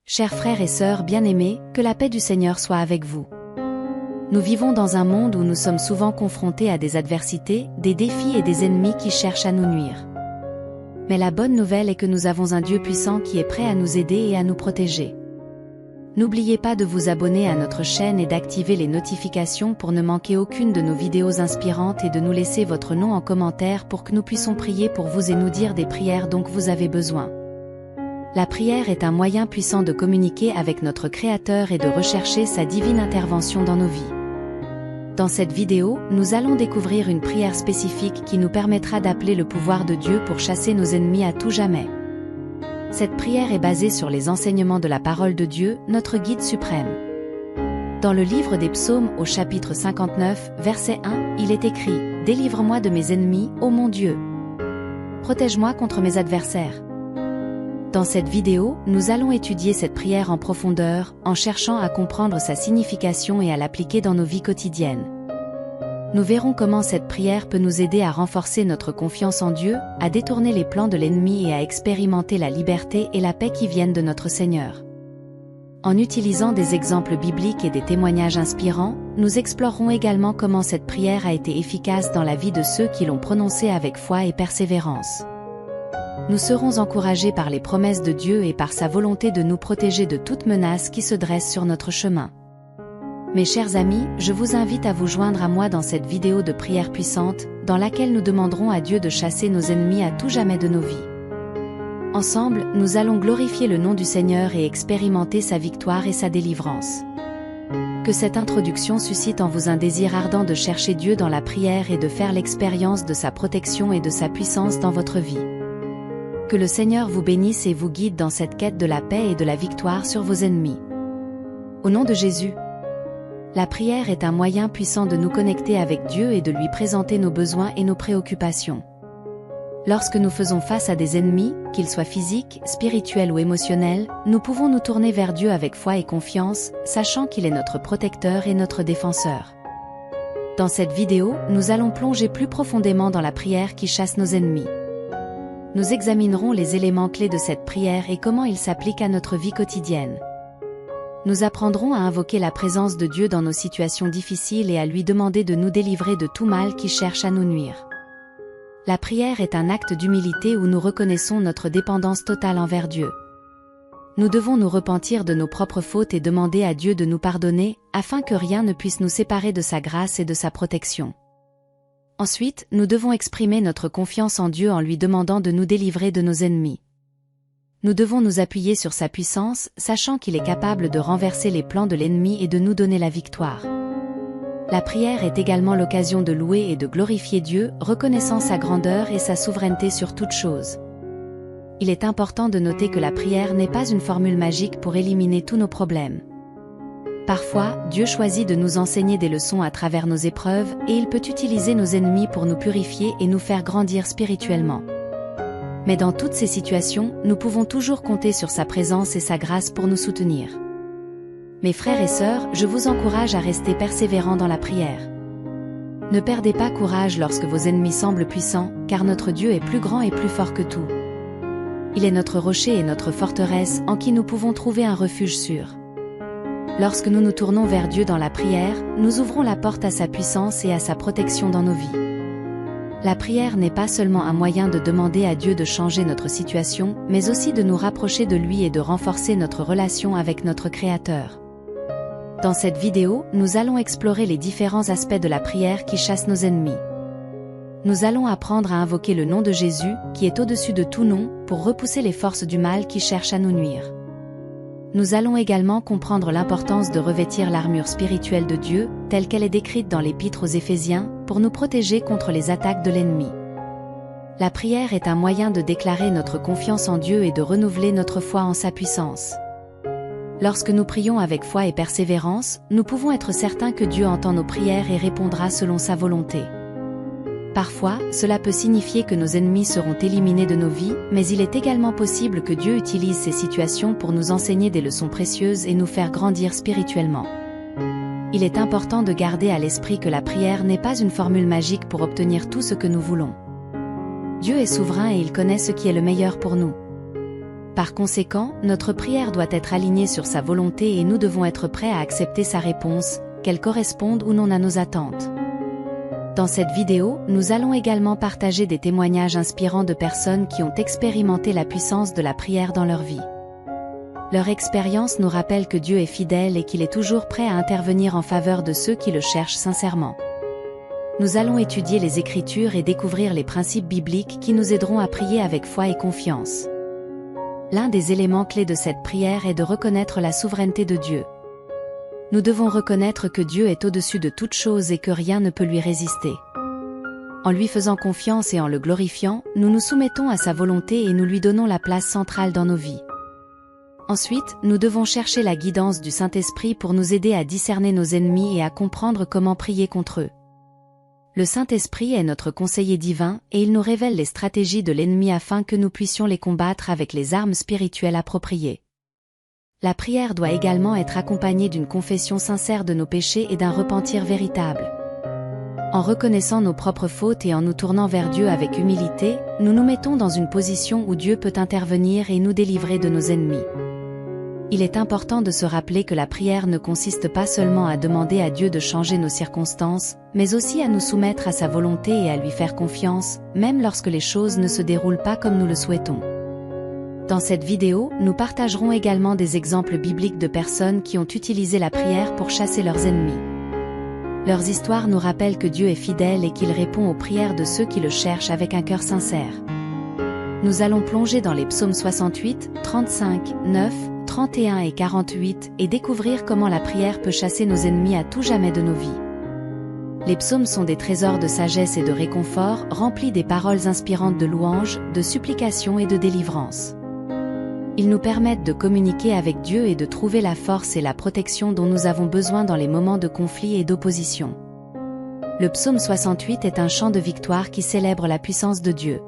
Chers frères et sœurs bien-aimés, que la paix du Seigneur soit avec vous. Nous vivons dans un monde où nous sommes souvent confrontés à des adversités, des défis et des ennemis qui cherchent à nous nuire. Mais la bonne nouvelle est que nous avons un Dieu puissant qui est prêt à nous aider et à nous protéger. N'oubliez pas de vous abonner à notre chaîne et d'activer les notifications pour ne manquer aucune de nos vidéos inspirantes et de nous laisser votre nom en commentaire pour que nous puissions prier pour vous et nous dire des prières dont vous avez besoin. La prière est un moyen puissant de communiquer avec notre Créateur et de rechercher sa divine intervention dans nos vies. Dans cette vidéo, nous allons découvrir une prière spécifique qui nous permettra d'appeler le pouvoir de Dieu pour chasser nos ennemis à tout jamais. Cette prière est basée sur les enseignements de la parole de Dieu, notre guide suprême. Dans le livre des Psaumes au chapitre 59, verset 1, il est écrit « Délivre-moi de mes ennemis, ô mon Dieu. Protège-moi contre mes adversaires. » Dans cette vidéo, nous allons étudier cette prière en profondeur, en cherchant à comprendre sa signification et à l'appliquer dans nos vies quotidiennes. Nous verrons comment cette prière peut nous aider à renforcer notre confiance en Dieu, à détourner les plans de l'ennemi et à expérimenter la liberté et la paix qui viennent de notre Seigneur. En utilisant des exemples bibliques et des témoignages inspirants, nous explorerons également comment cette prière a été efficace dans la vie de ceux qui l'ont prononcée avec foi et persévérance. Nous serons encouragés par les promesses de Dieu et par sa volonté de nous protéger de toute menace qui se dresse sur notre chemin. Mes chers amis, je vous invite à vous joindre à moi dans cette vidéo de prière puissante, dans laquelle nous demanderons à Dieu de chasser nos ennemis à tout jamais de nos vies. Ensemble, nous allons glorifier le nom du Seigneur et expérimenter sa victoire et sa délivrance. Que cette introduction suscite en vous un désir ardent de chercher Dieu dans la prière et de faire l'expérience de sa protection et de sa puissance dans votre vie. Que le Seigneur vous bénisse et vous guide dans cette quête de la paix et de la victoire sur vos ennemis. Au nom de Jésus. La prière est un moyen puissant de nous connecter avec Dieu et de lui présenter nos besoins et nos préoccupations. Lorsque nous faisons face à des ennemis, qu'ils soient physiques, spirituels ou émotionnels, nous pouvons nous tourner vers Dieu avec foi et confiance, sachant qu'il est notre protecteur et notre défenseur. Dans cette vidéo, nous allons plonger plus profondément dans la prière qui chasse nos ennemis. Nous examinerons les éléments clés de cette prière et comment ils s'appliquent à notre vie quotidienne. Nous apprendrons à invoquer la présence de Dieu dans nos situations difficiles et à lui demander de nous délivrer de tout mal qui cherche à nous nuire. La prière est un acte d'humilité où nous reconnaissons notre dépendance totale envers Dieu. Nous devons nous repentir de nos propres fautes et demander à Dieu de nous pardonner, afin que rien ne puisse nous séparer de sa grâce et de sa protection. Ensuite, nous devons exprimer notre confiance en Dieu en lui demandant de nous délivrer de nos ennemis. Nous devons nous appuyer sur sa puissance, sachant qu'il est capable de renverser les plans de l'ennemi et de nous donner la victoire. La prière est également l'occasion de louer et de glorifier Dieu, reconnaissant sa grandeur et sa souveraineté sur toute chose. Il est important de noter que la prière n'est pas une formule magique pour éliminer tous nos problèmes. Parfois, Dieu choisit de nous enseigner des leçons à travers nos épreuves, et il peut utiliser nos ennemis pour nous purifier et nous faire grandir spirituellement. Mais dans toutes ces situations, nous pouvons toujours compter sur sa présence et sa grâce pour nous soutenir. Mes frères et sœurs, je vous encourage à rester persévérants dans la prière. Ne perdez pas courage lorsque vos ennemis semblent puissants, car notre Dieu est plus grand et plus fort que tout. Il est notre rocher et notre forteresse en qui nous pouvons trouver un refuge sûr. Lorsque nous nous tournons vers Dieu dans la prière, nous ouvrons la porte à sa puissance et à sa protection dans nos vies. La prière n'est pas seulement un moyen de demander à Dieu de changer notre situation, mais aussi de nous rapprocher de lui et de renforcer notre relation avec notre Créateur. Dans cette vidéo, nous allons explorer les différents aspects de la prière qui chassent nos ennemis. Nous allons apprendre à invoquer le nom de Jésus, qui est au-dessus de tout nom, pour repousser les forces du mal qui cherchent à nous nuire. Nous allons également comprendre l'importance de revêtir l'armure spirituelle de Dieu, telle qu'elle est décrite dans l'Épître aux Éphésiens, pour nous protéger contre les attaques de l'ennemi. La prière est un moyen de déclarer notre confiance en Dieu et de renouveler notre foi en sa puissance. Lorsque nous prions avec foi et persévérance, nous pouvons être certains que Dieu entend nos prières et répondra selon sa volonté. Parfois, cela peut signifier que nos ennemis seront éliminés de nos vies, mais il est également possible que Dieu utilise ces situations pour nous enseigner des leçons précieuses et nous faire grandir spirituellement. Il est important de garder à l'esprit que la prière n'est pas une formule magique pour obtenir tout ce que nous voulons. Dieu est souverain et il connaît ce qui est le meilleur pour nous. Par conséquent, notre prière doit être alignée sur sa volonté et nous devons être prêts à accepter sa réponse, qu'elle corresponde ou non à nos attentes. Dans cette vidéo, nous allons également partager des témoignages inspirants de personnes qui ont expérimenté la puissance de la prière dans leur vie. Leur expérience nous rappelle que Dieu est fidèle et qu'il est toujours prêt à intervenir en faveur de ceux qui le cherchent sincèrement. Nous allons étudier les Écritures et découvrir les principes bibliques qui nous aideront à prier avec foi et confiance. L'un des éléments clés de cette prière est de reconnaître la souveraineté de Dieu. Nous devons reconnaître que Dieu est au-dessus de toute chose et que rien ne peut lui résister. En lui faisant confiance et en le glorifiant, nous nous soumettons à sa volonté et nous lui donnons la place centrale dans nos vies. Ensuite, nous devons chercher la guidance du Saint-Esprit pour nous aider à discerner nos ennemis et à comprendre comment prier contre eux. Le Saint-Esprit est notre conseiller divin et il nous révèle les stratégies de l'ennemi afin que nous puissions les combattre avec les armes spirituelles appropriées. La prière doit également être accompagnée d'une confession sincère de nos péchés et d'un repentir véritable. En reconnaissant nos propres fautes et en nous tournant vers Dieu avec humilité, nous nous mettons dans une position où Dieu peut intervenir et nous délivrer de nos ennemis. Il est important de se rappeler que la prière ne consiste pas seulement à demander à Dieu de changer nos circonstances, mais aussi à nous soumettre à sa volonté et à lui faire confiance, même lorsque les choses ne se déroulent pas comme nous le souhaitons. Dans cette vidéo, nous partagerons également des exemples bibliques de personnes qui ont utilisé la prière pour chasser leurs ennemis. Leurs histoires nous rappellent que Dieu est fidèle et qu'il répond aux prières de ceux qui le cherchent avec un cœur sincère. Nous allons plonger dans les psaumes 68, 35, 9, 31 et 48 et découvrir comment la prière peut chasser nos ennemis à tout jamais de nos vies. Les psaumes sont des trésors de sagesse et de réconfort, remplis des paroles inspirantes de louanges, de supplications et de délivrance. Ils nous permettent de communiquer avec Dieu et de trouver la force et la protection dont nous avons besoin dans les moments de conflit et d'opposition. Le psaume 68 est un chant de victoire qui célèbre la puissance de Dieu.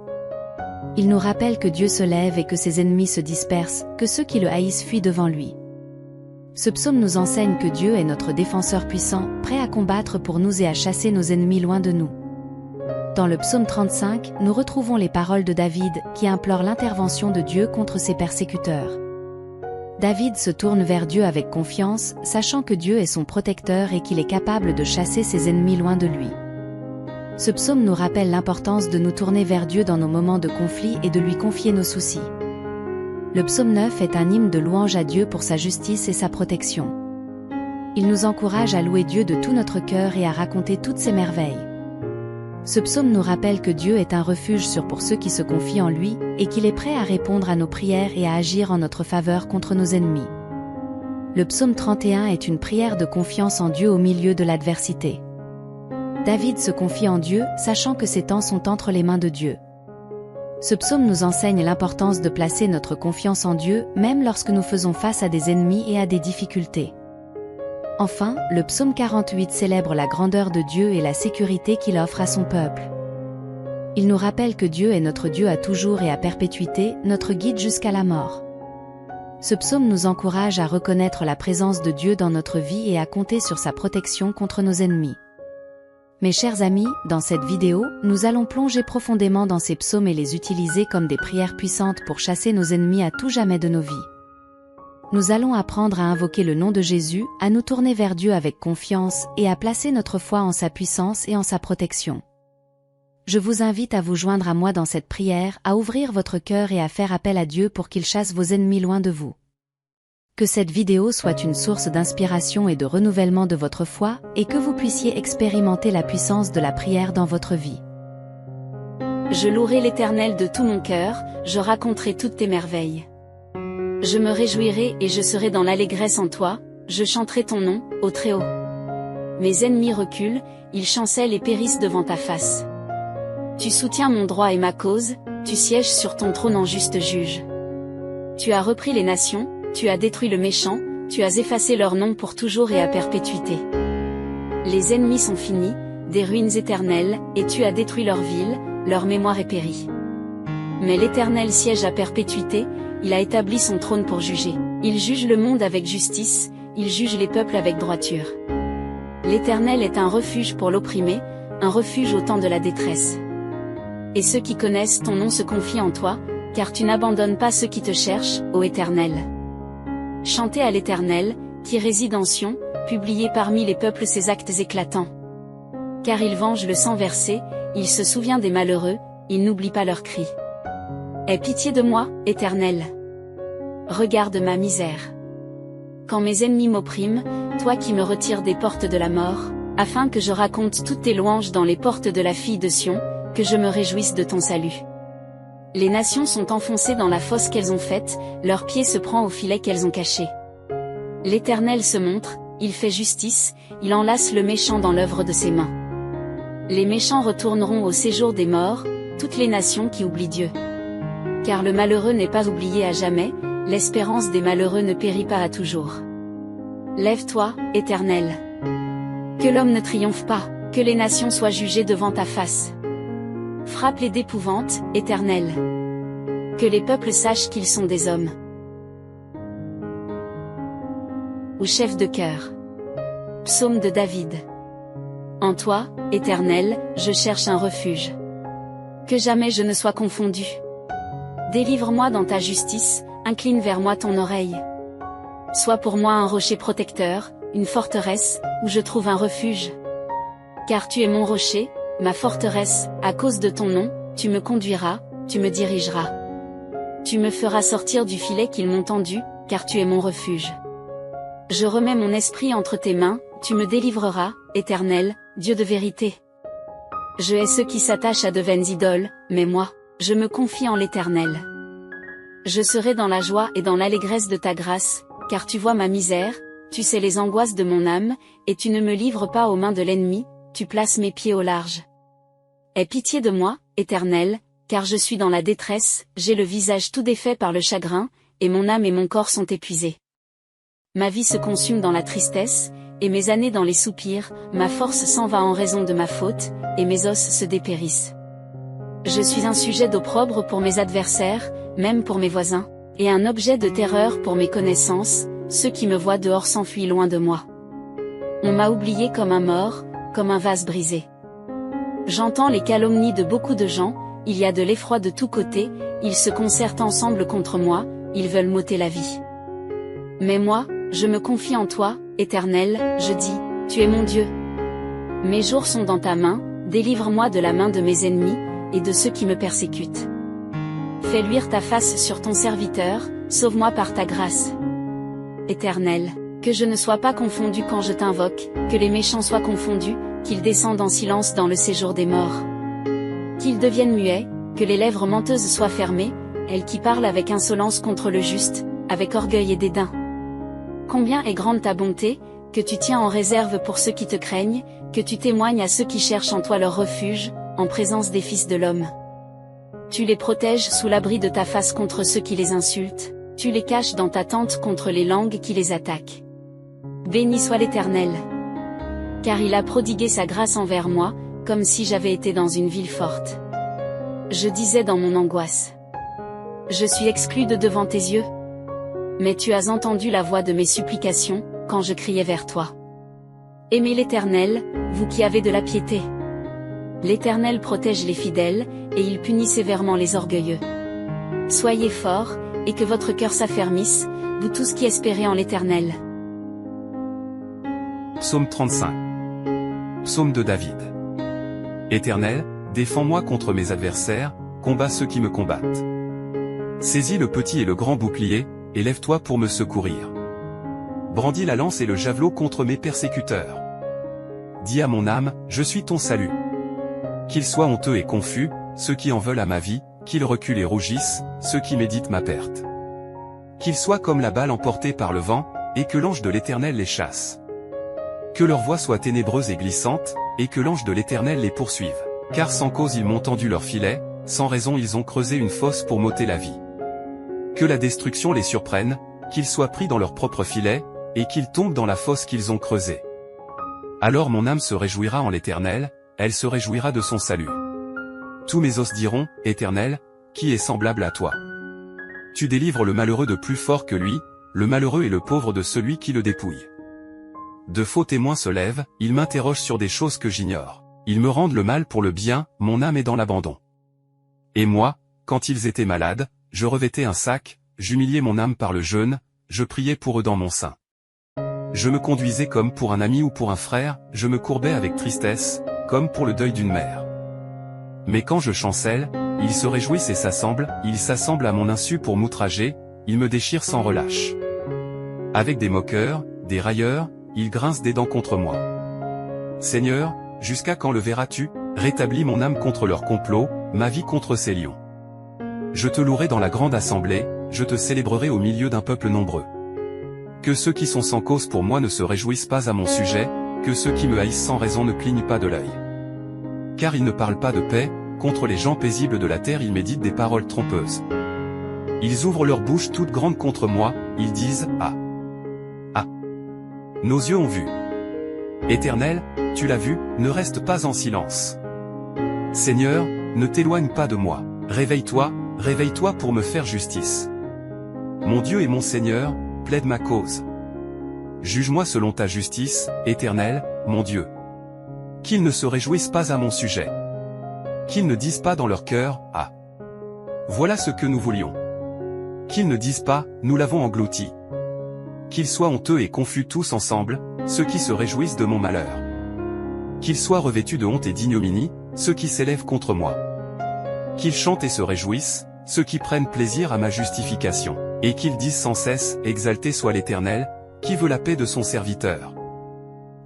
Il nous rappelle que Dieu se lève et que ses ennemis se dispersent, que ceux qui le haïssent fuient devant lui. Ce psaume nous enseigne que Dieu est notre défenseur puissant, prêt à combattre pour nous et à chasser nos ennemis loin de nous. Dans le psaume 35, nous retrouvons les paroles de David, qui implore l'intervention de Dieu contre ses persécuteurs. David se tourne vers Dieu avec confiance, sachant que Dieu est son protecteur et qu'il est capable de chasser ses ennemis loin de lui. Ce psaume nous rappelle l'importance de nous tourner vers Dieu dans nos moments de conflit et de lui confier nos soucis. Le psaume 9 est un hymne de louange à Dieu pour sa justice et sa protection. Il nous encourage à louer Dieu de tout notre cœur et à raconter toutes ses merveilles. Ce psaume nous rappelle que Dieu est un refuge sûr pour ceux qui se confient en lui, et qu'il est prêt à répondre à nos prières et à agir en notre faveur contre nos ennemis. Le psaume 31 est une prière de confiance en Dieu au milieu de l'adversité. David se confie en Dieu, sachant que ses temps sont entre les mains de Dieu. Ce psaume nous enseigne l'importance de placer notre confiance en Dieu, même lorsque nous faisons face à des ennemis et à des difficultés. Enfin, le psaume 48 célèbre la grandeur de Dieu et la sécurité qu'il offre à son peuple. Il nous rappelle que Dieu est notre Dieu à toujours et à perpétuité, notre guide jusqu'à la mort. Ce psaume nous encourage à reconnaître la présence de Dieu dans notre vie et à compter sur sa protection contre nos ennemis. Mes chers amis, dans cette vidéo, nous allons plonger profondément dans ces psaumes et les utiliser comme des prières puissantes pour chasser nos ennemis à tout jamais de nos vies. Nous allons apprendre à invoquer le nom de Jésus, à nous tourner vers Dieu avec confiance et à placer notre foi en sa puissance et en sa protection. Je vous invite à vous joindre à moi dans cette prière, à ouvrir votre cœur et à faire appel à Dieu pour qu'il chasse vos ennemis loin de vous. Que cette vidéo soit une source d'inspiration et de renouvellement de votre foi, et que vous puissiez expérimenter la puissance de la prière dans votre vie. Je louerai l'Éternel de tout mon cœur, je raconterai toutes tes merveilles. Je me réjouirai et je serai dans l'allégresse en toi, je chanterai ton nom, ô Très-Haut. Mes ennemis reculent, ils chancellent et périssent devant ta face. Tu soutiens mon droit et ma cause, tu sièges sur ton trône en juste juge. Tu as repris les nations, tu as détruit le méchant, tu as effacé leur nom pour toujours et à perpétuité. Les ennemis sont finis, des ruines éternelles, et tu as détruit leur ville, leur mémoire est périe. Mais l'Éternel siège à perpétuité, il a établi son trône pour juger. Il juge le monde avec justice, il juge les peuples avec droiture. L'Éternel est un refuge pour l'opprimé, un refuge au temps de la détresse. Et ceux qui connaissent ton nom se confient en toi, car tu n'abandonnes pas ceux qui te cherchent, ô Éternel. Chantez à l'Éternel, qui réside en Sion, publiez parmi les peuples ses actes éclatants. Car il venge le sang versé, il se souvient des malheureux, il n'oublie pas leurs cris. Aie pitié de moi, Éternel. Regarde ma misère. Quand mes ennemis m'oppriment, toi qui me retires des portes de la mort, afin que je raconte toutes tes louanges dans les portes de la fille de Sion, que je me réjouisse de ton salut. Les nations sont enfoncées dans la fosse qu'elles ont faite, leur pied se prend au filet qu'elles ont caché. L'Éternel se montre, il fait justice, il enlace le méchant dans l'œuvre de ses mains. Les méchants retourneront au séjour des morts, toutes les nations qui oublient Dieu. Car le malheureux n'est pas oublié à jamais, l'espérance des malheureux ne périt pas à toujours. Lève-toi, Éternel. Que l'homme ne triomphe pas, que les nations soient jugées devant ta face. Frappe-les d'épouvante, Éternel. Que les peuples sachent qu'ils sont des hommes. Ou chef de chœur. Psaume de David. En toi, Éternel, je cherche un refuge. Que jamais je ne sois confondu. Délivre-moi dans ta justice, incline vers moi ton oreille. Sois pour moi un rocher protecteur, une forteresse, où je trouve un refuge. Car tu es mon rocher, ma forteresse, à cause de ton nom, tu me conduiras, tu me dirigeras. Tu me feras sortir du filet qu'ils m'ont tendu, car tu es mon refuge. Je remets mon esprit entre tes mains, tu me délivreras, Éternel, Dieu de vérité. Je hais ceux qui s'attachent à de vaines idoles, mais moi, je me confie en l'Éternel. Je serai dans la joie et dans l'allégresse de ta grâce, car tu vois ma misère, tu sais les angoisses de mon âme, et tu ne me livres pas aux mains de l'ennemi, tu places mes pieds au large. Aie pitié de moi, Éternel, car je suis dans la détresse, j'ai le visage tout défait par le chagrin, et mon âme et mon corps sont épuisés. Ma vie se consume dans la tristesse, et mes années dans les soupirs, ma force s'en va en raison de ma faute, et mes os se dépérissent. Je suis un sujet d'opprobre pour mes adversaires, même pour mes voisins, et un objet de terreur pour mes connaissances, ceux qui me voient dehors s'enfuient loin de moi. On m'a oublié comme un mort, comme un vase brisé. J'entends les calomnies de beaucoup de gens, il y a de l'effroi de tous côtés, ils se concertent ensemble contre moi, ils veulent m'ôter la vie. Mais moi, je me confie en toi, Éternel, je dis, tu es mon Dieu. Mes jours sont dans ta main, délivre-moi de la main de mes ennemis, et de ceux qui me persécutent. Fais luire ta face sur ton serviteur, sauve-moi par ta grâce. Éternel, que je ne sois pas confondu quand je t'invoque, que les méchants soient confondus, qu'ils descendent en silence dans le séjour des morts. Qu'ils deviennent muets, que les lèvres menteuses soient fermées, elles qui parlent avec insolence contre le juste, avec orgueil et dédain. Combien est grande ta bonté, que tu tiens en réserve pour ceux qui te craignent, que tu témoignes à ceux qui cherchent en toi leur refuge, en présence des fils de l'homme. Tu les protèges sous l'abri de ta face contre ceux qui les insultent, tu les caches dans ta tente contre les langues qui les attaquent. Béni soit l'Éternel. Car il a prodigué sa grâce envers moi, comme si j'avais été dans une ville forte. Je disais dans mon angoisse. Je suis exclu de devant tes yeux. Mais tu as entendu la voix de mes supplications, quand je criais vers toi. Aimez l'Éternel, vous qui avez de la piété. L'Éternel protège les fidèles, et il punit sévèrement les orgueilleux. Soyez forts, et que votre cœur s'affermisse, vous tous qui espérez en l'Éternel. Psaume 35. Psaume de David. Éternel, défends-moi contre mes adversaires, combats ceux qui me combattent. Saisis le petit et le grand bouclier, et lève-toi pour me secourir. Brandis la lance et le javelot contre mes persécuteurs. Dis à mon âme, je suis ton salut. Qu'ils soient honteux et confus, ceux qui en veulent à ma vie, qu'ils reculent et rougissent, ceux qui méditent ma perte. Qu'ils soient comme la balle emportée par le vent, et que l'ange de l'Éternel les chasse. Que leur voix soit ténébreuse et glissante, et que l'ange de l'Éternel les poursuive. Car sans cause ils m'ont tendu leur filet, sans raison ils ont creusé une fosse pour m'ôter la vie. Que la destruction les surprenne, qu'ils soient pris dans leur propre filet, et qu'ils tombent dans la fosse qu'ils ont creusée. Alors mon âme se réjouira en l'Éternel, elle se réjouira de son salut. Tous mes os diront, Éternel, qui est semblable à toi? Tu délivres le malheureux de plus fort que lui, le malheureux et le pauvre de celui qui le dépouille. De faux témoins se lèvent, ils m'interrogent sur des choses que j'ignore. Ils me rendent le mal pour le bien, mon âme est dans l'abandon. Et moi, quand ils étaient malades, je revêtais un sac, j'humiliais mon âme par le jeûne, je priais pour eux dans mon sein. Je me conduisais comme pour un ami ou pour un frère, je me courbais avec tristesse, comme pour le deuil d'une mère. Mais quand je chancelle, ils se réjouissent et ils s'assemblent à mon insu pour m'outrager, ils me déchirent sans relâche. Avec des moqueurs, des railleurs, ils grincent des dents contre moi. Seigneur, jusqu'à quand le verras-tu? Rétablis mon âme contre leur complot, ma vie contre ces lions. Je te louerai dans la grande assemblée, je te célébrerai au milieu d'un peuple nombreux. Que ceux qui sont sans cause pour moi ne se réjouissent pas à mon sujet, que ceux qui me haïssent sans raison ne clignent pas de l'œil. Car ils ne parlent pas de paix, contre les gens paisibles de la terre ils méditent des paroles trompeuses. Ils ouvrent leur bouche toute grande contre moi, ils disent « Ah! Ah! Nos yeux ont vu. » Éternel, tu l'as vu, ne reste pas en silence. Seigneur, ne t'éloigne pas de moi. Réveille-toi, réveille-toi pour me faire justice. Mon Dieu et mon Seigneur, plaide ma cause. Juge-moi selon ta justice, Éternel, mon Dieu. Qu'ils ne se réjouissent pas à mon sujet. Qu'ils ne disent pas dans leur cœur, « Ah! Voilà ce que nous voulions. » Qu'ils ne disent pas, « Nous l'avons englouti. » Qu'ils soient honteux et confus tous ensemble, ceux qui se réjouissent de mon malheur. Qu'ils soient revêtus de honte et d'ignominie, ceux qui s'élèvent contre moi. Qu'ils chantent et se réjouissent, ceux qui prennent plaisir à ma justification, et qu'ils disent sans cesse, exalté soit l'Éternel, qui veut la paix de son serviteur.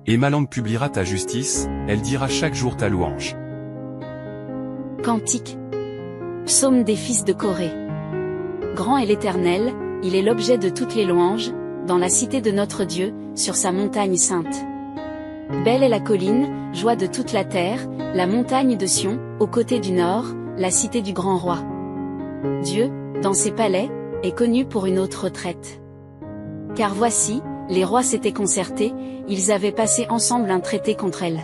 Et ma langue publiera ta justice, elle dira chaque jour ta louange. Cantique. Psaume des fils de Corée. Grand est l'Éternel, il est l'objet de toutes les louanges, dans la cité de notre Dieu, sur sa montagne sainte. Belle est la colline, joie de toute la terre, la montagne de Sion, au côté du nord, la cité du grand roi. Dieu, dans ses palais, est connu pour une haute retraite. Car voici, les rois s'étaient concertés, ils avaient passé ensemble un traité contre elle.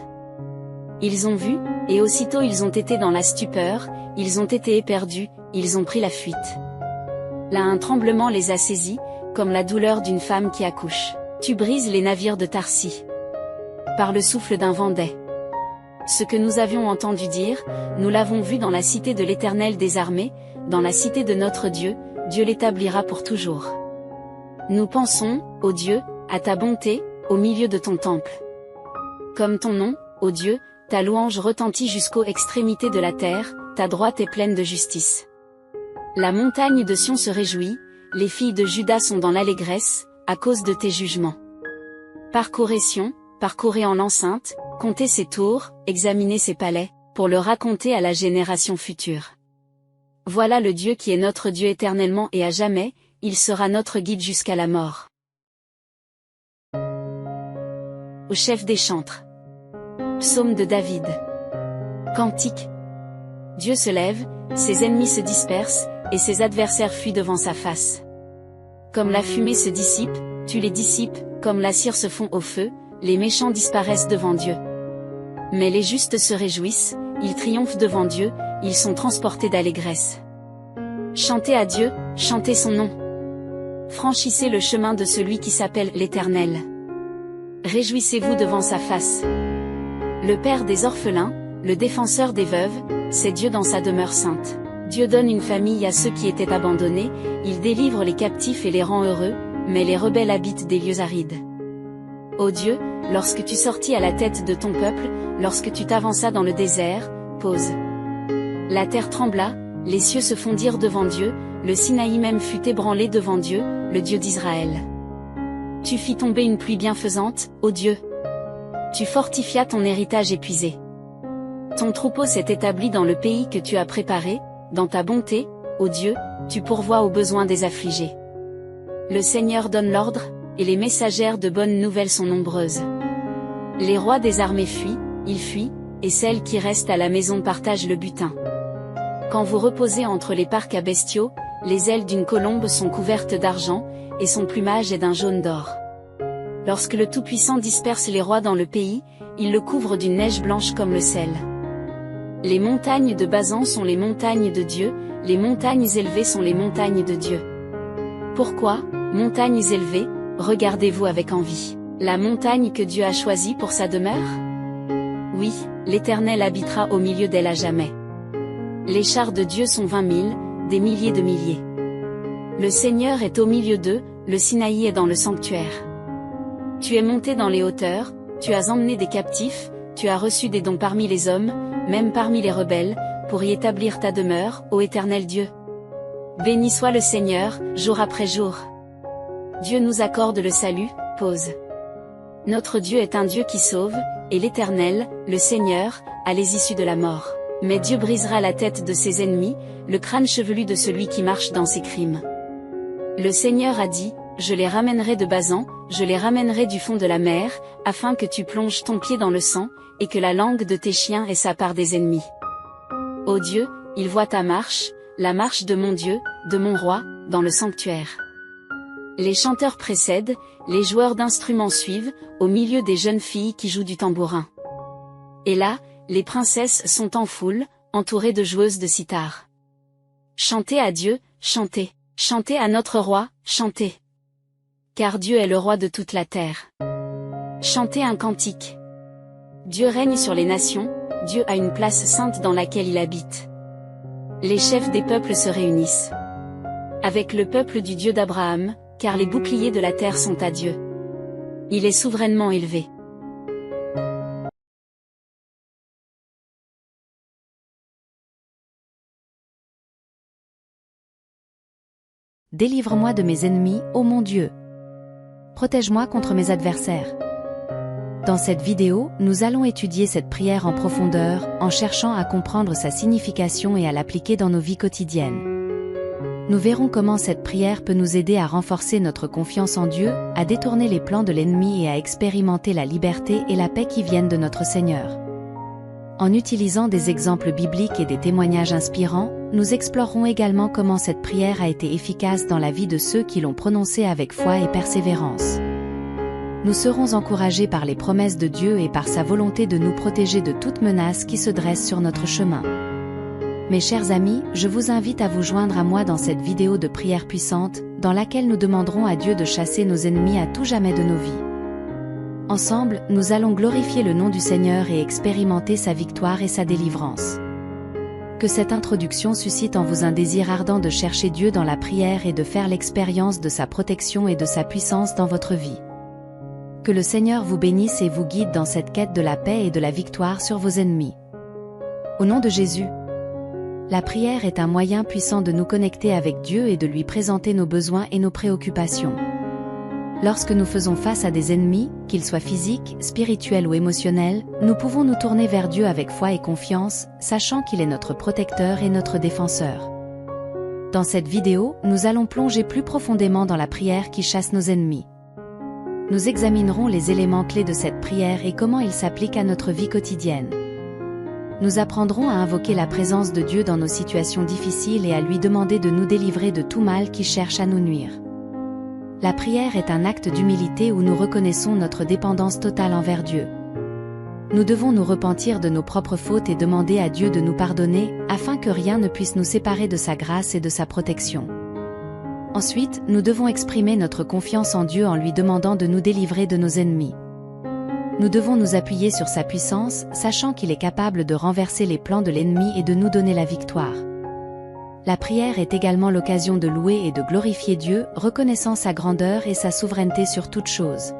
Ils ont vu, et aussitôt ils ont été dans la stupeur, ils ont été éperdus, ils ont pris la fuite. Là un tremblement les a saisis, comme la douleur d'une femme qui accouche. Tu brises les navires de Tarsis. Par le souffle d'un vent d'Ai. Ce que nous avions entendu dire, nous l'avons vu dans la cité de l'Éternel des armées, dans la cité de notre Dieu, Dieu l'établira pour toujours. Nous pensons, ô Dieu, à ta bonté, au milieu de ton temple. Comme ton nom, ô Dieu, ta louange retentit jusqu'aux extrémités de la terre, ta droite est pleine de justice. La montagne de Sion se réjouit, les filles de Juda sont dans l'allégresse, à cause de tes jugements. Parcourez Sion, parcourez en l'enceinte, comptez ses tours, examinez ses palais, pour le raconter à la génération future. Voilà le Dieu qui est notre Dieu éternellement et à jamais, il sera notre guide jusqu'à la mort. Au chef des chantres. Psaume de David. Cantique. Dieu se lève, ses ennemis se dispersent, et ses adversaires fuient devant sa face. Comme la fumée se dissipe, tu les dissipes, comme la cire se fond au feu, les méchants disparaissent devant Dieu. Mais les justes se réjouissent, ils triomphent devant Dieu, ils sont transportés d'allégresse. Chantez à Dieu, chantez son nom. Franchissez le chemin de celui qui s'appelle l'Éternel. Réjouissez-vous devant sa face. Le Père des orphelins, le défenseur des veuves, c'est Dieu dans sa demeure sainte. Dieu donne une famille à ceux qui étaient abandonnés, il délivre les captifs et les rend heureux, mais les rebelles habitent des lieux arides. Ô Dieu, lorsque tu sortis à la tête de ton peuple, lorsque tu t'avanças dans le désert, pause. La terre trembla, les cieux se fondirent devant Dieu, le Sinaï même fut ébranlé devant Dieu, le Dieu d'Israël. Tu fis tomber une pluie bienfaisante, ô Dieu. Tu fortifias ton héritage épuisé. Ton troupeau s'est établi dans le pays que tu as préparé, dans ta bonté, ô Dieu, tu pourvois aux besoins des affligés. Le Seigneur donne l'ordre, et les messagères de bonnes nouvelles sont nombreuses. Les rois des armées fuient, ils fuient, et celles qui restent à la maison partagent le butin. Quand vous reposez entre les parcs à bestiaux, les ailes d'une colombe sont couvertes d'argent, et son plumage est d'un jaune d'or. Lorsque le Tout-Puissant disperse les rois dans le pays, il le couvre d'une neige blanche comme le sel. Les montagnes de Basan sont les montagnes de Dieu, les montagnes élevées sont les montagnes de Dieu. Pourquoi, montagnes élevées, regardez-vous avec envie, la montagne que Dieu a choisie pour sa demeure? Oui, l'Éternel habitera au milieu d'elle à jamais. Les chars de Dieu sont 20 000, des milliers de milliers. Le Seigneur est au milieu d'eux, le Sinaï est dans le sanctuaire. Tu es monté dans les hauteurs, tu as emmené des captifs, tu as reçu des dons parmi les hommes, même parmi les rebelles, pour y établir ta demeure, ô Éternel Dieu. Béni soit le Seigneur, jour après jour. Dieu nous accorde le salut, pause. Notre Dieu est un Dieu qui sauve, et l'Éternel, le Seigneur, a les issues de la mort. Mais Dieu brisera la tête de ses ennemis, le crâne chevelu de celui qui marche dans ses crimes. Le Seigneur a dit, je les ramènerai de Basan, je les ramènerai du fond de la mer, afin que tu plonges ton pied dans le sang, et que la langue de tes chiens ait sa part des ennemis. Ô Dieu, il voit ta marche, la marche de mon Dieu, de mon roi, dans le sanctuaire. Les chanteurs précèdent, les joueurs d'instruments suivent, au milieu des jeunes filles qui jouent du tambourin. Et là, les princesses sont en foule, entourées de joueuses de sitar. Chantez à Dieu, chantez. Chantez à notre roi, chantez. Car Dieu est le roi de toute la terre. Chantez un cantique. Dieu règne sur les nations, Dieu a une place sainte dans laquelle il habite. Les chefs des peuples se réunissent. Avec le peuple du Dieu d'Abraham, car les boucliers de la terre sont à Dieu. Il est souverainement élevé. Délivre-moi de mes ennemis, ô mon Dieu. Protège-moi contre mes adversaires. Dans cette vidéo, nous allons étudier cette prière en profondeur, en cherchant à comprendre sa signification et à l'appliquer dans nos vies quotidiennes. Nous verrons comment cette prière peut nous aider à renforcer notre confiance en Dieu, à détourner les plans de l'ennemi et à expérimenter la liberté et la paix qui viennent de notre Seigneur. En utilisant des exemples bibliques et des témoignages inspirants, nous explorerons également comment cette prière a été efficace dans la vie de ceux qui l'ont prononcée avec foi et persévérance. Nous serons encouragés par les promesses de Dieu et par sa volonté de nous protéger de toute menace qui se dresse sur notre chemin. Mes chers amis, je vous invite à vous joindre à moi dans cette vidéo de prière puissante, dans laquelle nous demanderons à Dieu de chasser nos ennemis à tout jamais de nos vies. Ensemble, nous allons glorifier le nom du Seigneur et expérimenter sa victoire et sa délivrance. Que cette introduction suscite en vous un désir ardent de chercher Dieu dans la prière et de faire l'expérience de sa protection et de sa puissance dans votre vie. Que le Seigneur vous bénisse et vous guide dans cette quête de la paix et de la victoire sur vos ennemis. Au nom de Jésus. La prière est un moyen puissant de nous connecter avec Dieu et de lui présenter nos besoins et nos préoccupations. Lorsque nous faisons face à des ennemis, qu'ils soient physiques, spirituels ou émotionnels, nous pouvons nous tourner vers Dieu avec foi et confiance, sachant qu'il est notre protecteur et notre défenseur. Dans cette vidéo, nous allons plonger plus profondément dans la prière qui chasse nos ennemis. Nous examinerons les éléments clés de cette prière et comment ils s'appliquent à notre vie quotidienne. Nous apprendrons à invoquer la présence de Dieu dans nos situations difficiles et à lui demander de nous délivrer de tout mal qui cherche à nous nuire. La prière est un acte d'humilité où nous reconnaissons notre dépendance totale envers Dieu. Nous devons nous repentir de nos propres fautes et demander à Dieu de nous pardonner, afin que rien ne puisse nous séparer de sa grâce et de sa protection. Ensuite, nous devons exprimer notre confiance en Dieu en lui demandant de nous délivrer de nos ennemis. Nous devons nous appuyer sur sa puissance, sachant qu'il est capable de renverser les plans de l'ennemi et de nous donner la victoire. La prière est également l'occasion de louer et de glorifier Dieu, reconnaissant sa grandeur et sa souveraineté sur toute chose.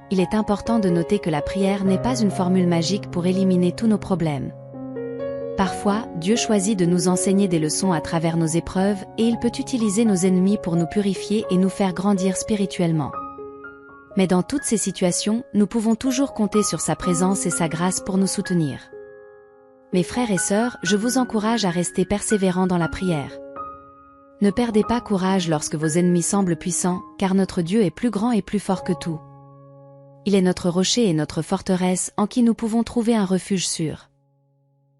Il est important de noter que la prière n'est pas une formule magique pour éliminer tous nos problèmes. Parfois, Dieu choisit de nous enseigner des leçons à travers nos épreuves, et il peut utiliser nos ennemis pour nous purifier et nous faire grandir spirituellement. Mais dans toutes ces situations, nous pouvons toujours compter sur sa présence et sa grâce pour nous soutenir. Mes frères et sœurs, je vous encourage à rester persévérants dans la prière. Ne perdez pas courage lorsque vos ennemis semblent puissants, car notre Dieu est plus grand et plus fort que tout. Il est notre rocher et notre forteresse en qui nous pouvons trouver un refuge sûr.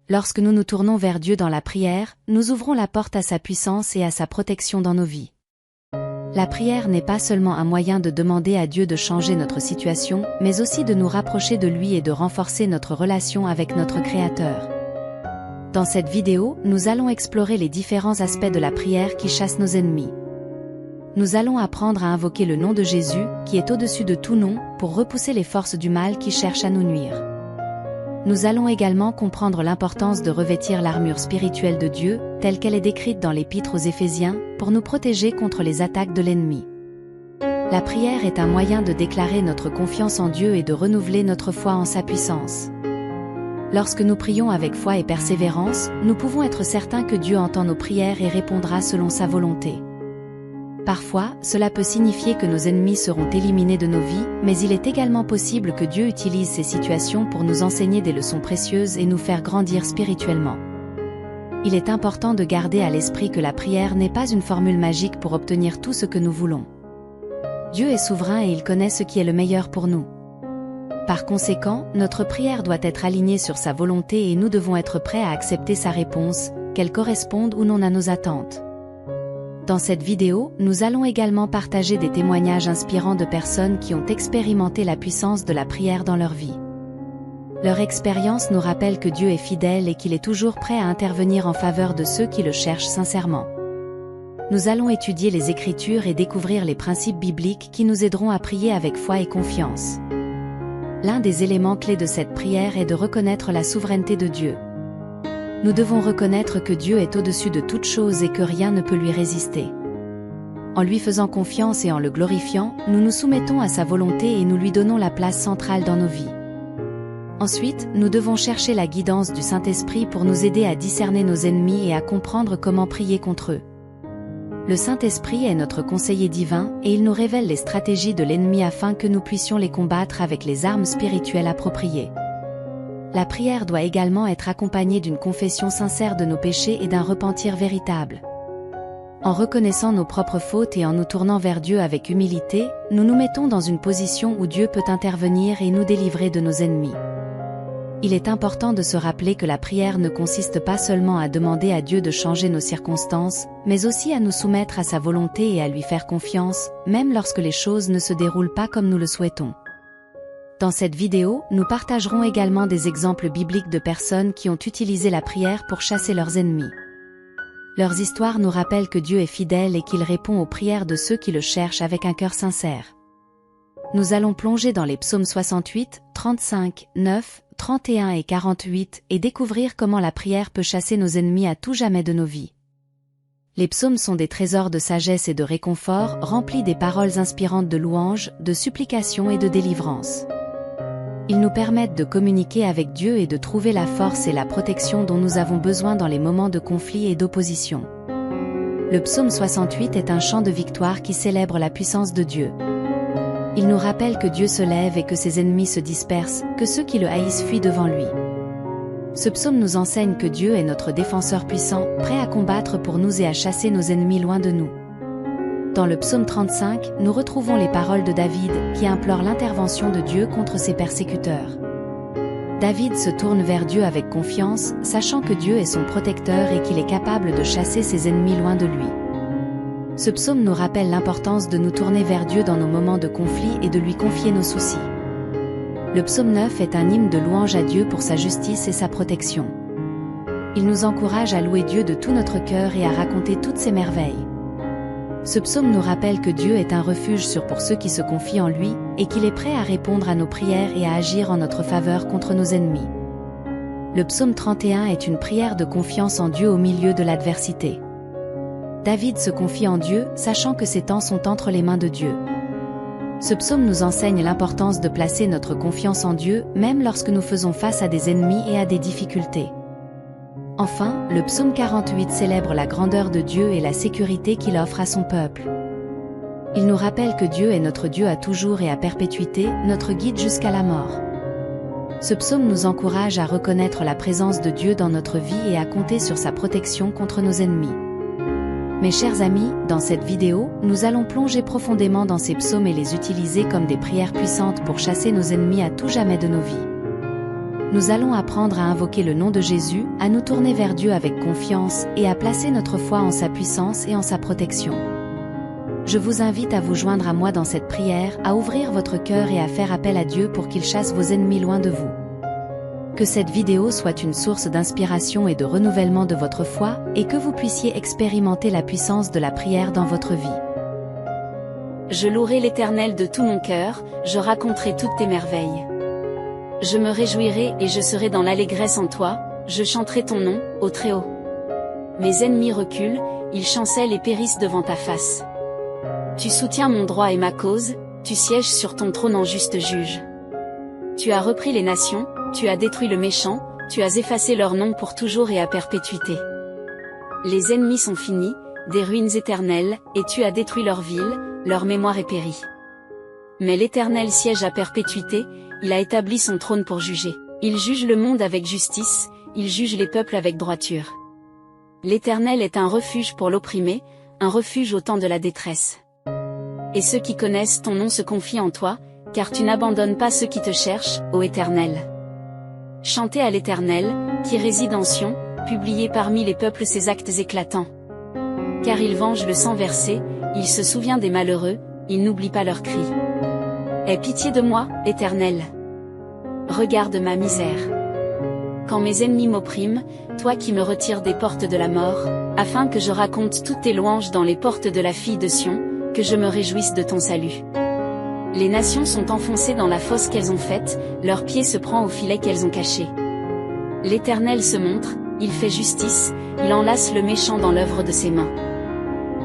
Lorsque nous nous tournons vers Dieu dans la prière, nous ouvrons la porte à sa puissance et à sa protection dans nos vies. La prière n'est pas seulement un moyen de demander à Dieu de changer notre situation, mais aussi de nous rapprocher de lui et de renforcer notre relation avec notre Créateur. Dans cette vidéo, nous allons explorer les différents aspects de la prière qui chasse nos ennemis. Nous allons apprendre à invoquer le nom de Jésus, qui est au-dessus de tout nom, pour repousser les forces du mal qui cherchent à nous nuire. Nous allons également comprendre l'importance de revêtir l'armure spirituelle de Dieu, telle qu'elle est décrite dans l'Épître aux Éphésiens, pour nous protéger contre les attaques de l'ennemi. La prière est un moyen de déclarer notre confiance en Dieu et de renouveler notre foi en sa puissance. Lorsque nous prions avec foi et persévérance, nous pouvons être certains que Dieu entend nos prières et répondra selon sa volonté. Parfois, cela peut signifier que nos ennemis seront éliminés de nos vies, mais il est également possible que Dieu utilise ces situations pour nous enseigner des leçons précieuses et nous faire grandir spirituellement. Il est important de garder à l'esprit que la prière n'est pas une formule magique pour obtenir tout ce que nous voulons. Dieu est souverain et il connaît ce qui est le meilleur pour nous. Par conséquent, notre prière doit être alignée sur sa volonté et nous devons être prêts à accepter sa réponse, qu'elle corresponde ou non à nos attentes. Dans cette vidéo, nous allons également partager des témoignages inspirants de personnes qui ont expérimenté la puissance de la prière dans leur vie. Leur expérience nous rappelle que Dieu est fidèle et qu'il est toujours prêt à intervenir en faveur de ceux qui le cherchent sincèrement. Nous allons étudier les Écritures et découvrir les principes bibliques qui nous aideront à prier avec foi et confiance. L'un des éléments clés de cette prière est de reconnaître la souveraineté de Dieu. Nous devons reconnaître que Dieu est au-dessus de toute chose et que rien ne peut lui résister. En lui faisant confiance et en le glorifiant, nous nous soumettons à sa volonté et nous lui donnons la place centrale dans nos vies. Ensuite, nous devons chercher la guidance du Saint-Esprit pour nous aider à discerner nos ennemis et à comprendre comment prier contre eux. Le Saint-Esprit est notre conseiller divin et il nous révèle les stratégies de l'ennemi afin que nous puissions les combattre avec les armes spirituelles appropriées. La prière doit également être accompagnée d'une confession sincère de nos péchés et d'un repentir véritable. En reconnaissant nos propres fautes et en nous tournant vers Dieu avec humilité, nous nous mettons dans une position où Dieu peut intervenir et nous délivrer de nos ennemis. Il est important de se rappeler que la prière ne consiste pas seulement à demander à Dieu de changer nos circonstances, mais aussi à nous soumettre à sa volonté et à lui faire confiance, même lorsque les choses ne se déroulent pas comme nous le souhaitons. Dans cette vidéo, nous partagerons également des exemples bibliques de personnes qui ont utilisé la prière pour chasser leurs ennemis. Leurs histoires nous rappellent que Dieu est fidèle et qu'il répond aux prières de ceux qui le cherchent avec un cœur sincère. Nous allons plonger dans les psaumes 68, 35, 9, 31 et 48 et découvrir comment la prière peut chasser nos ennemis à tout jamais de nos vies. Les psaumes sont des trésors de sagesse et de réconfort, remplis des paroles inspirantes de louanges, de supplications et de délivrance. Ils nous permettent de communiquer avec Dieu et de trouver la force et la protection dont nous avons besoin dans les moments de conflit et d'opposition. Le psaume 68 est un chant de victoire qui célèbre la puissance de Dieu. Il nous rappelle que Dieu se lève et que ses ennemis se dispersent, que ceux qui le haïssent fuient devant lui. Ce psaume nous enseigne que Dieu est notre défenseur puissant, prêt à combattre pour nous et à chasser nos ennemis loin de nous. Dans le psaume 35, nous retrouvons les paroles de David, qui implore l'intervention de Dieu contre ses persécuteurs. David se tourne vers Dieu avec confiance, sachant que Dieu est son protecteur et qu'il est capable de chasser ses ennemis loin de lui. Ce psaume nous rappelle l'importance de nous tourner vers Dieu dans nos moments de conflit et de lui confier nos soucis. Le psaume 9 est un hymne de louange à Dieu pour sa justice et sa protection. Il nous encourage à louer Dieu de tout notre cœur et à raconter toutes ses merveilles. Ce psaume nous rappelle que Dieu est un refuge sûr pour ceux qui se confient en lui, et qu'il est prêt à répondre à nos prières et à agir en notre faveur contre nos ennemis. Le psaume 31 est une prière de confiance en Dieu au milieu de l'adversité. David se confie en Dieu, sachant que ses temps sont entre les mains de Dieu. Ce psaume nous enseigne l'importance de placer notre confiance en Dieu, même lorsque nous faisons face à des ennemis et à des difficultés. Enfin, le psaume 48 célèbre la grandeur de Dieu et la sécurité qu'il offre à son peuple. Il nous rappelle que Dieu est notre Dieu à toujours et à perpétuité, notre guide jusqu'à la mort. Ce psaume nous encourage à reconnaître la présence de Dieu dans notre vie et à compter sur sa protection contre nos ennemis. Mes chers amis, dans cette vidéo, nous allons plonger profondément dans ces psaumes et les utiliser comme des prières puissantes pour chasser nos ennemis à tout jamais de nos vies. Nous allons apprendre à invoquer le nom de Jésus, à nous tourner vers Dieu avec confiance et à placer notre foi en sa puissance et en sa protection. Je vous invite à vous joindre à moi dans cette prière, à ouvrir votre cœur et à faire appel à Dieu pour qu'il chasse vos ennemis loin de vous. Que cette vidéo soit une source d'inspiration et de renouvellement de votre foi, et que vous puissiez expérimenter la puissance de la prière dans votre vie. Je louerai l'Éternel de tout mon cœur, je raconterai toutes tes merveilles. Je me réjouirai et je serai dans l'allégresse en toi, je chanterai ton nom, ô Très-Haut. Mes ennemis reculent, ils chancellent et périssent devant ta face. Tu soutiens mon droit et ma cause, tu sièges sur ton trône en juste juge. Tu as repris les nations, tu as détruit le méchant, tu as effacé leur nom pour toujours et à perpétuité. Les ennemis sont finis, des ruines éternelles, et tu as détruit leur ville, leur mémoire est périe. Mais l'Éternel siège à perpétuité, il a établi son trône pour juger. Il juge le monde avec justice, il juge les peuples avec droiture. L'Éternel est un refuge pour l'opprimé, un refuge au temps de la détresse. Et ceux qui connaissent ton nom se confient en toi, car tu n'abandonnes pas ceux qui te cherchent, ô Éternel. Chantez à l'Éternel, qui réside en Sion, publiez parmi les peuples ses actes éclatants. Car il venge le sang versé, il se souvient des malheureux, il n'oublie pas leurs cris. Aie pitié de moi, Éternel. Regarde ma misère. Quand mes ennemis m'oppriment, toi qui me retires des portes de la mort, afin que je raconte toutes tes louanges dans les portes de la fille de Sion, que je me réjouisse de ton salut. Les nations sont enfoncées dans la fosse qu'elles ont faite, leur pied se prend au filet qu'elles ont caché. L'Éternel se montre, il fait justice, il enlace le méchant dans l'œuvre de ses mains.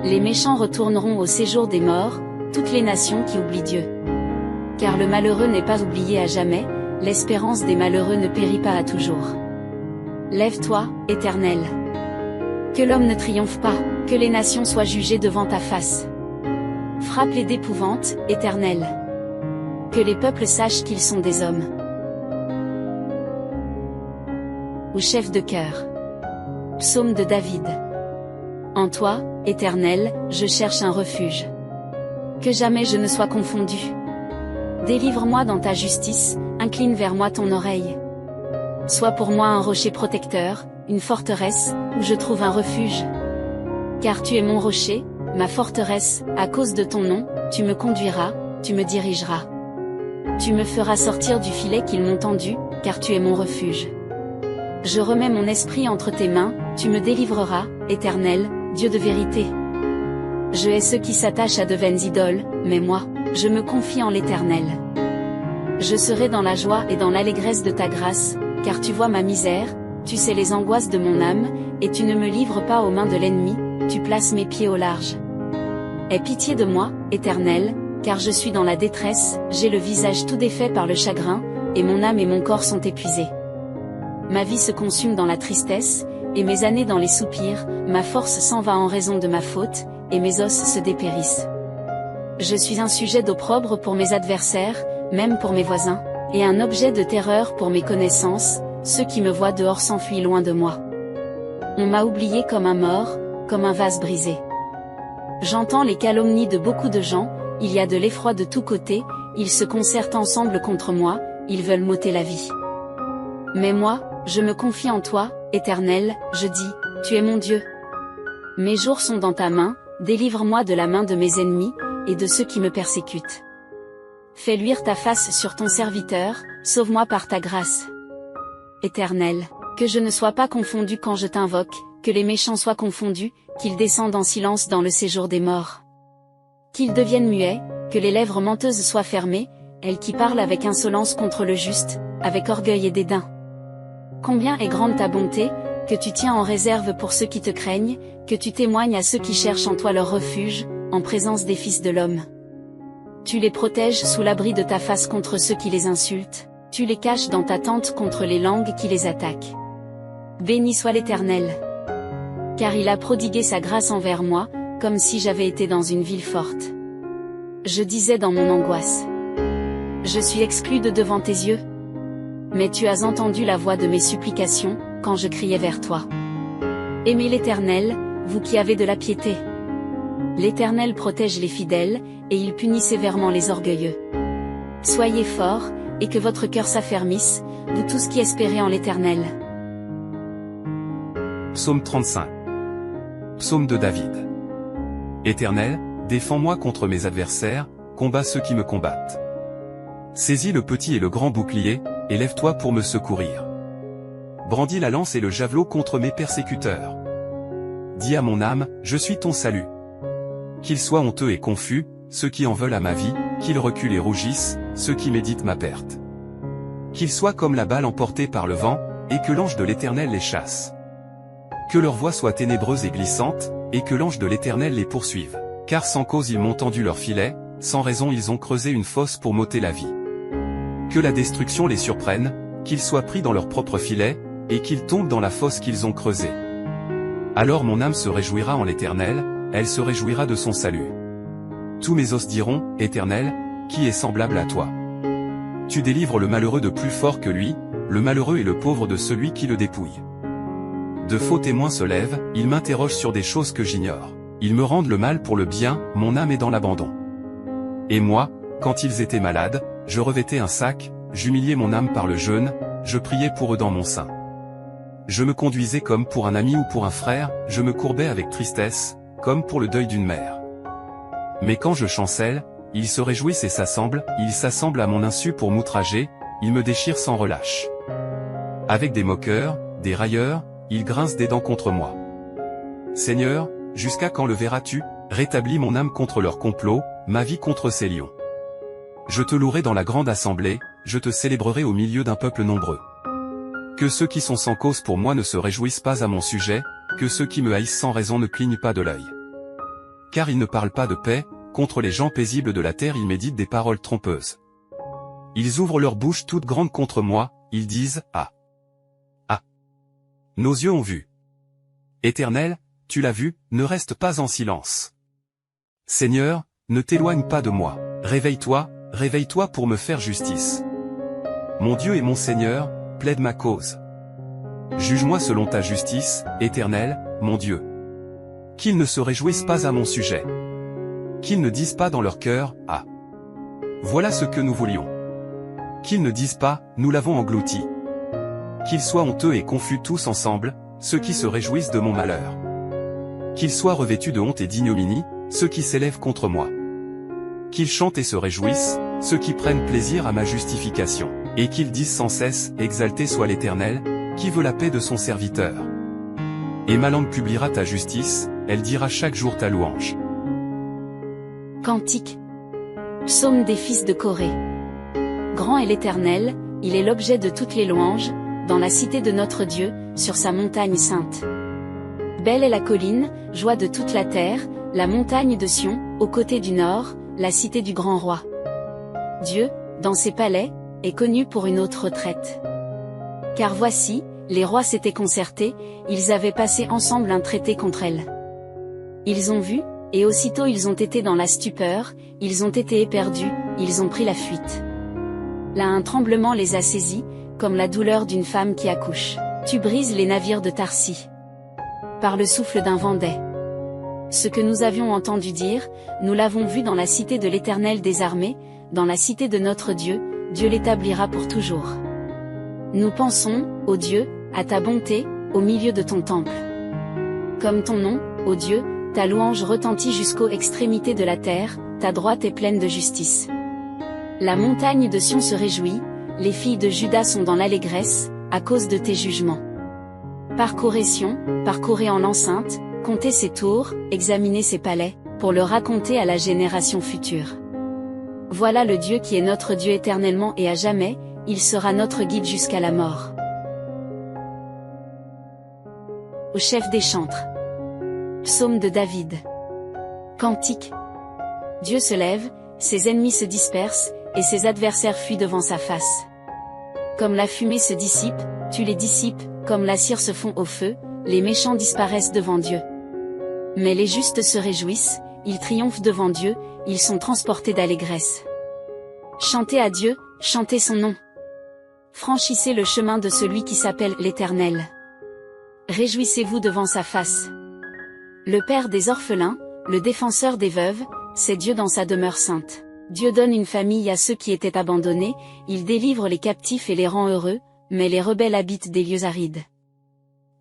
Les méchants retourneront au séjour des morts, toutes les nations qui oublient Dieu. Car le malheureux n'est pas oublié à jamais, l'espérance des malheureux ne périt pas à toujours. Lève-toi, Éternel. Que l'homme ne triomphe pas, que les nations soient jugées devant ta face. Frappe-les d'épouvante, Éternel. Que les peuples sachent qu'ils sont des hommes. Ou chef de chœur. Psaume de David. En toi, Éternel, je cherche un refuge. Que jamais je ne sois confondu. Délivre-moi dans ta justice, incline vers moi ton oreille. Sois pour moi un rocher protecteur, une forteresse, où je trouve un refuge. Car tu es mon rocher, ma forteresse, à cause de ton nom, tu me conduiras, tu me dirigeras. Tu me feras sortir du filet qu'ils m'ont tendu, car tu es mon refuge. Je remets mon esprit entre tes mains, tu me délivreras, Éternel, Dieu de vérité. Je hais ceux qui s'attachent à de vaines idoles, mais moi, je me confie en l'Éternel. Je serai dans la joie et dans l'allégresse de ta grâce, car tu vois ma misère, tu sais les angoisses de mon âme, et tu ne me livres pas aux mains de l'ennemi, tu places mes pieds au large. Aie pitié de moi, Éternel, car je suis dans la détresse, j'ai le visage tout défait par le chagrin, et mon âme et mon corps sont épuisés. Ma vie se consume dans la tristesse, et mes années dans les soupirs, ma force s'en va en raison de ma faute, et mes os se dépérissent. Je suis un sujet d'opprobre pour mes adversaires, même pour mes voisins, et un objet de terreur pour mes connaissances, ceux qui me voient dehors s'enfuient loin de moi. On m'a oublié comme un mort, comme un vase brisé. J'entends les calomnies de beaucoup de gens, il y a de l'effroi de tous côtés, ils se concertent ensemble contre moi, ils veulent m'ôter la vie. Mais moi, je me confie en toi, Éternel, je dis, tu es mon Dieu. Mes jours sont dans ta main, délivre-moi de la main de mes ennemis, et de ceux qui me persécutent. Fais luire ta face sur ton serviteur, sauve-moi par ta grâce. Éternel, que je ne sois pas confondu quand je t'invoque, que les méchants soient confondus, qu'ils descendent en silence dans le séjour des morts. Qu'ils deviennent muets, que les lèvres menteuses soient fermées, elles qui parlent avec insolence contre le juste, avec orgueil et dédain. Combien est grande ta bonté, que tu tiens en réserve pour ceux qui te craignent, que tu témoignes à ceux qui cherchent en toi leur refuge, en présence des fils de l'homme. Tu les protèges sous l'abri de ta face contre ceux qui les insultent, tu les caches dans ta tente contre les langues qui les attaquent. Béni soit l'Éternel. Car il a prodigué sa grâce envers moi, comme si j'avais été dans une ville forte. Je disais dans mon angoisse. Je suis exclu de devant tes yeux. Mais tu as entendu la voix de mes supplications, quand je criais vers toi. Aimez l'Éternel, vous qui avez de la piété. L'Éternel protège les fidèles, et il punit sévèrement les orgueilleux. Soyez forts, et que votre cœur s'affermisse, vous tous qui espérez en l'Éternel. Psaume 35. Psaume de David. Éternel, défends-moi contre mes adversaires, combats ceux qui me combattent. Saisis le petit et le grand bouclier, et lève-toi pour me secourir. Brandis la lance et le javelot contre mes persécuteurs. Dis à mon âme, je suis ton salut. Qu'ils soient honteux et confus, ceux qui en veulent à ma vie, qu'ils reculent et rougissent, ceux qui méditent ma perte. Qu'ils soient comme la balle emportée par le vent, et que l'ange de l'Éternel les chasse. Que leur voie soit ténébreuse et glissante, et que l'ange de l'Éternel les poursuive. Car sans cause ils m'ont tendu leur filet, sans raison ils ont creusé une fosse pour m'ôter la vie. Que la destruction les surprenne, qu'ils soient pris dans leur propre filet, et qu'ils tombent dans la fosse qu'ils ont creusée. Alors mon âme se réjouira en l'Éternel, elle se réjouira de son salut. Tous mes os diront, Éternel, qui est semblable à toi? Tu délivres le malheureux de plus fort que lui, le malheureux et le pauvre de celui qui le dépouille. De faux témoins se lèvent, ils m'interrogent sur des choses que j'ignore. Ils me rendent le mal pour le bien, mon âme est dans l'abandon. Et moi, quand ils étaient malades, je revêtais un sac, j'humiliais mon âme par le jeûne, je priais pour eux dans mon sein. Je me conduisais comme pour un ami ou pour un frère, je me courbais avec tristesse, comme pour le deuil d'une mère. Mais quand je chancelle, ils se réjouissent et s'assemblent à mon insu pour m'outrager, ils me déchirent sans relâche. Avec des moqueurs, des railleurs, ils grincent des dents contre moi. Seigneur, jusqu'à quand le verras-tu? Rétablis mon âme contre leur complot, ma vie contre ces lions. Je te louerai dans la grande assemblée, je te célébrerai au milieu d'un peuple nombreux. Que ceux qui sont sans cause pour moi ne se réjouissent pas à mon sujet, que ceux qui me haïssent sans raison ne clignent pas de l'œil. Car ils ne parlent pas de paix, contre les gens paisibles de la terre ils méditent des paroles trompeuses. Ils ouvrent leur bouche toute grande contre moi, ils disent « Ah! Ah! Nos yeux ont vu. Éternel, tu l'as vu, ne reste pas en silence. Seigneur, ne t'éloigne pas de moi. Réveille-toi, réveille-toi pour me faire justice. Mon Dieu et mon Seigneur, plaide ma cause. Juge-moi selon ta justice, Éternel, mon Dieu. Qu'ils ne se réjouissent pas à mon sujet. Qu'ils ne disent pas dans leur cœur, « Ah! Voilà ce que nous voulions. » Qu'ils ne disent pas, « Nous l'avons englouti. » Qu'ils soient honteux et confus tous ensemble, ceux qui se réjouissent de mon malheur. Qu'ils soient revêtus de honte et d'ignominie, ceux qui s'élèvent contre moi. Qu'ils chantent et se réjouissent, ceux qui prennent plaisir à ma justification. Et qu'ils disent sans cesse, exalté soit l'Éternel, qui veut la paix de son serviteur. Et ma langue publiera ta justice, elle dira chaque jour ta louange. Cantique. Psaume des fils de Corée. Grand est l'Éternel, il est l'objet de toutes les louanges, dans la cité de notre Dieu, sur sa montagne sainte. Belle est la colline, joie de toute la terre, la montagne de Sion, au côté du nord, la cité du grand roi. Dieu, dans ses palais, est connu pour une haute retraite. Car voici, les rois s'étaient concertés, ils avaient passé ensemble un traité contre elle. Ils ont vu, et aussitôt ils ont été dans la stupeur, ils ont été éperdus, ils ont pris la fuite. Là un tremblement les a saisis, comme la douleur d'une femme qui accouche. Tu brises les navires de Tarsis. Par le souffle d'un vent d'ai. Ce que nous avions entendu dire, nous l'avons vu dans la cité de l'Éternel des armées, dans la cité de notre Dieu, Dieu l'établira pour toujours. Nous pensons, ô Dieu, à ta bonté, au milieu de ton temple. Comme ton nom, ô Dieu, ta louange retentit jusqu'aux extrémités de la terre, ta droite est pleine de justice. La montagne de Sion se réjouit, les filles de Juda sont dans l'allégresse, à cause de tes jugements. Parcourez Sion, parcourez en l'enceinte, comptez ses tours, examinez ses palais, pour le raconter à la génération future. Voilà le Dieu qui est notre Dieu éternellement et à jamais, il sera notre guide jusqu'à la mort. Au chef des chantres. Psaume de David. Cantique. Dieu se lève, ses ennemis se dispersent, et ses adversaires fuient devant sa face. Comme la fumée se dissipe, tu les dissipes, comme la cire se fond au feu, les méchants disparaissent devant Dieu. Mais les justes se réjouissent, ils triomphent devant Dieu, ils sont transportés d'allégresse. Chantez à Dieu, chantez son nom. Franchissez le chemin de celui qui s'appelle l'Éternel. Réjouissez-vous devant sa face. Le Père des orphelins, le défenseur des veuves, c'est Dieu dans sa demeure sainte. Dieu donne une famille à ceux qui étaient abandonnés, il délivre les captifs et les rend heureux, mais les rebelles habitent des lieux arides.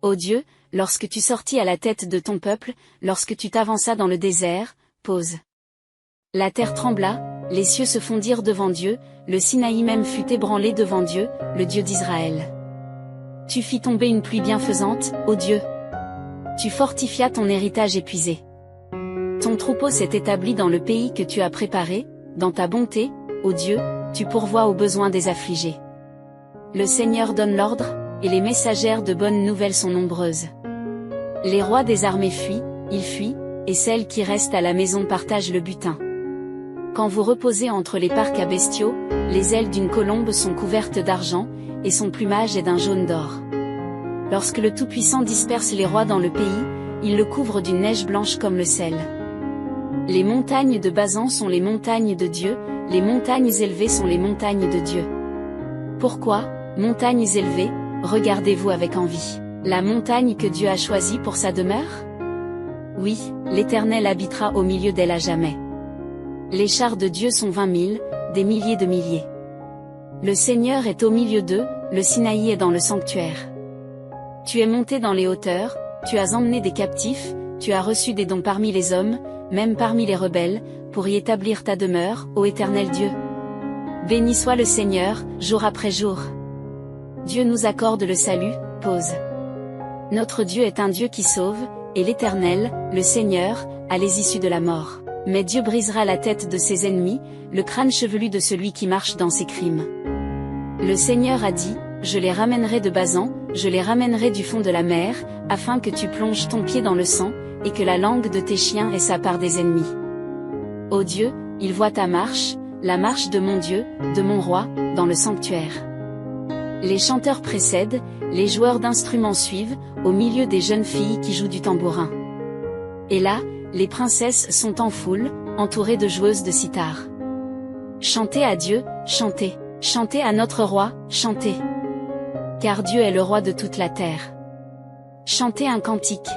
Ô Dieu, lorsque tu sortis à la tête de ton peuple, lorsque tu t'avanças dans le désert, pause. La terre trembla, les cieux se fondirent devant Dieu, le Sinaï même fut ébranlé devant Dieu, le Dieu d'Israël. Tu fis tomber une pluie bienfaisante, ô Dieu. Tu fortifias ton héritage épuisé. Ton troupeau s'est établi dans le pays que tu as préparé, dans ta bonté, ô Dieu, tu pourvois aux besoins des affligés. Le Seigneur donne l'ordre, et les messagères de bonnes nouvelles sont nombreuses. Les rois des armées fuient, ils fuient, et celles qui restent à la maison partagent le butin. Quand vous reposez entre les parcs à bestiaux, les ailes d'une colombe sont couvertes d'argent, et son plumage est d'un jaune d'or. Lorsque le Tout-Puissant disperse les rois dans le pays, il le couvre d'une neige blanche comme le sel. Les montagnes de Basan sont les montagnes de Dieu, les montagnes élevées sont les montagnes de Dieu. Pourquoi, montagnes élevées, regardez-vous avec envie la montagne que Dieu a choisie pour sa demeure? Oui, l'Éternel habitera au milieu d'elle à jamais. Les chars de Dieu sont 20 000, des milliers de milliers. Le Seigneur est au milieu d'eux, le Sinaï est dans le sanctuaire. Tu es monté dans les hauteurs, tu as emmené des captifs, tu as reçu des dons parmi les hommes, même parmi les rebelles, pour y établir ta demeure, ô Éternel Dieu. Béni soit le Seigneur, jour après jour. Dieu nous accorde le salut, pause. Notre Dieu est un Dieu qui sauve, et l'Éternel, le Seigneur, a les issues de la mort. Mais Dieu brisera la tête de ses ennemis, le crâne chevelu de celui qui marche dans ses crimes. Le Seigneur a dit, je les ramènerai de Basan, je les ramènerai du fond de la mer, afin que tu plonges ton pied dans le sang, et que la langue de tes chiens ait sa part des ennemis. Ô Dieu, il voit ta marche, la marche de mon Dieu, de mon roi, dans le sanctuaire. Les chanteurs précèdent, les joueurs d'instruments suivent, au milieu des jeunes filles qui jouent du tambourin. Et là, les princesses sont en foule, entourées de joueuses de sitar. Chantez à Dieu, chantez. Chantez à notre roi, chantez. Car Dieu est le roi de toute la terre. Chantez un cantique.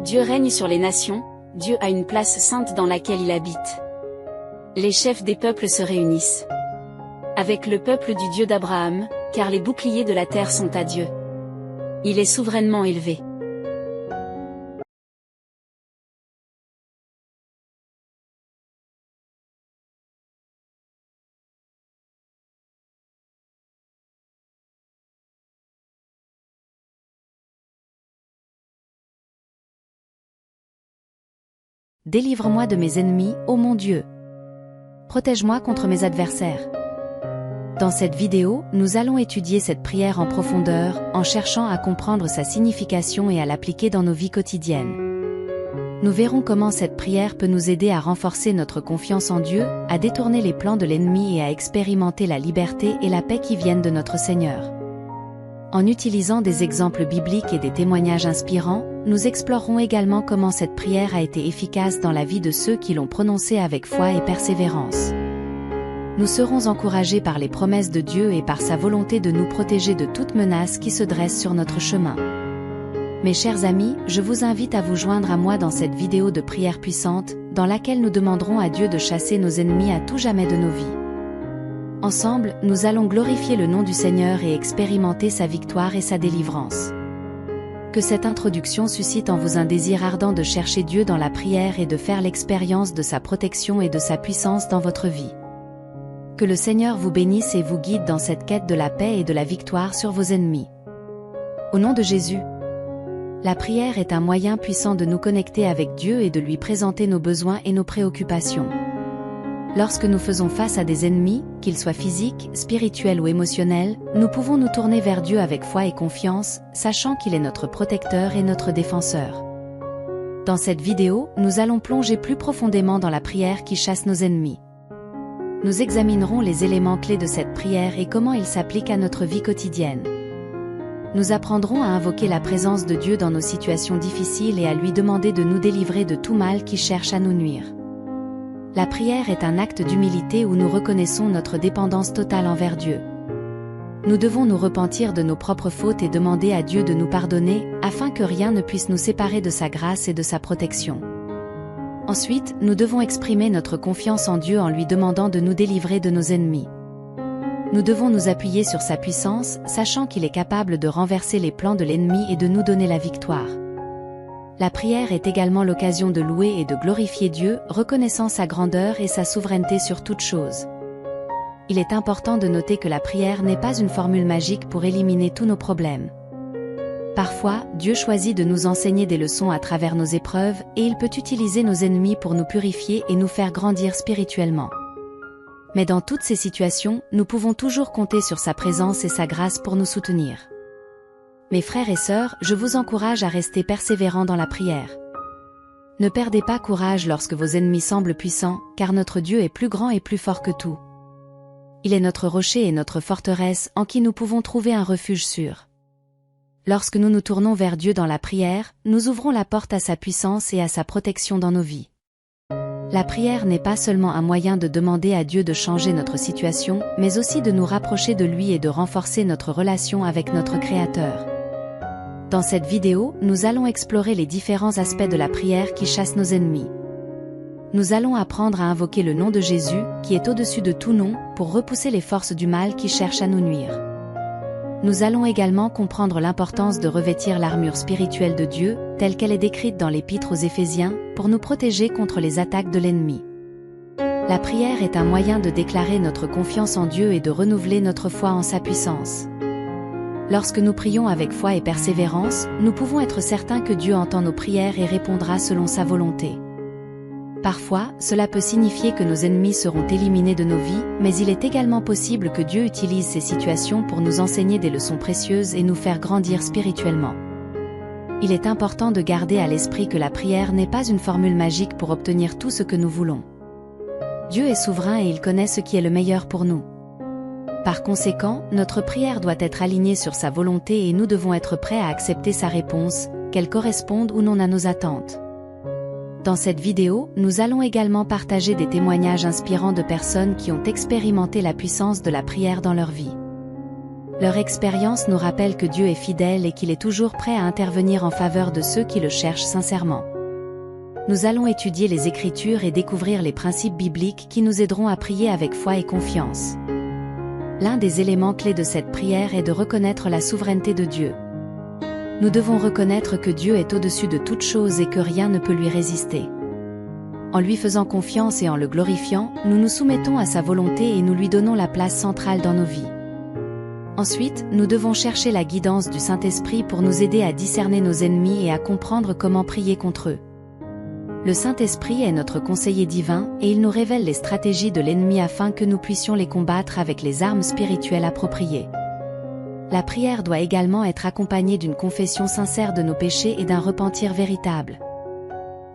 Dieu règne sur les nations, Dieu a une place sainte dans laquelle il habite. Les chefs des peuples se réunissent avec le peuple du Dieu d'Abraham, car les boucliers de la terre sont à Dieu. Il est souverainement élevé. Délivre-moi de mes ennemis, ô mon Dieu. Protège-moi contre mes adversaires. Dans cette vidéo, nous allons étudier cette prière en profondeur, en cherchant à comprendre sa signification et à l'appliquer dans nos vies quotidiennes. Nous verrons comment cette prière peut nous aider à renforcer notre confiance en Dieu, à détourner les plans de l'ennemi et à expérimenter la liberté et la paix qui viennent de notre Seigneur. En utilisant des exemples bibliques et des témoignages inspirants, nous explorerons également comment cette prière a été efficace dans la vie de ceux qui l'ont prononcée avec foi et persévérance. Nous serons encouragés par les promesses de Dieu et par sa volonté de nous protéger de toute menace qui se dresse sur notre chemin. Mes chers amis, je vous invite à vous joindre à moi dans cette vidéo de prière puissante, dans laquelle nous demanderons à Dieu de chasser nos ennemis à tout jamais de nos vies. Ensemble, nous allons glorifier le nom du Seigneur et expérimenter sa victoire et sa délivrance. Que cette introduction suscite en vous un désir ardent de chercher Dieu dans la prière et de faire l'expérience de sa protection et de sa puissance dans votre vie. Que le Seigneur vous bénisse et vous guide dans cette quête de la paix et de la victoire sur vos ennemis. Au nom de Jésus. La prière est un moyen puissant de nous connecter avec Dieu et de lui présenter nos besoins et nos préoccupations. Lorsque nous faisons face à des ennemis, qu'ils soient physiques, spirituels ou émotionnels, nous pouvons nous tourner vers Dieu avec foi et confiance, sachant qu'il est notre protecteur et notre défenseur. Dans cette vidéo, nous allons plonger plus profondément dans la prière qui chasse nos ennemis. Nous examinerons les éléments clés de cette prière et comment ils s'appliquent à notre vie quotidienne. Nous apprendrons à invoquer la présence de Dieu dans nos situations difficiles et à lui demander de nous délivrer de tout mal qui cherche à nous nuire. La prière est un acte d'humilité où nous reconnaissons notre dépendance totale envers Dieu. Nous devons nous repentir de nos propres fautes et demander à Dieu de nous pardonner, afin que rien ne puisse nous séparer de sa grâce et de sa protection. Ensuite, nous devons exprimer notre confiance en Dieu en lui demandant de nous délivrer de nos ennemis. Nous devons nous appuyer sur sa puissance, sachant qu'il est capable de renverser les plans de l'ennemi et de nous donner la victoire. La prière est également l'occasion de louer et de glorifier Dieu, reconnaissant sa grandeur et sa souveraineté sur toute chose. Il est important de noter que la prière n'est pas une formule magique pour éliminer tous nos problèmes. Parfois, Dieu choisit de nous enseigner des leçons à travers nos épreuves, et il peut utiliser nos ennemis pour nous purifier et nous faire grandir spirituellement. Mais dans toutes ces situations, nous pouvons toujours compter sur sa présence et sa grâce pour nous soutenir. Mes frères et sœurs, je vous encourage à rester persévérants dans la prière. Ne perdez pas courage lorsque vos ennemis semblent puissants, car notre Dieu est plus grand et plus fort que tout. Il est notre rocher et notre forteresse en qui nous pouvons trouver un refuge sûr. Lorsque nous nous tournons vers Dieu dans la prière, nous ouvrons la porte à sa puissance et à sa protection dans nos vies. La prière n'est pas seulement un moyen de demander à Dieu de changer notre situation, mais aussi de nous rapprocher de lui et de renforcer notre relation avec notre Créateur. Dans cette vidéo, nous allons explorer les différents aspects de la prière qui chassent nos ennemis. Nous allons apprendre à invoquer le nom de Jésus, qui est au-dessus de tout nom, pour repousser les forces du mal qui cherchent à nous nuire. Nous allons également comprendre l'importance de revêtir l'armure spirituelle de Dieu, telle qu'elle est décrite dans l'Épître aux Éphésiens, pour nous protéger contre les attaques de l'ennemi. La prière est un moyen de déclarer notre confiance en Dieu et de renouveler notre foi en sa puissance. Lorsque nous prions avec foi et persévérance, nous pouvons être certains que Dieu entend nos prières et répondra selon sa volonté. Parfois, cela peut signifier que nos ennemis seront éliminés de nos vies, mais il est également possible que Dieu utilise ces situations pour nous enseigner des leçons précieuses et nous faire grandir spirituellement. Il est important de garder à l'esprit que la prière n'est pas une formule magique pour obtenir tout ce que nous voulons. Dieu est souverain et il connaît ce qui est le meilleur pour nous. Par conséquent, notre prière doit être alignée sur sa volonté et nous devons être prêts à accepter sa réponse, qu'elle corresponde ou non à nos attentes. Dans cette vidéo, nous allons également partager des témoignages inspirants de personnes qui ont expérimenté la puissance de la prière dans leur vie. Leur expérience nous rappelle que Dieu est fidèle et qu'il est toujours prêt à intervenir en faveur de ceux qui le cherchent sincèrement. Nous allons étudier les Écritures et découvrir les principes bibliques qui nous aideront à prier avec foi et confiance. L'un des éléments clés de cette prière est de reconnaître la souveraineté de Dieu. Nous devons reconnaître que Dieu est au-dessus de toute chose et que rien ne peut lui résister. En lui faisant confiance et en le glorifiant, nous nous soumettons à sa volonté et nous lui donnons la place centrale dans nos vies. Ensuite, nous devons chercher la guidance du Saint-Esprit pour nous aider à discerner nos ennemis et à comprendre comment prier contre eux. Le Saint-Esprit est notre conseiller divin et il nous révèle les stratégies de l'ennemi afin que nous puissions les combattre avec les armes spirituelles appropriées. La prière doit également être accompagnée d'une confession sincère de nos péchés et d'un repentir véritable.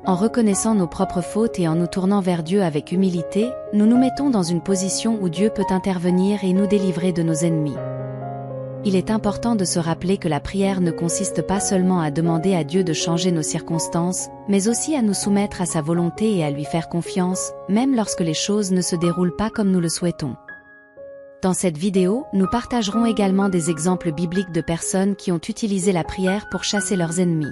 En reconnaissant nos propres fautes et en nous tournant vers Dieu avec humilité, nous nous mettons dans une position où Dieu peut intervenir et nous délivrer de nos ennemis. Il est important de se rappeler que la prière ne consiste pas seulement à demander à Dieu de changer nos circonstances, mais aussi à nous soumettre à sa volonté et à lui faire confiance, même lorsque les choses ne se déroulent pas comme nous le souhaitons. Dans cette vidéo, nous partagerons également des exemples bibliques de personnes qui ont utilisé la prière pour chasser leurs ennemis.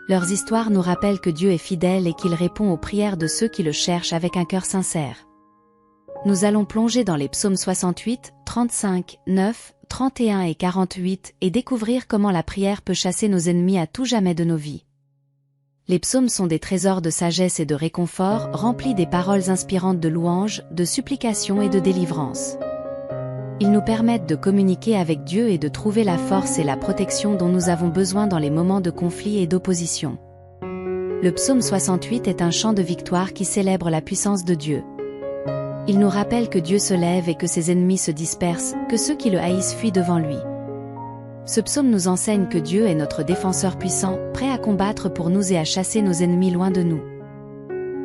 Leurs histoires nous rappellent que Dieu est fidèle et qu'il répond aux prières de ceux qui le cherchent avec un cœur sincère. Nous allons plonger dans les psaumes 68, 35, 9, 31 et 48 et découvrir comment la prière peut chasser nos ennemis à tout jamais de nos vies. Les psaumes sont des trésors de sagesse et de réconfort, remplis des paroles inspirantes de louanges, de supplications et de délivrance. Ils nous permettent de communiquer avec Dieu et de trouver la force et la protection dont nous avons besoin dans les moments de conflit et d'opposition. Le psaume 68 est un chant de victoire qui célèbre la puissance de Dieu. Il nous rappelle que Dieu se lève et que ses ennemis se dispersent, que ceux qui le haïssent fuient devant lui. Ce psaume nous enseigne que Dieu est notre défenseur puissant, prêt à combattre pour nous et à chasser nos ennemis loin de nous.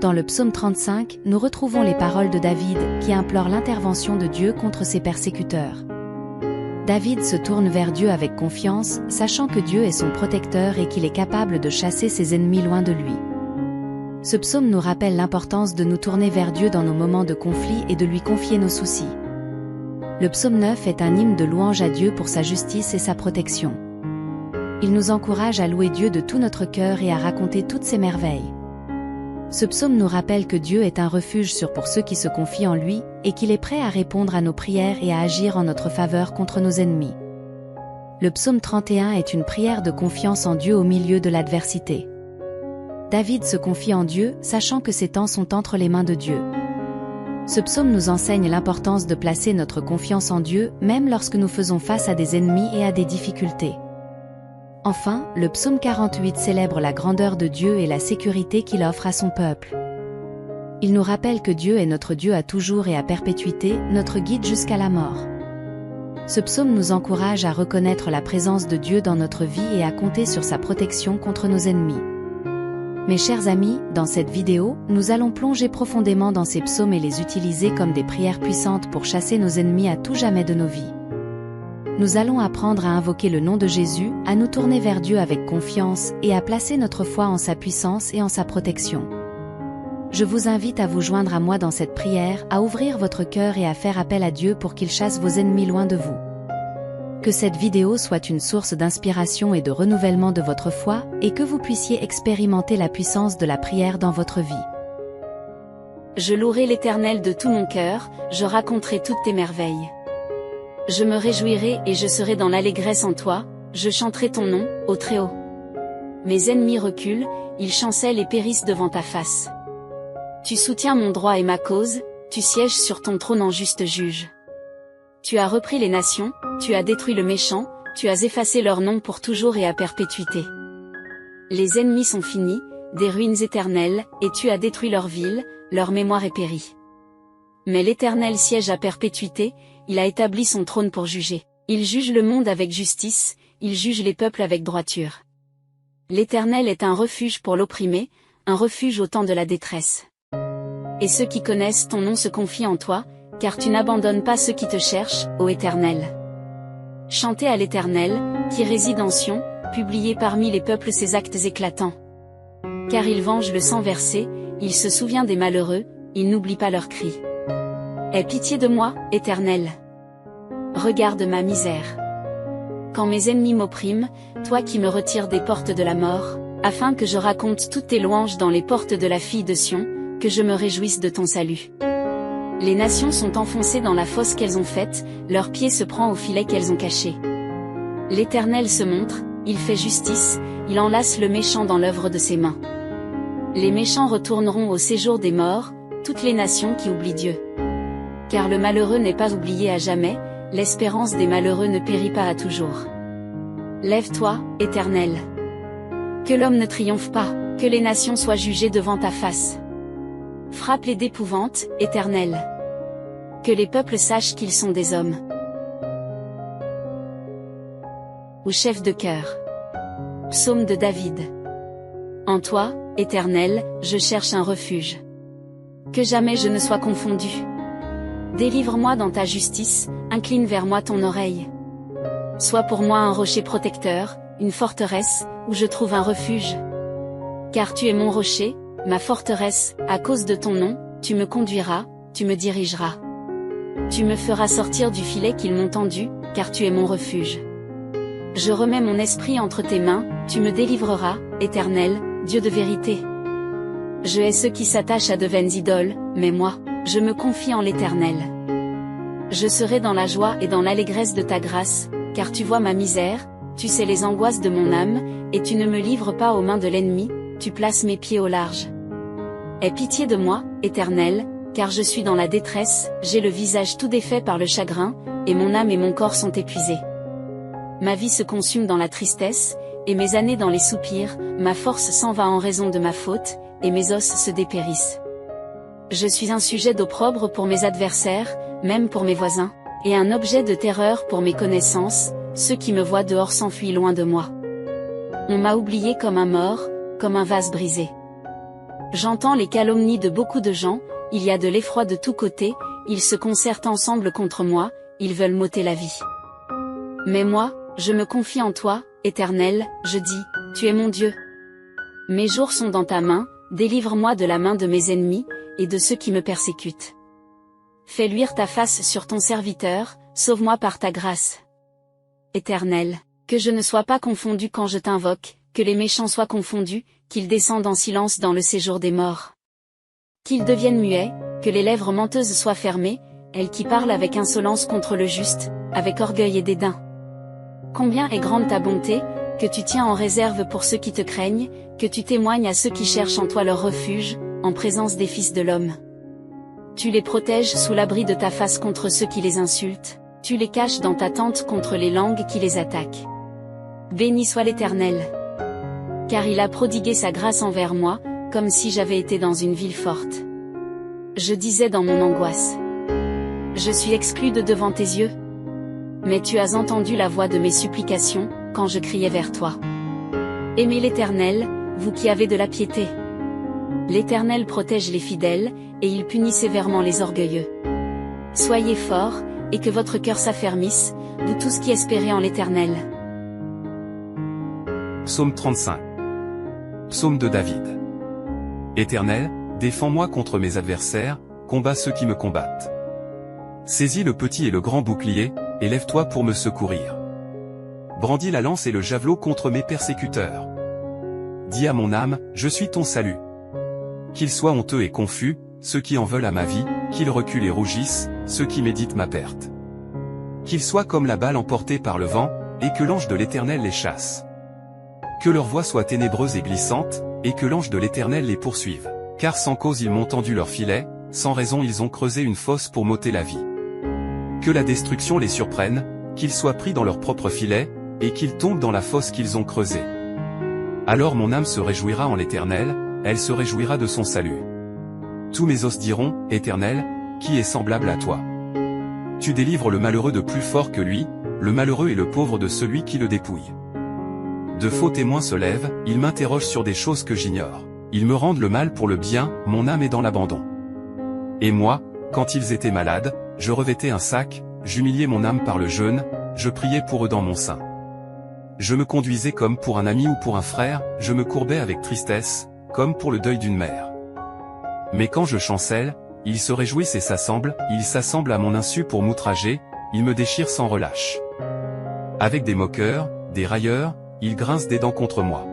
Dans le psaume 35, nous retrouvons les paroles de David, qui implore l'intervention de Dieu contre ses persécuteurs. David se tourne vers Dieu avec confiance, sachant que Dieu est son protecteur et qu'il est capable de chasser ses ennemis loin de lui. Ce psaume nous rappelle l'importance de nous tourner vers Dieu dans nos moments de conflit et de lui confier nos soucis. Le psaume 9 est un hymne de louange à Dieu pour sa justice et sa protection. Il nous encourage à louer Dieu de tout notre cœur et à raconter toutes ses merveilles. Ce psaume nous rappelle que Dieu est un refuge sûr pour ceux qui se confient en lui, et qu'il est prêt à répondre à nos prières et à agir en notre faveur contre nos ennemis. Le psaume 31 est une prière de confiance en Dieu au milieu de l'adversité. David se confie en Dieu, sachant que ses temps sont entre les mains de Dieu. Ce psaume nous enseigne l'importance de placer notre confiance en Dieu, même lorsque nous faisons face à des ennemis et à des difficultés. Enfin, le psaume 48 célèbre la grandeur de Dieu et la sécurité qu'il offre à son peuple. Il nous rappelle que Dieu est notre Dieu à toujours et à perpétuité, notre guide jusqu'à la mort. Ce psaume nous encourage à reconnaître la présence de Dieu dans notre vie et à compter sur sa protection contre nos ennemis. Mes chers amis, dans cette vidéo, nous allons plonger profondément dans ces psaumes et les utiliser comme des prières puissantes pour chasser nos ennemis à tout jamais de nos vies. Nous allons apprendre à invoquer le nom de Jésus, à nous tourner vers Dieu avec confiance et à placer notre foi en sa puissance et en sa protection. Je vous invite à vous joindre à moi dans cette prière, à ouvrir votre cœur et à faire appel à Dieu pour qu'il chasse vos ennemis loin de vous. Que cette vidéo soit une source d'inspiration et de renouvellement de votre foi, et que vous puissiez expérimenter la puissance de la prière dans votre vie. Je louerai l'Éternel de tout mon cœur, je raconterai toutes tes merveilles. Je me réjouirai et je serai dans l'allégresse en toi, je chanterai ton nom, ô Très-Haut. Mes ennemis reculent, ils chancellent et périssent devant ta face. Tu soutiens mon droit et ma cause, tu sièges sur ton trône en juste juge. Tu as repris les nations, tu as détruit le méchant, tu as effacé leur nom pour toujours et à perpétuité. Les ennemis sont finis, des ruines éternelles, et tu as détruit leur ville, leur mémoire est périe. Mais l'Éternel siège à perpétuité, il a établi son trône pour juger. Il juge le monde avec justice, il juge les peuples avec droiture. L'Éternel est un refuge pour l'opprimé, un refuge au temps de la détresse. Et ceux qui connaissent ton nom se confient en toi, car tu n'abandonnes pas ceux qui te cherchent, ô Éternel. Chantez à l'Éternel, qui réside en Sion, publiez parmi les peuples ses actes éclatants. Car il venge le sang versé, il se souvient des malheureux, il n'oublie pas leurs cris. Aie pitié de moi, Éternel. Regarde ma misère. Quand mes ennemis m'oppriment, toi qui me retires des portes de la mort, afin que je raconte toutes tes louanges dans les portes de la fille de Sion, que je me réjouisse de ton salut. Les nations sont enfoncées dans la fosse qu'elles ont faite, leur pied se prend au filet qu'elles ont caché. L'Éternel se montre, il fait justice, il enlace le méchant dans l'œuvre de ses mains. Les méchants retourneront au séjour des morts, toutes les nations qui oublient Dieu. Car le malheureux n'est pas oublié à jamais, l'espérance des malheureux ne périt pas à toujours. Lève-toi, Éternel. Que l'homme ne triomphe pas, que les nations soient jugées devant ta face. Frappe-les d'épouvante, Éternel. Que les peuples sachent qu'ils sont des hommes. Au chef de chœur. Psaume de David. En toi, Éternel, je cherche un refuge. Que jamais je ne sois confondu. Délivre-moi dans ta justice, incline vers moi ton oreille. Sois pour moi un rocher protecteur, une forteresse, où je trouve un refuge. Car tu es mon rocher, ma forteresse, à cause de ton nom, tu me conduiras, tu me dirigeras. Tu me feras sortir du filet qu'ils m'ont tendu, car tu es mon refuge. Je remets mon esprit entre tes mains, tu me délivreras, Éternel, Dieu de vérité. Je hais ceux qui s'attachent à de vaines idoles, mais moi, je me confie en l'Éternel. Je serai dans la joie et dans l'allégresse de ta grâce, car tu vois ma misère, tu sais les angoisses de mon âme, et tu ne me livres pas aux mains de l'ennemi, tu places mes pieds au large. Aie pitié de moi, Éternel, car je suis dans la détresse, j'ai le visage tout défait par le chagrin, et mon âme et mon corps sont épuisés. Ma vie se consume dans la tristesse, et mes années dans les soupirs, ma force s'en va en raison de ma faute, et mes os se dépérissent. Je suis un sujet d'opprobre pour mes adversaires, même pour mes voisins, et un objet de terreur pour mes connaissances, ceux qui me voient dehors s'enfuient loin de moi. On m'a oublié comme un mort, comme un vase brisé. J'entends les calomnies de beaucoup de gens, il y a de l'effroi de tous côtés, ils se concertent ensemble contre moi, ils veulent m'ôter la vie. Mais moi, je me confie en toi, Éternel, je dis, tu es mon Dieu. Mes jours sont dans ta main, délivre-moi de la main de mes ennemis, et de ceux qui me persécutent. Fais luire ta face sur ton serviteur, sauve-moi par ta grâce. Éternel, que je ne sois pas confondu quand je t'invoque, que les méchants soient confondus, qu'ils descendent en silence dans le séjour des morts. Qu'ils deviennent muets, que les lèvres menteuses soient fermées, elles qui parlent avec insolence contre le juste, avec orgueil et dédain. Combien est grande ta bonté, que tu tiens en réserve pour ceux qui te craignent, que tu témoignes à ceux qui cherchent en toi leur refuge, en présence des fils de l'homme. Tu les protèges sous l'abri de ta face contre ceux qui les insultent, tu les caches dans ta tente contre les langues qui les attaquent. Béni soit l'Éternel. Car il a prodigué sa grâce envers moi, comme si j'avais été dans une ville forte. Je disais dans mon angoisse. Je suis exclu de devant tes yeux. Mais tu as entendu la voix de mes supplications, quand je criais vers toi. Aimez l'Éternel, vous qui avez de la piété. L'Éternel protège les fidèles, et il punit sévèrement les orgueilleux. Soyez forts, et que votre cœur s'affermisse, vous tous qui espérez en l'Éternel. Psaume 35. Psaume de David. Éternel, défends-moi contre mes adversaires, combats ceux qui me combattent. Saisis le petit et le grand bouclier, et lève-toi pour me secourir. Brandis la lance et le javelot contre mes persécuteurs. Dis à mon âme, je suis ton salut. Qu'ils soient honteux et confus, ceux qui en veulent à ma vie, qu'ils reculent et rougissent, ceux qui méditent ma perte. Qu'ils soient comme la balle emportée par le vent, et que l'ange de l'Éternel les chasse. Que leur voie soit ténébreuse et glissante, et que l'ange de l'Éternel les poursuive. Car sans cause ils m'ont tendu leur filet, sans raison ils ont creusé une fosse pour m'ôter la vie. Que la destruction les surprenne, qu'ils soient pris dans leur propre filet, et qu'ils tombent dans la fosse qu'ils ont creusée. Alors mon âme se réjouira en l'Éternel, elle se réjouira de son salut. Tous mes os diront, Éternel, qui est semblable à toi? Tu délivres le malheureux de plus fort que lui, le malheureux et le pauvre de celui qui le dépouille. De faux témoins se lèvent, ils m'interrogent sur des choses que j'ignore. Ils me rendent le mal pour le bien, mon âme est dans l'abandon. Et moi, quand ils étaient malades, je revêtais un sac, j'humiliais mon âme par le jeûne, je priais pour eux dans mon sein. Je me conduisais comme pour un ami ou pour un frère, je me courbais avec tristesse, comme pour le deuil d'une mère. Mais quand je chancelle, ils se réjouissent et s'assemblent, ils s'assemblent à mon insu pour m'outrager, ils me déchirent sans relâche. Avec des moqueurs, des railleurs, ils grincent des dents contre moi.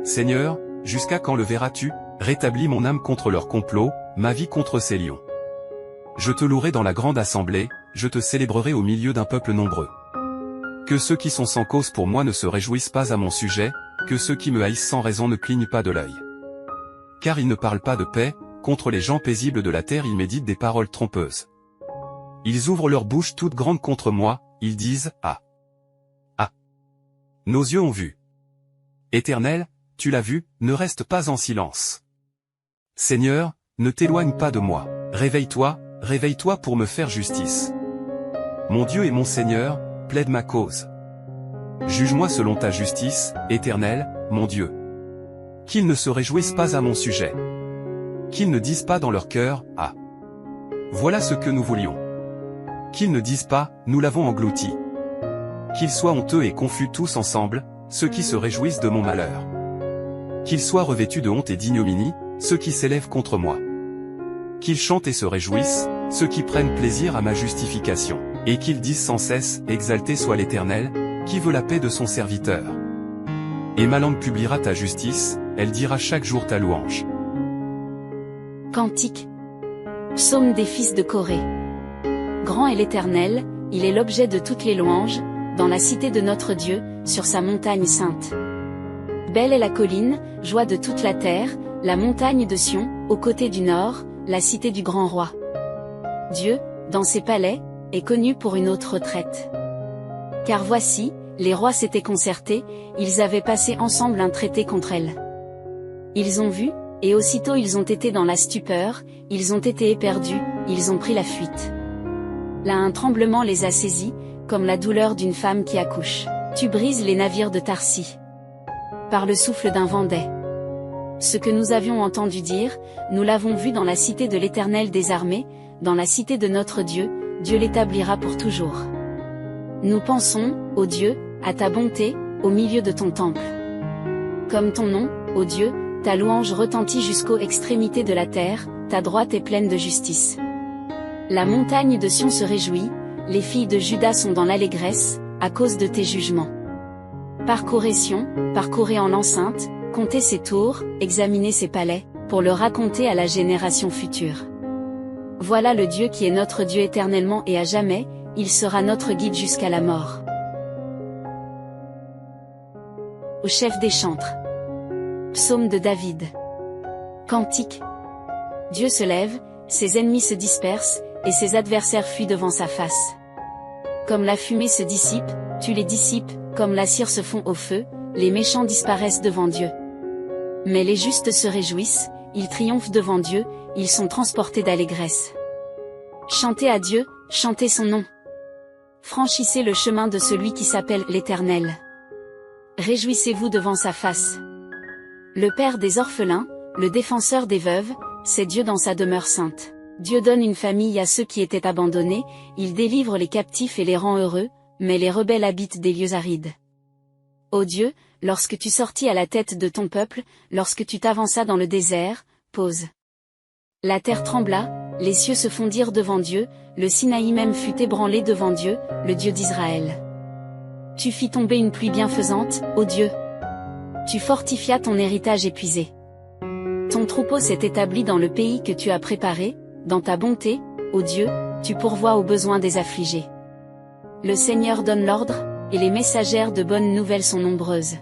Seigneur, jusqu'à quand le verras-tu? Rétablis mon âme contre leur complot, ma vie contre ces lions. Je te louerai dans la grande assemblée, je te célébrerai au milieu d'un peuple nombreux. Que ceux qui sont sans cause pour moi ne se réjouissent pas à mon sujet, que ceux qui me haïssent sans raison ne clignent pas de l'œil. Car ils ne parlent pas de paix, contre les gens paisibles de la terre ils méditent des paroles trompeuses. Ils ouvrent leur bouche toute grande contre moi, ils disent, ah! Ah! Nos yeux ont vu. Éternel, tu l'as vu, ne reste pas en silence. Seigneur, ne t'éloigne pas de moi. Réveille-toi, réveille-toi pour me faire justice. Mon Dieu et mon Seigneur, plaide ma cause. Juge-moi selon ta justice, Éternel, mon Dieu. Qu'ils ne se réjouissent pas à mon sujet. Qu'ils ne disent pas dans leur cœur, ah! Voilà ce que nous voulions. Qu'ils ne disent pas, nous l'avons englouti. Qu'ils soient honteux et confus tous ensemble, ceux qui se réjouissent de mon malheur. Qu'ils soient revêtus de honte et d'ignominie, ceux qui s'élèvent contre moi. Qu'ils chantent et se réjouissent, ceux qui prennent plaisir à ma justification, et qu'ils disent sans cesse, exalté soit l'Éternel, qui veut la paix de son serviteur. Et ma langue publiera ta justice, elle dira chaque jour ta louange. Cantique. Psaume des fils de Corée. Grand est l'Éternel, il est l'objet de toutes les louanges, dans la cité de notre Dieu, sur sa montagne sainte. Belle est la colline, joie de toute la terre, la montagne de Sion, au côté du nord, la cité du grand roi. Dieu, dans ses palais, est connu pour une haute retraite. Car voici, les rois s'étaient concertés, ils avaient passé ensemble un traité contre elle. Ils ont vu, et aussitôt ils ont été dans la stupeur, ils ont été éperdus, ils ont pris la fuite. Là un tremblement les a saisis, comme la douleur d'une femme qui accouche. Tu brises les navires de Tarsis. Par le souffle d'un vent d'Ai. Ce que nous avions entendu dire, nous l'avons vu dans la cité de l'Éternel des armées, dans la cité de notre Dieu, Dieu l'établira pour toujours. Nous pensons, ô Dieu, à ta bonté, au milieu de ton temple. Comme ton nom, ô Dieu, ta louange retentit jusqu'aux extrémités de la terre, ta droite est pleine de justice. La montagne de Sion se réjouit, les filles de Juda sont dans l'allégresse, à cause de tes jugements. Parcourez Sion, parcourez en l'enceinte, comptez ses tours, examinez ses palais, pour le raconter à la génération future. Voilà le Dieu qui est notre Dieu éternellement et à jamais, il sera notre guide jusqu'à la mort. Au chef des chantres. Psaume de David. Cantique. Dieu se lève, ses ennemis se dispersent, et ses adversaires fuient devant sa face. Comme la fumée se dissipe, tu les dissipes, comme la cire se fond au feu, les méchants disparaissent devant Dieu. Mais les justes se réjouissent, ils triomphent devant Dieu, ils sont transportés d'allégresse. Chantez à Dieu, chantez son nom. Franchissez le chemin de celui qui s'appelle l'Éternel. Réjouissez-vous devant sa face. Le Père des orphelins, le défenseur des veuves, c'est Dieu dans sa demeure sainte. Dieu donne une famille à ceux qui étaient abandonnés, il délivre les captifs et les rend heureux, mais les rebelles habitent des lieux arides. Ô Dieu, lorsque tu sortis à la tête de ton peuple, lorsque tu t'avanças dans le désert, pause. La terre trembla, les cieux se fondirent devant Dieu, le Sinaï même fut ébranlé devant Dieu, le Dieu d'Israël. Tu fis tomber une pluie bienfaisante, ô Dieu. Tu fortifias ton héritage épuisé. Ton troupeau s'est établi dans le pays que tu as préparé, dans ta bonté, ô Dieu, tu pourvois aux besoins des affligés. Le Seigneur donne l'ordre, et les messagères de bonnes nouvelles sont nombreuses.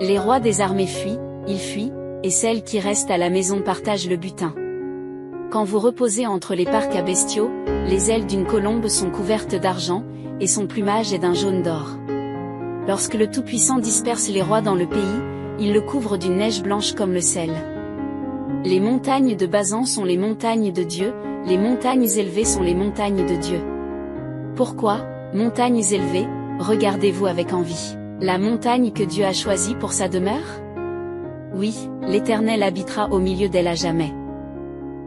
Les rois des armées fuient, ils fuient, et celles qui restent à la maison partagent le butin. Quand vous reposez entre les parcs à bestiaux, les ailes d'une colombe sont couvertes d'argent, et son plumage est d'un jaune d'or. Lorsque le Tout-Puissant disperse les rois dans le pays, il le couvre d'une neige blanche comme le sel. Les montagnes de Basan sont les montagnes de Dieu, les montagnes élevées sont les montagnes de Dieu. Pourquoi, montagnes élevées, regardez-vous avec envie la montagne que Dieu a choisie pour sa demeure? Oui, l'Éternel habitera au milieu d'elle à jamais.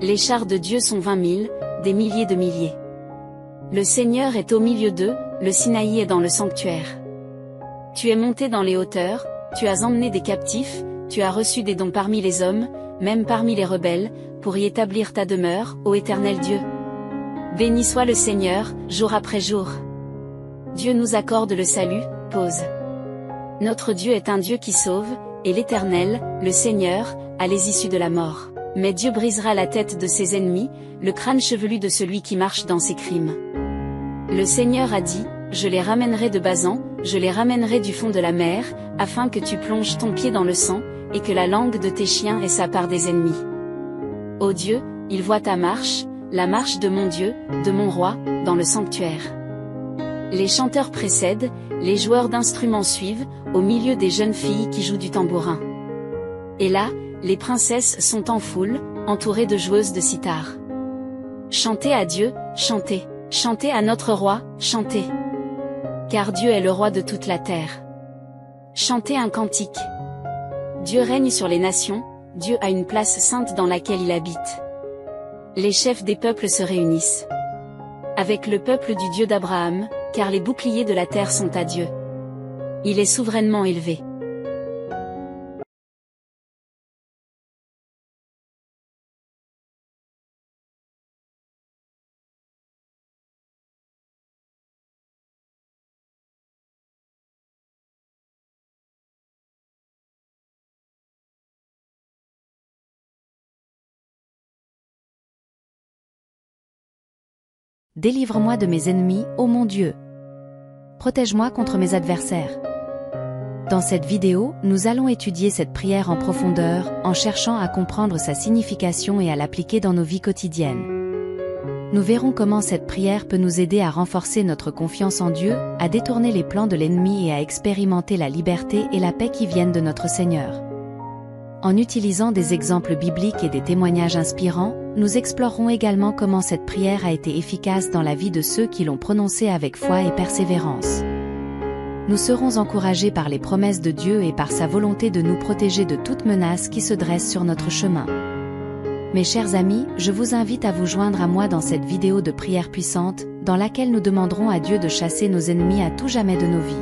Les chars de Dieu sont 20 000, des milliers de milliers. Le Seigneur est au milieu d'eux, le Sinaï est dans le sanctuaire. Tu es monté dans les hauteurs, tu as emmené des captifs, tu as reçu des dons parmi les hommes, même parmi les rebelles, pour y établir ta demeure, ô Éternel Dieu. Béni soit le Seigneur, jour après jour. Dieu nous accorde le salut, pause. Notre Dieu est un Dieu qui sauve, et l'Éternel, le Seigneur, a les issues de la mort. Mais Dieu brisera la tête de ses ennemis, le crâne chevelu de celui qui marche dans ses crimes. Le Seigneur a dit, je les ramènerai de Basan, je les ramènerai du fond de la mer, afin que tu plonges ton pied dans le sang, et que la langue de tes chiens ait sa part des ennemis. Ô Dieu, il voit ta marche, la marche de mon Dieu, de mon roi, dans le sanctuaire. Les chanteurs précèdent, les joueurs d'instruments suivent, au milieu des jeunes filles qui jouent du tambourin. Et là, les princesses sont en foule, entourées de joueuses de sitar. Chantez à Dieu, chantez. Chantez à notre roi, chantez. Car Dieu est le roi de toute la terre. Chantez un cantique. Dieu règne sur les nations, Dieu a une place sainte dans laquelle il habite. Les chefs des peuples se réunissent avec le peuple du Dieu d'Abraham, car les boucliers de la terre sont à Dieu. Il est souverainement élevé. Délivre-moi de mes ennemis, ô mon Dieu. Protège-moi contre mes adversaires. Dans cette vidéo, nous allons étudier cette prière en profondeur, en cherchant à comprendre sa signification et à l'appliquer dans nos vies quotidiennes. Nous verrons comment cette prière peut nous aider à renforcer notre confiance en Dieu, à détourner les plans de l'ennemi et à expérimenter la liberté et la paix qui viennent de notre Seigneur. En utilisant des exemples bibliques et des témoignages inspirants, nous explorerons également comment cette prière a été efficace dans la vie de ceux qui l'ont prononcée avec foi et persévérance. Nous serons encouragés par les promesses de Dieu et par sa volonté de nous protéger de toute menace qui se dresse sur notre chemin. Mes chers amis, je vous invite à vous joindre à moi dans cette vidéo de prière puissante, dans laquelle nous demanderons à Dieu de chasser nos ennemis à tout jamais de nos vies.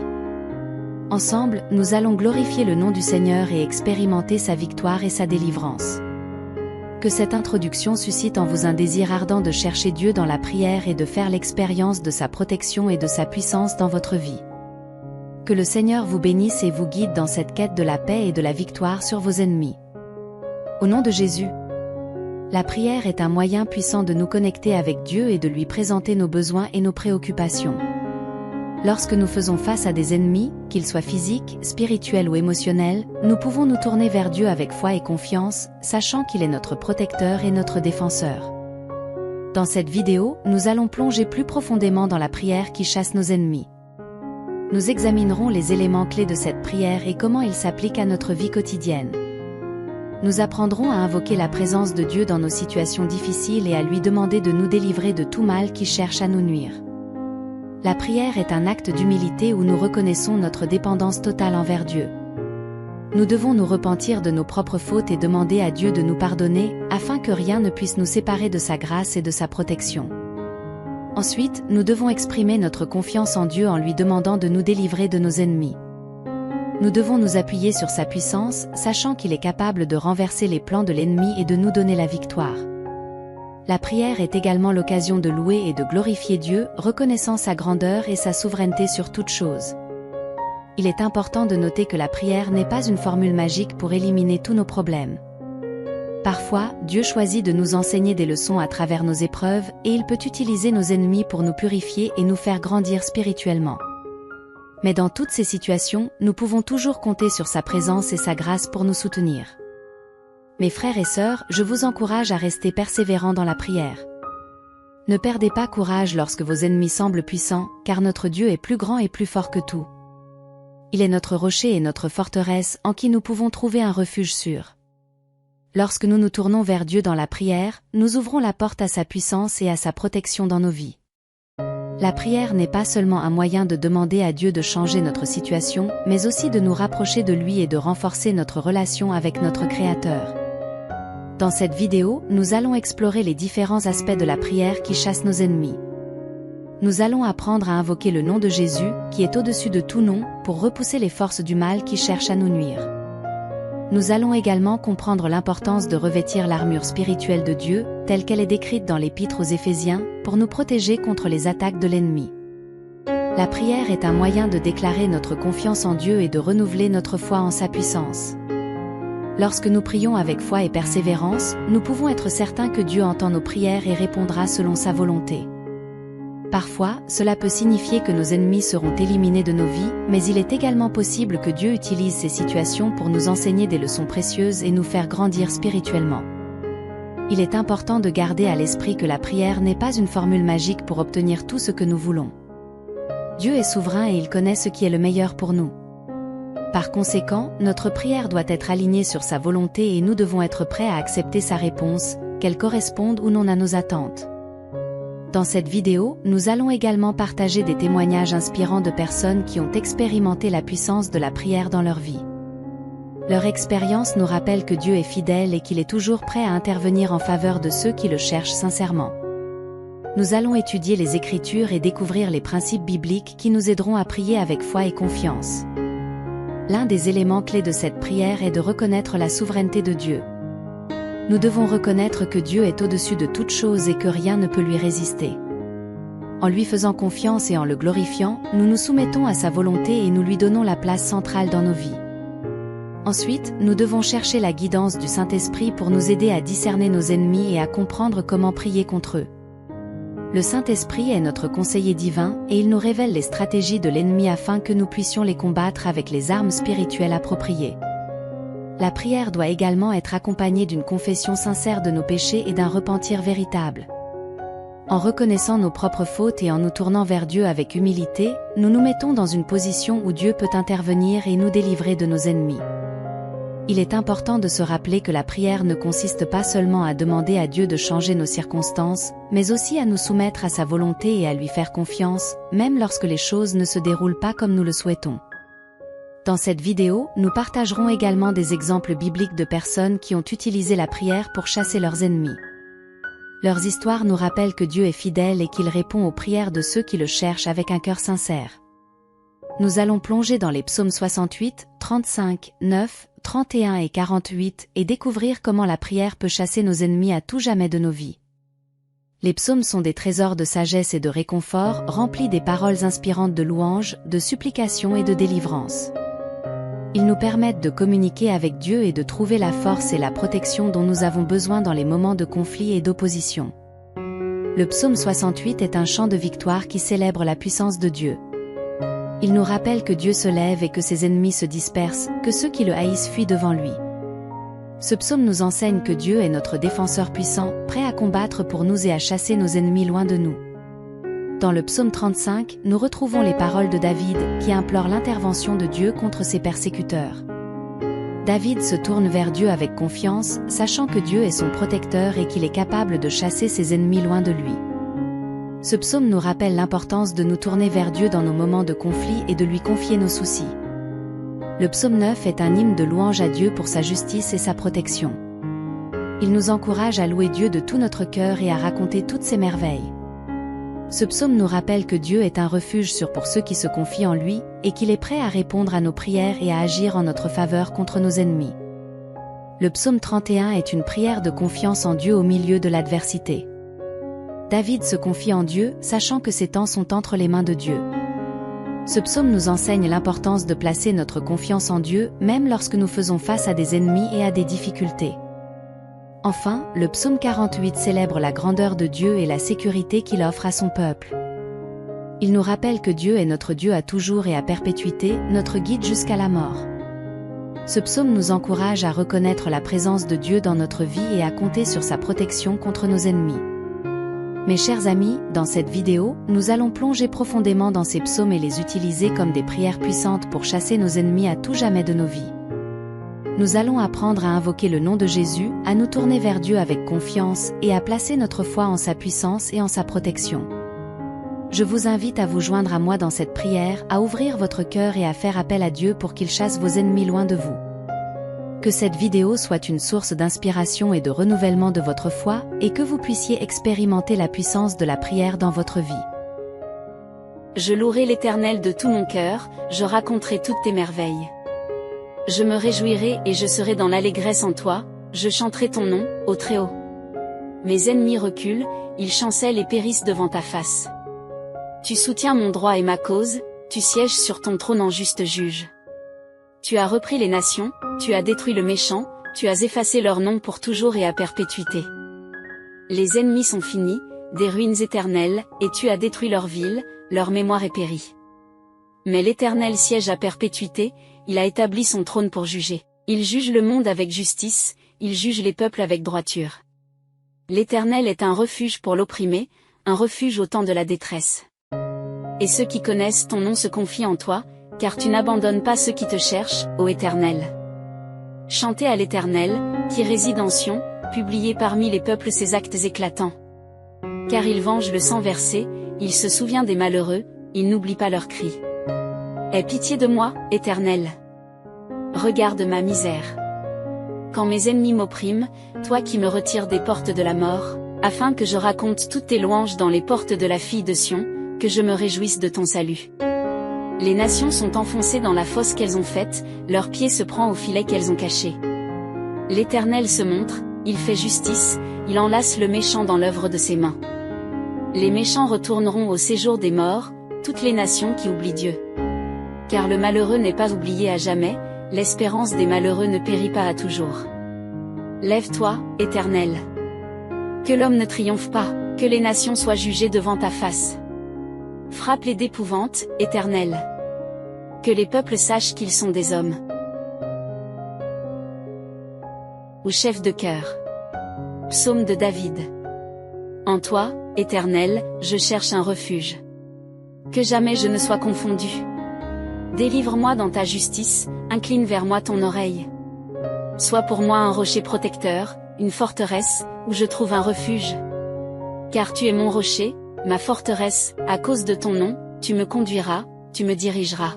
Ensemble, nous allons glorifier le nom du Seigneur et expérimenter sa victoire et sa délivrance. Que cette introduction suscite en vous un désir ardent de chercher Dieu dans la prière et de faire l'expérience de sa protection et de sa puissance dans votre vie. Que le Seigneur vous bénisse et vous guide dans cette quête de la paix et de la victoire sur vos ennemis. Au nom de Jésus. La prière est un moyen puissant de nous connecter avec Dieu et de lui présenter nos besoins et nos préoccupations. Lorsque nous faisons face à des ennemis, qu'ils soient physiques, spirituels ou émotionnels, nous pouvons nous tourner vers Dieu avec foi et confiance, sachant qu'il est notre protecteur et notre défenseur. Dans cette vidéo, nous allons plonger plus profondément dans la prière qui chasse nos ennemis. Nous examinerons les éléments clés de cette prière et comment ils s'appliquent à notre vie quotidienne. nous apprendrons à invoquer la présence de Dieu dans nos situations difficiles et à lui demander de nous délivrer de tout mal qui cherche à nous nuire. La prière est un acte d'humilité où nous reconnaissons notre dépendance totale envers Dieu. Nous devons nous repentir de nos propres fautes et demander à Dieu de nous pardonner, afin que rien ne puisse nous séparer de sa grâce et de sa protection. Ensuite, nous devons exprimer notre confiance en Dieu en lui demandant de nous délivrer de nos ennemis. Nous devons nous appuyer sur sa puissance, sachant qu'il est capable de renverser les plans de l'ennemi et de nous donner la victoire. La prière est également l'occasion de louer et de glorifier Dieu, reconnaissant sa grandeur et sa souveraineté sur toute chose. Il est important de noter que la prière n'est pas une formule magique pour éliminer tous nos problèmes. Parfois, Dieu choisit de nous enseigner des leçons à travers nos épreuves, et il peut utiliser nos ennemis pour nous purifier et nous faire grandir spirituellement. Mais dans toutes ces situations, nous pouvons toujours compter sur sa présence et sa grâce pour nous soutenir. Mes frères et sœurs, je vous encourage à rester persévérants dans la prière. Ne perdez pas courage lorsque vos ennemis semblent puissants, car notre Dieu est plus grand et plus fort que tout. Il est notre rocher et notre forteresse en qui nous pouvons trouver un refuge sûr. Lorsque nous nous tournons vers Dieu dans la prière, nous ouvrons la porte à sa puissance et à sa protection dans nos vies. La prière n'est pas seulement un moyen de demander à Dieu de changer notre situation, mais aussi de nous rapprocher de lui et de renforcer notre relation avec notre Créateur. Dans cette vidéo, nous allons explorer les différents aspects de la prière qui chassent nos ennemis. Nous allons apprendre à invoquer le nom de Jésus, qui est au-dessus de tout nom, pour repousser les forces du mal qui cherchent à nous nuire. Nous allons également comprendre l'importance de revêtir l'armure spirituelle de Dieu, telle qu'elle est décrite dans l'Épître aux Éphésiens, pour nous protéger contre les attaques de l'ennemi. La prière est un moyen de déclarer notre confiance en Dieu et de renouveler notre foi en sa puissance. Lorsque nous prions avec foi et persévérance, nous pouvons être certains que Dieu entend nos prières et répondra selon sa volonté. Parfois, cela peut signifier que nos ennemis seront éliminés de nos vies, mais il est également possible que Dieu utilise ces situations pour nous enseigner des leçons précieuses et nous faire grandir spirituellement. Il est important de garder à l'esprit que la prière n'est pas une formule magique pour obtenir tout ce que nous voulons. Dieu est souverain et il connaît ce qui est le meilleur pour nous. Par conséquent, notre prière doit être alignée sur sa volonté et nous devons être prêts à accepter sa réponse, qu'elle corresponde ou non à nos attentes. Dans cette vidéo, nous allons également partager des témoignages inspirants de personnes qui ont expérimenté la puissance de la prière dans leur vie. Leur expérience nous rappelle que Dieu est fidèle et qu'il est toujours prêt à intervenir en faveur de ceux qui le cherchent sincèrement. Nous allons étudier les Écritures et découvrir les principes bibliques qui nous aideront à prier avec foi et confiance. L'un des éléments clés de cette prière est de reconnaître la souveraineté de Dieu. Nous devons reconnaître que Dieu est au-dessus de toute chose et que rien ne peut lui résister. En lui faisant confiance et en le glorifiant, nous nous soumettons à sa volonté et nous lui donnons la place centrale dans nos vies. Ensuite, nous devons chercher la guidance du Saint-Esprit pour nous aider à discerner nos ennemis et à comprendre comment prier contre eux. Le Saint-Esprit est notre conseiller divin et il nous révèle les stratégies de l'ennemi afin que nous puissions les combattre avec les armes spirituelles appropriées. La prière doit également être accompagnée d'une confession sincère de nos péchés et d'un repentir véritable. En reconnaissant nos propres fautes et en nous tournant vers Dieu avec humilité, nous nous mettons dans une position où Dieu peut intervenir et nous délivrer de nos ennemis. Il est important de se rappeler que la prière ne consiste pas seulement à demander à Dieu de changer nos circonstances, mais aussi à nous soumettre à sa volonté et à lui faire confiance, même lorsque les choses ne se déroulent pas comme nous le souhaitons. Dans cette vidéo, nous partagerons également des exemples bibliques de personnes qui ont utilisé la prière pour chasser leurs ennemis. Leurs histoires nous rappellent que Dieu est fidèle et qu'il répond aux prières de ceux qui le cherchent avec un cœur sincère. Nous allons plonger dans les psaumes 68, 35, 9, 31 et 48 et découvrir comment la prière peut chasser nos ennemis à tout jamais de nos vies. Les psaumes sont des trésors de sagesse et de réconfort, remplis des paroles inspirantes de louanges, de supplications et de délivrance. Ils nous permettent de communiquer avec Dieu et de trouver la force et la protection dont nous avons besoin dans les moments de conflit et d'opposition. Le psaume 68 est un chant de victoire qui célèbre la puissance de Dieu. Il nous rappelle que Dieu se lève et que ses ennemis se dispersent, que ceux qui le haïssent fuient devant lui. Ce psaume nous enseigne que Dieu est notre défenseur puissant, prêt à combattre pour nous et à chasser nos ennemis loin de nous. Dans le psaume 35, nous retrouvons les paroles de David, qui implore l'intervention de Dieu contre ses persécuteurs. David se tourne vers Dieu avec confiance, sachant que Dieu est son protecteur et qu'il est capable de chasser ses ennemis loin de lui. Ce psaume nous rappelle l'importance de nous tourner vers Dieu dans nos moments de conflit et de lui confier nos soucis. Le psaume 9 est un hymne de louange à Dieu pour sa justice et sa protection. Il nous encourage à louer Dieu de tout notre cœur et à raconter toutes ses merveilles. Ce psaume nous rappelle que Dieu est un refuge sûr pour ceux qui se confient en lui, et qu'il est prêt à répondre à nos prières et à agir en notre faveur contre nos ennemis. Le psaume 31 est une prière de confiance en Dieu au milieu de l'adversité. David se confie en Dieu, sachant que ses temps sont entre les mains de Dieu. Ce psaume nous enseigne l'importance de placer notre confiance en Dieu, même lorsque nous faisons face à des ennemis et à des difficultés. Enfin, le psaume 48 célèbre la grandeur de Dieu et la sécurité qu'il offre à son peuple. Il nous rappelle que Dieu est notre Dieu à toujours et à perpétuité, notre guide jusqu'à la mort. Ce psaume nous encourage à reconnaître la présence de Dieu dans notre vie et à compter sur sa protection contre nos ennemis. Mes chers amis, dans cette vidéo, nous allons plonger profondément dans ces psaumes et les utiliser comme des prières puissantes pour chasser nos ennemis à tout jamais de nos vies. Nous allons apprendre à invoquer le nom de Jésus, à nous tourner vers Dieu avec confiance et à placer notre foi en sa puissance et en sa protection. Je vous invite à vous joindre à moi dans cette prière, à ouvrir votre cœur et à faire appel à Dieu pour qu'il chasse vos ennemis loin de vous. Que cette vidéo soit une source d'inspiration et de renouvellement de votre foi, et que vous puissiez expérimenter la puissance de la prière dans votre vie. Je louerai l'Éternel de tout mon cœur, je raconterai toutes tes merveilles. Je me réjouirai et je serai dans l'allégresse en toi, je chanterai ton nom, ô Très-Haut. Mes ennemis reculent, ils chancellent et périssent devant ta face. Tu soutiens mon droit et ma cause, tu sièges sur ton trône en juste juge. Tu as repris les nations, tu as détruit le méchant, tu as effacé leur nom pour toujours et à perpétuité. Les ennemis sont finis, des ruines éternelles, et tu as détruit leur ville, leur mémoire est périe. Mais l'Éternel siège à perpétuité, il a établi son trône pour juger. Il juge le monde avec justice, il juge les peuples avec droiture. L'Éternel est un refuge pour l'opprimé, un refuge au temps de la détresse. Et ceux qui connaissent ton nom se confient en toi, car tu n'abandonnes pas ceux qui te cherchent, ô Éternel. Chantez à l'Éternel, qui réside en Sion, publiez parmi les peuples ses actes éclatants. Car il venge le sang versé, il se souvient des malheureux, il n'oublie pas leurs cris. Aie pitié de moi, Éternel. Regarde ma misère. Quand mes ennemis m'oppriment, toi qui me retires des portes de la mort, afin que je raconte toutes tes louanges dans les portes de la fille de Sion, que je me réjouisse de ton salut. Les nations sont enfoncées dans la fosse qu'elles ont faite, leur pied se prend au filet qu'elles ont caché. L'Éternel se montre, il fait justice, il enlace le méchant dans l'œuvre de ses mains. Les méchants retourneront au séjour des morts, toutes les nations qui oublient Dieu. Car le malheureux n'est pas oublié à jamais, l'espérance des malheureux ne périt pas à toujours. Lève-toi, Éternel. Que l'homme ne triomphe pas, que les nations soient jugées devant ta face. Frappe-les d'épouvante, Éternel. Que les peuples sachent qu'ils sont des hommes. Au chef de chœur. Psaume de David. En toi, Éternel, je cherche un refuge. Que jamais je ne sois confondu. Délivre-moi dans ta justice, incline vers moi ton oreille. Sois pour moi un rocher protecteur, une forteresse, où je trouve un refuge. Car tu es mon rocher, ma forteresse, à cause de ton nom, tu me conduiras, tu me dirigeras.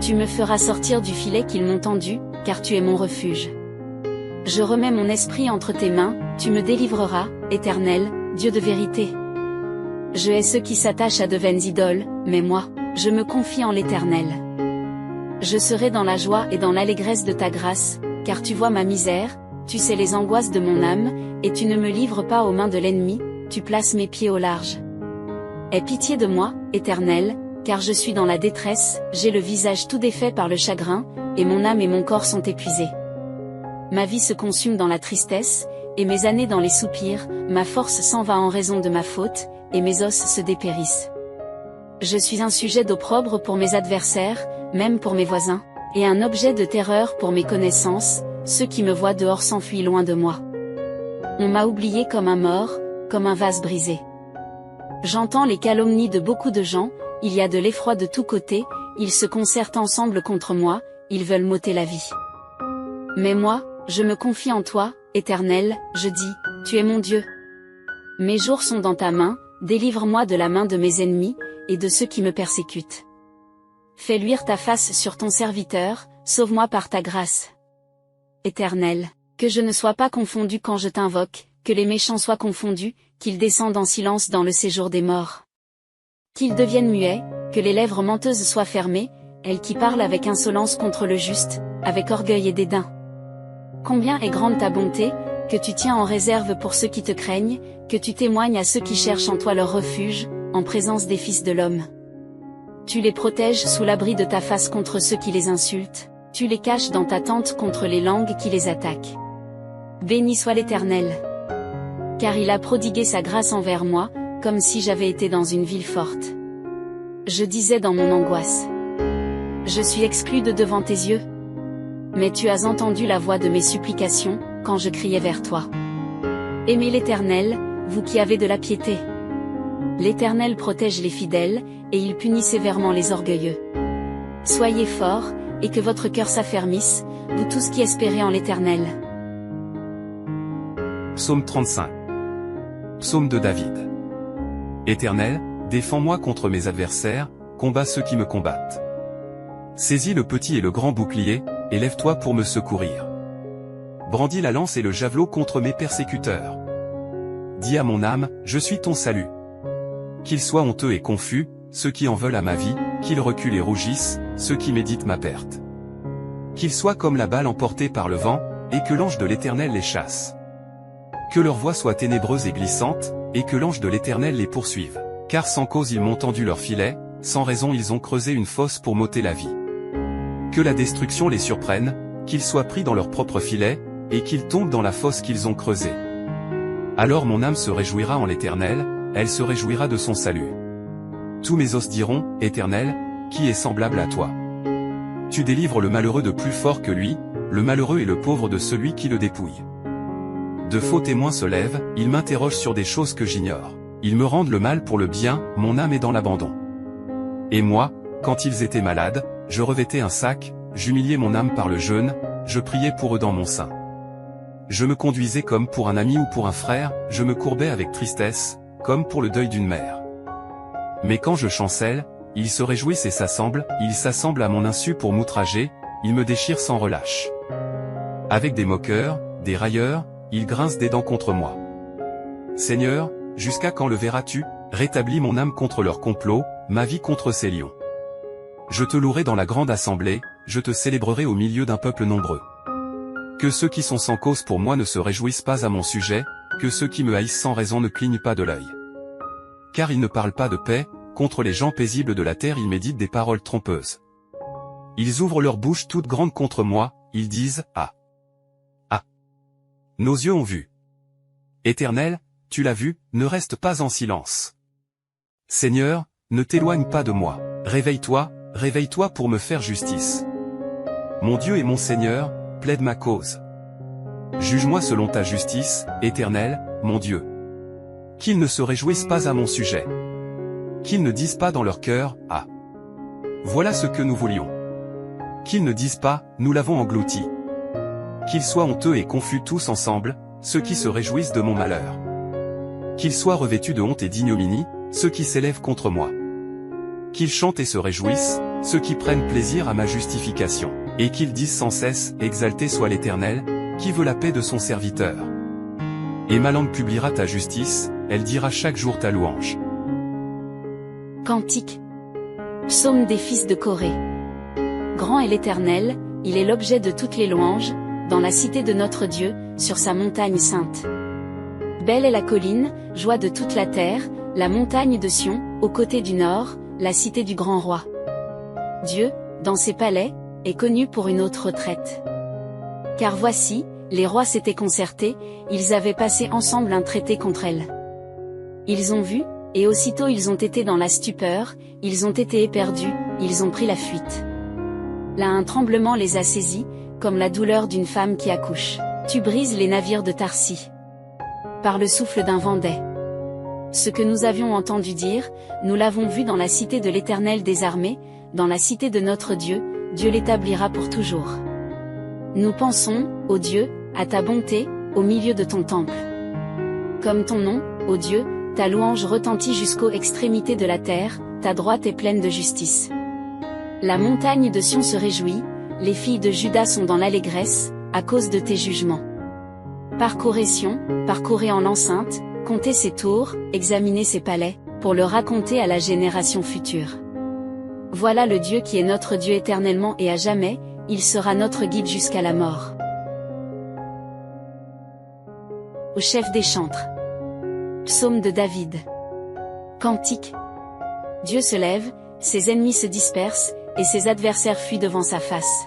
Tu me feras sortir du filet qu'ils m'ont tendu, car tu es mon refuge. Je remets mon esprit entre tes mains, tu me délivreras, Éternel, Dieu de vérité. Je hais ceux qui s'attachent à de vaines idoles, mais moi, je me confie en l'Éternel. Je serai dans la joie et dans l'allégresse de ta grâce, car tu vois ma misère, tu sais les angoisses de mon âme, et tu ne me livres pas aux mains de l'ennemi, tu places mes pieds au large. Aie pitié de moi, Éternel, car je suis dans la détresse, j'ai le visage tout défait par le chagrin, et mon âme et mon corps sont épuisés. Ma vie se consume dans la tristesse, et mes années dans les soupirs, ma force s'en va en raison de ma faute, et mes os se dépérissent. Je suis un sujet d'opprobre pour mes adversaires, même pour mes voisins, et un objet de terreur pour mes connaissances, ceux qui me voient dehors s'enfuient loin de moi. On m'a oublié comme un mort, comme un vase brisé. J'entends les calomnies de beaucoup de gens, il y a de l'effroi de tous côtés, ils se concertent ensemble contre moi, ils veulent m'ôter la vie. Mais moi, je me confie en toi, Éternel, je dis, tu es mon Dieu. Mes jours sont dans ta main, délivre-moi de la main de mes ennemis, et de ceux qui me persécutent. Fais luire ta face sur ton serviteur, sauve-moi par ta grâce. Éternel, que je ne sois pas confondu quand je t'invoque, que les méchants soient confondus, qu'ils descendent en silence dans le séjour des morts. Qu'ils deviennent muets, que les lèvres menteuses soient fermées, elles qui parlent avec insolence contre le juste, avec orgueil et dédain. Combien est grande ta bonté, que tu tiens en réserve pour ceux qui te craignent, que tu témoignes à ceux qui cherchent en toi leur refuge, en présence des fils de l'homme. Tu les protèges sous l'abri de ta face contre ceux qui les insultent, tu les caches dans ta tente contre les langues qui les attaquent. Béni soit l'Éternel. Car il a prodigué sa grâce envers moi, comme si j'avais été dans une ville forte. Je disais dans mon angoisse: je suis exclu de devant tes yeux. Mais tu as entendu la voix de mes supplications, quand je criais vers toi. Aimez l'Éternel, vous qui avez de la piété. L'Éternel protège les fidèles, et il punit sévèrement les orgueilleux. Soyez forts, et que votre cœur s'affermisse, vous tous qui espérez en l'Éternel. Psaume 35. Psaume de David. Éternel, défends-moi contre mes adversaires, combats ceux qui me combattent. Saisis le petit et le grand bouclier, et lève-toi pour me secourir. Brandis la lance et le javelot contre mes persécuteurs. Dis à mon âme, je suis ton salut. Qu'ils soient honteux et confus, ceux qui en veulent à ma vie, qu'ils reculent et rougissent, ceux qui méditent ma perte. Qu'ils soient comme la balle emportée par le vent, et que l'ange de l'Éternel les chasse. Que leur voie soit ténébreuse et glissante, et que l'ange de l'Éternel les poursuive. Car sans cause ils m'ont tendu leur filet, sans raison ils ont creusé une fosse pour m'ôter la vie. Que la destruction les surprenne, qu'ils soient pris dans leur propre filet, et qu'ils tombent dans la fosse qu'ils ont creusée. Alors mon âme se réjouira en l'Éternel, elle se réjouira de son salut. Tous mes os diront, Éternel, qui est semblable à toi? Tu délivres le malheureux de plus fort que lui, le malheureux et le pauvre de celui qui le dépouille. De faux témoins se lèvent, ils m'interrogent sur des choses que j'ignore. Ils me rendent le mal pour le bien, mon âme est dans l'abandon. Et moi, quand ils étaient malades, je revêtais un sac, j'humiliais mon âme par le jeûne, je priais pour eux dans mon sein. Je me conduisais comme pour un ami ou pour un frère, je me courbais avec tristesse, comme pour le deuil d'une mère. Mais quand je chancelle, ils se réjouissent et s'assemblent, ils s'assemblent à mon insu pour m'outrager, ils me déchirent sans relâche. Avec des moqueurs, des railleurs, ils grincent des dents contre moi. Seigneur, jusqu'à quand le verras-tu? Rétablis mon âme contre leur complot, ma vie contre ces lions. Je te louerai dans la grande assemblée, je te célébrerai au milieu d'un peuple nombreux. Que ceux qui sont sans cause pour moi ne se réjouissent pas à mon sujet, que ceux qui me haïssent sans raison ne clignent pas de l'œil. Car ils ne parlent pas de paix, contre les gens paisibles de la terre ils méditent des paroles trompeuses. Ils ouvrent leur bouche toute grande contre moi, ils disent, ah! Ah! Nos yeux ont vu. Éternel, tu l'as vu, ne reste pas en silence. Seigneur, ne t'éloigne pas de moi. Réveille-toi, réveille-toi pour me faire justice. Mon Dieu et mon Seigneur, plaide ma cause. Juge-moi selon ta justice, Éternel, mon Dieu. Qu'ils ne se réjouissent pas à mon sujet. Qu'ils ne disent pas dans leur cœur, ah! Voilà ce que nous voulions. Qu'ils ne disent pas, nous l'avons englouti. Qu'ils soient honteux et confus tous ensemble, ceux qui se réjouissent de mon malheur. Qu'ils soient revêtus de honte et d'ignominie, ceux qui s'élèvent contre moi. Qu'ils chantent et se réjouissent, ceux qui prennent plaisir à ma justification. Et qu'ils disent sans cesse, exalté soit l'Éternel, qui veut la paix de son serviteur. Et ma langue publiera ta justice, elle dira chaque jour ta louange. Cantique. Psaume des fils de Corée. Grand est l'Éternel, il est l'objet de toutes les louanges, dans la cité de notre Dieu, sur sa montagne sainte. Belle est la colline, joie de toute la terre, la montagne de Sion, au côté du nord, la cité du grand roi. Dieu, dans ses palais, est connu pour une haute retraite. Car voici, les rois s'étaient concertés, ils avaient passé ensemble un traité contre elle. Ils ont vu, et aussitôt ils ont été dans la stupeur, ils ont été éperdus, ils ont pris la fuite. Là un tremblement les a saisis, comme la douleur d'une femme qui accouche. Tu brises les navires de Tarsis. Par le souffle d'un vent d'ai. Ce que nous avions entendu dire, nous l'avons vu dans la cité de l'Éternel des armées, dans la cité de notre Dieu, Dieu l'établira pour toujours. Nous pensons, ô Dieu, à ta bonté, au milieu de ton temple. Comme ton nom, ô Dieu, ta louange retentit jusqu'aux extrémités de la terre, ta droite est pleine de justice. La montagne de Sion se réjouit, les filles de Juda sont dans l'allégresse, à cause de tes jugements. Parcourez Sion, parcourez en l'enceinte, comptez ses tours, examinez ses palais, pour le raconter à la génération future. Voilà le Dieu qui est notre Dieu éternellement et à jamais, il sera notre guide jusqu'à la mort. Au chef des chantres. Psaume de David. Cantique. Dieu se lève, ses ennemis se dispersent, et ses adversaires fuient devant sa face.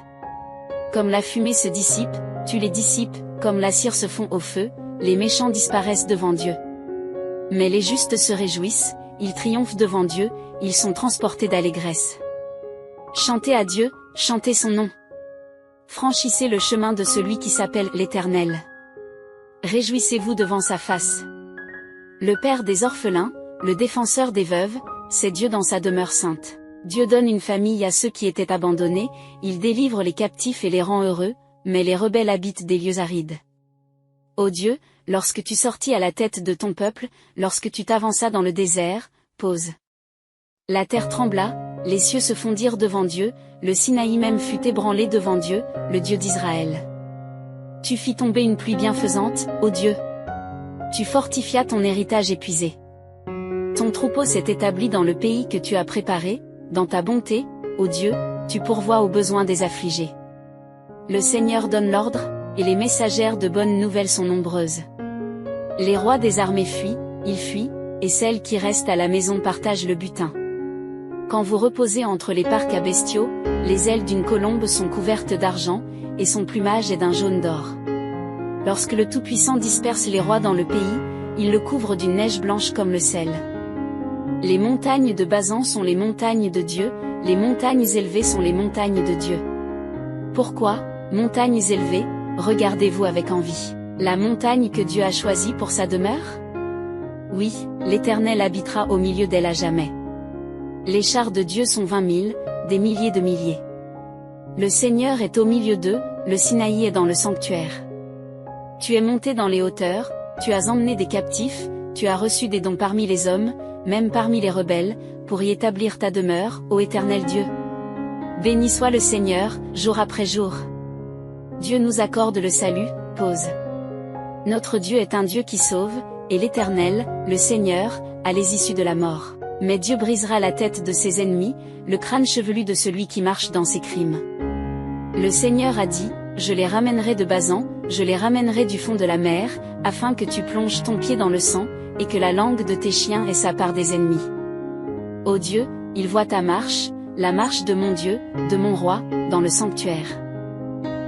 Comme la fumée se dissipe, tu les dissipes, comme la cire se fond au feu, les méchants disparaissent devant Dieu. Mais les justes se réjouissent, ils triomphent devant Dieu, ils sont transportés d'allégresse. Chantez à Dieu, chantez son nom. Franchissez le chemin de celui qui s'appelle l'Éternel. Réjouissez-vous devant sa face. Le Père des orphelins, le défenseur des veuves, c'est Dieu dans sa demeure sainte. Dieu donne une famille à ceux qui étaient abandonnés, il délivre les captifs et les rend heureux, mais les rebelles habitent des lieux arides. Ô Dieu, lorsque tu sortis à la tête de ton peuple, lorsque tu t'avanças dans le désert, pause. La terre trembla, les cieux se fondirent devant Dieu, le Sinaï même fut ébranlé devant Dieu, le Dieu d'Israël. Tu fis tomber une pluie bienfaisante, ô Dieu. Tu fortifias ton héritage épuisé. Ton troupeau s'est établi dans le pays que tu as préparé, dans ta bonté, ô Dieu, tu pourvois aux besoins des affligés. Le Seigneur donne l'ordre, et les messagères de bonnes nouvelles sont nombreuses. Les rois des armées fuient, ils fuient, et celles qui restent à la maison partagent le butin. Quand vous reposez entre les parcs à bestiaux, les ailes d'une colombe sont couvertes d'argent, et son plumage est d'un jaune d'or. Lorsque le Tout-Puissant disperse les rois dans le pays, il le couvre d'une neige blanche comme le sel. Les montagnes de Basan sont les montagnes de Dieu, les montagnes élevées sont les montagnes de Dieu. Pourquoi, montagnes élevées, regardez-vous avec envie la montagne que Dieu a choisie pour sa demeure? Oui, l'Éternel habitera au milieu d'elle à jamais. Les chars de Dieu sont 20 000, des milliers de milliers. Le Seigneur est au milieu d'eux, le Sinaï est dans le sanctuaire. Tu es monté dans les hauteurs, tu as emmené des captifs, tu as reçu des dons parmi les hommes, même parmi les rebelles, pour y établir ta demeure, ô Éternel Dieu. Béni soit le Seigneur, jour après jour. Dieu nous accorde le salut, pause. Notre Dieu est un Dieu qui sauve, et l'Éternel, le Seigneur, a les issues de la mort. Mais Dieu brisera la tête de ses ennemis, le crâne chevelu de celui qui marche dans ses crimes. Le Seigneur a dit, je les ramènerai de Basan, je les ramènerai du fond de la mer, afin que tu plonges ton pied dans le sang, et que la langue de tes chiens ait sa part des ennemis. Ô Dieu, il voit ta marche, la marche de mon Dieu, de mon roi, dans le sanctuaire.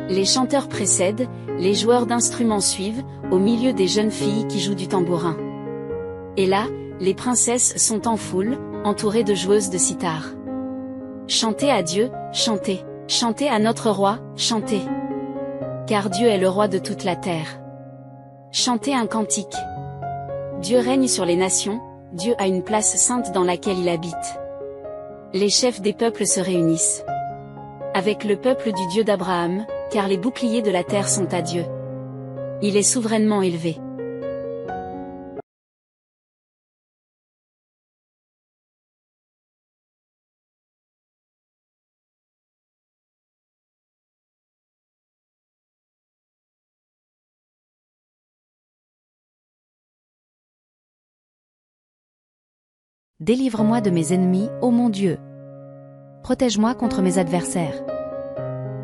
Les chanteurs précèdent, les joueurs d'instruments suivent, au milieu des jeunes filles qui jouent du tambourin. Et là, les princesses sont en foule, entourées de joueuses de sitar. Chantez à Dieu, chantez. Chantez à notre roi, chantez. Car Dieu est le roi de toute la terre. Chantez un cantique. Dieu règne sur les nations, Dieu a une place sainte dans laquelle il habite. Les chefs des peuples se réunissent. Avec le peuple du Dieu d'Abraham, car les boucliers de la terre sont à Dieu. Il est souverainement élevé. Délivre-moi de mes ennemis, ô mon Dieu. Protège-moi contre mes adversaires.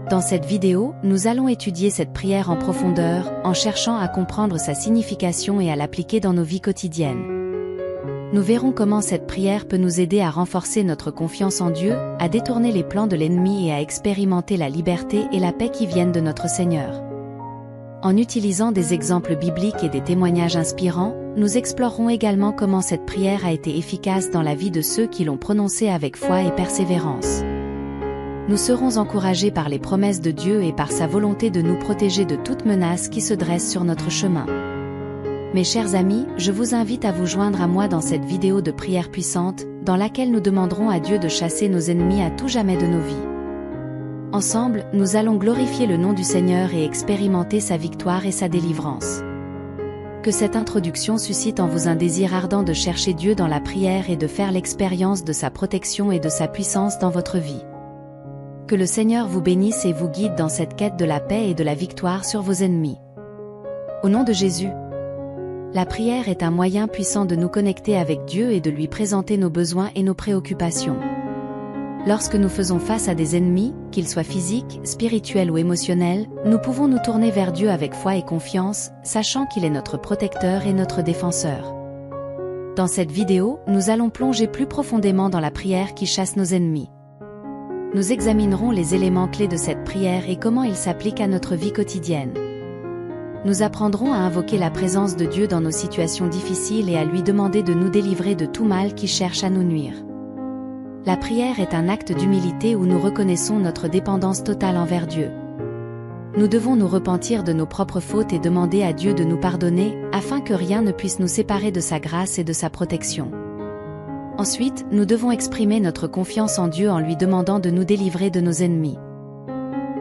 Dans cette vidéo, nous allons étudier cette prière en profondeur, en cherchant à comprendre sa signification et à l'appliquer dans nos vies quotidiennes. Nous verrons comment cette prière peut nous aider à renforcer notre confiance en Dieu, à détourner les plans de l'ennemi et à expérimenter la liberté et la paix qui viennent de notre Seigneur. En utilisant des exemples bibliques et des témoignages inspirants, nous explorerons également comment cette prière a été efficace dans la vie de ceux qui l'ont prononcée avec foi et persévérance. Nous serons encouragés par les promesses de Dieu et par sa volonté de nous protéger de toute menace qui se dresse sur notre chemin. Mes chers amis, je vous invite à vous joindre à moi dans cette vidéo de prière puissante, dans laquelle nous demanderons à Dieu de chasser nos ennemis à tout jamais de nos vies. Ensemble, nous allons glorifier le nom du Seigneur et expérimenter sa victoire et sa délivrance. Que cette introduction suscite en vous un désir ardent de chercher Dieu dans la prière et de faire l'expérience de sa protection et de sa puissance dans votre vie. Que le Seigneur vous bénisse et vous guide dans cette quête de la paix et de la victoire sur vos ennemis. Au nom de Jésus. La prière est un moyen puissant de nous connecter avec Dieu et de lui présenter nos besoins et nos préoccupations. Lorsque nous faisons face à des ennemis, qu'ils soient physiques, spirituels ou émotionnels, nous pouvons nous tourner vers Dieu avec foi et confiance, sachant qu'il est notre protecteur et notre défenseur. Dans cette vidéo, nous allons plonger plus profondément dans la prière qui chasse nos ennemis. Nous examinerons les éléments clés de cette prière et comment ils s'appliquent à notre vie quotidienne. Nous apprendrons à invoquer la présence de Dieu dans nos situations difficiles et à lui demander de nous délivrer de tout mal qui cherche à nous nuire. La prière est un acte d'humilité où nous reconnaissons notre dépendance totale envers Dieu. Nous devons nous repentir de nos propres fautes et demander à Dieu de nous pardonner, afin que rien ne puisse nous séparer de sa grâce et de sa protection. Ensuite, nous devons exprimer notre confiance en Dieu en lui demandant de nous délivrer de nos ennemis.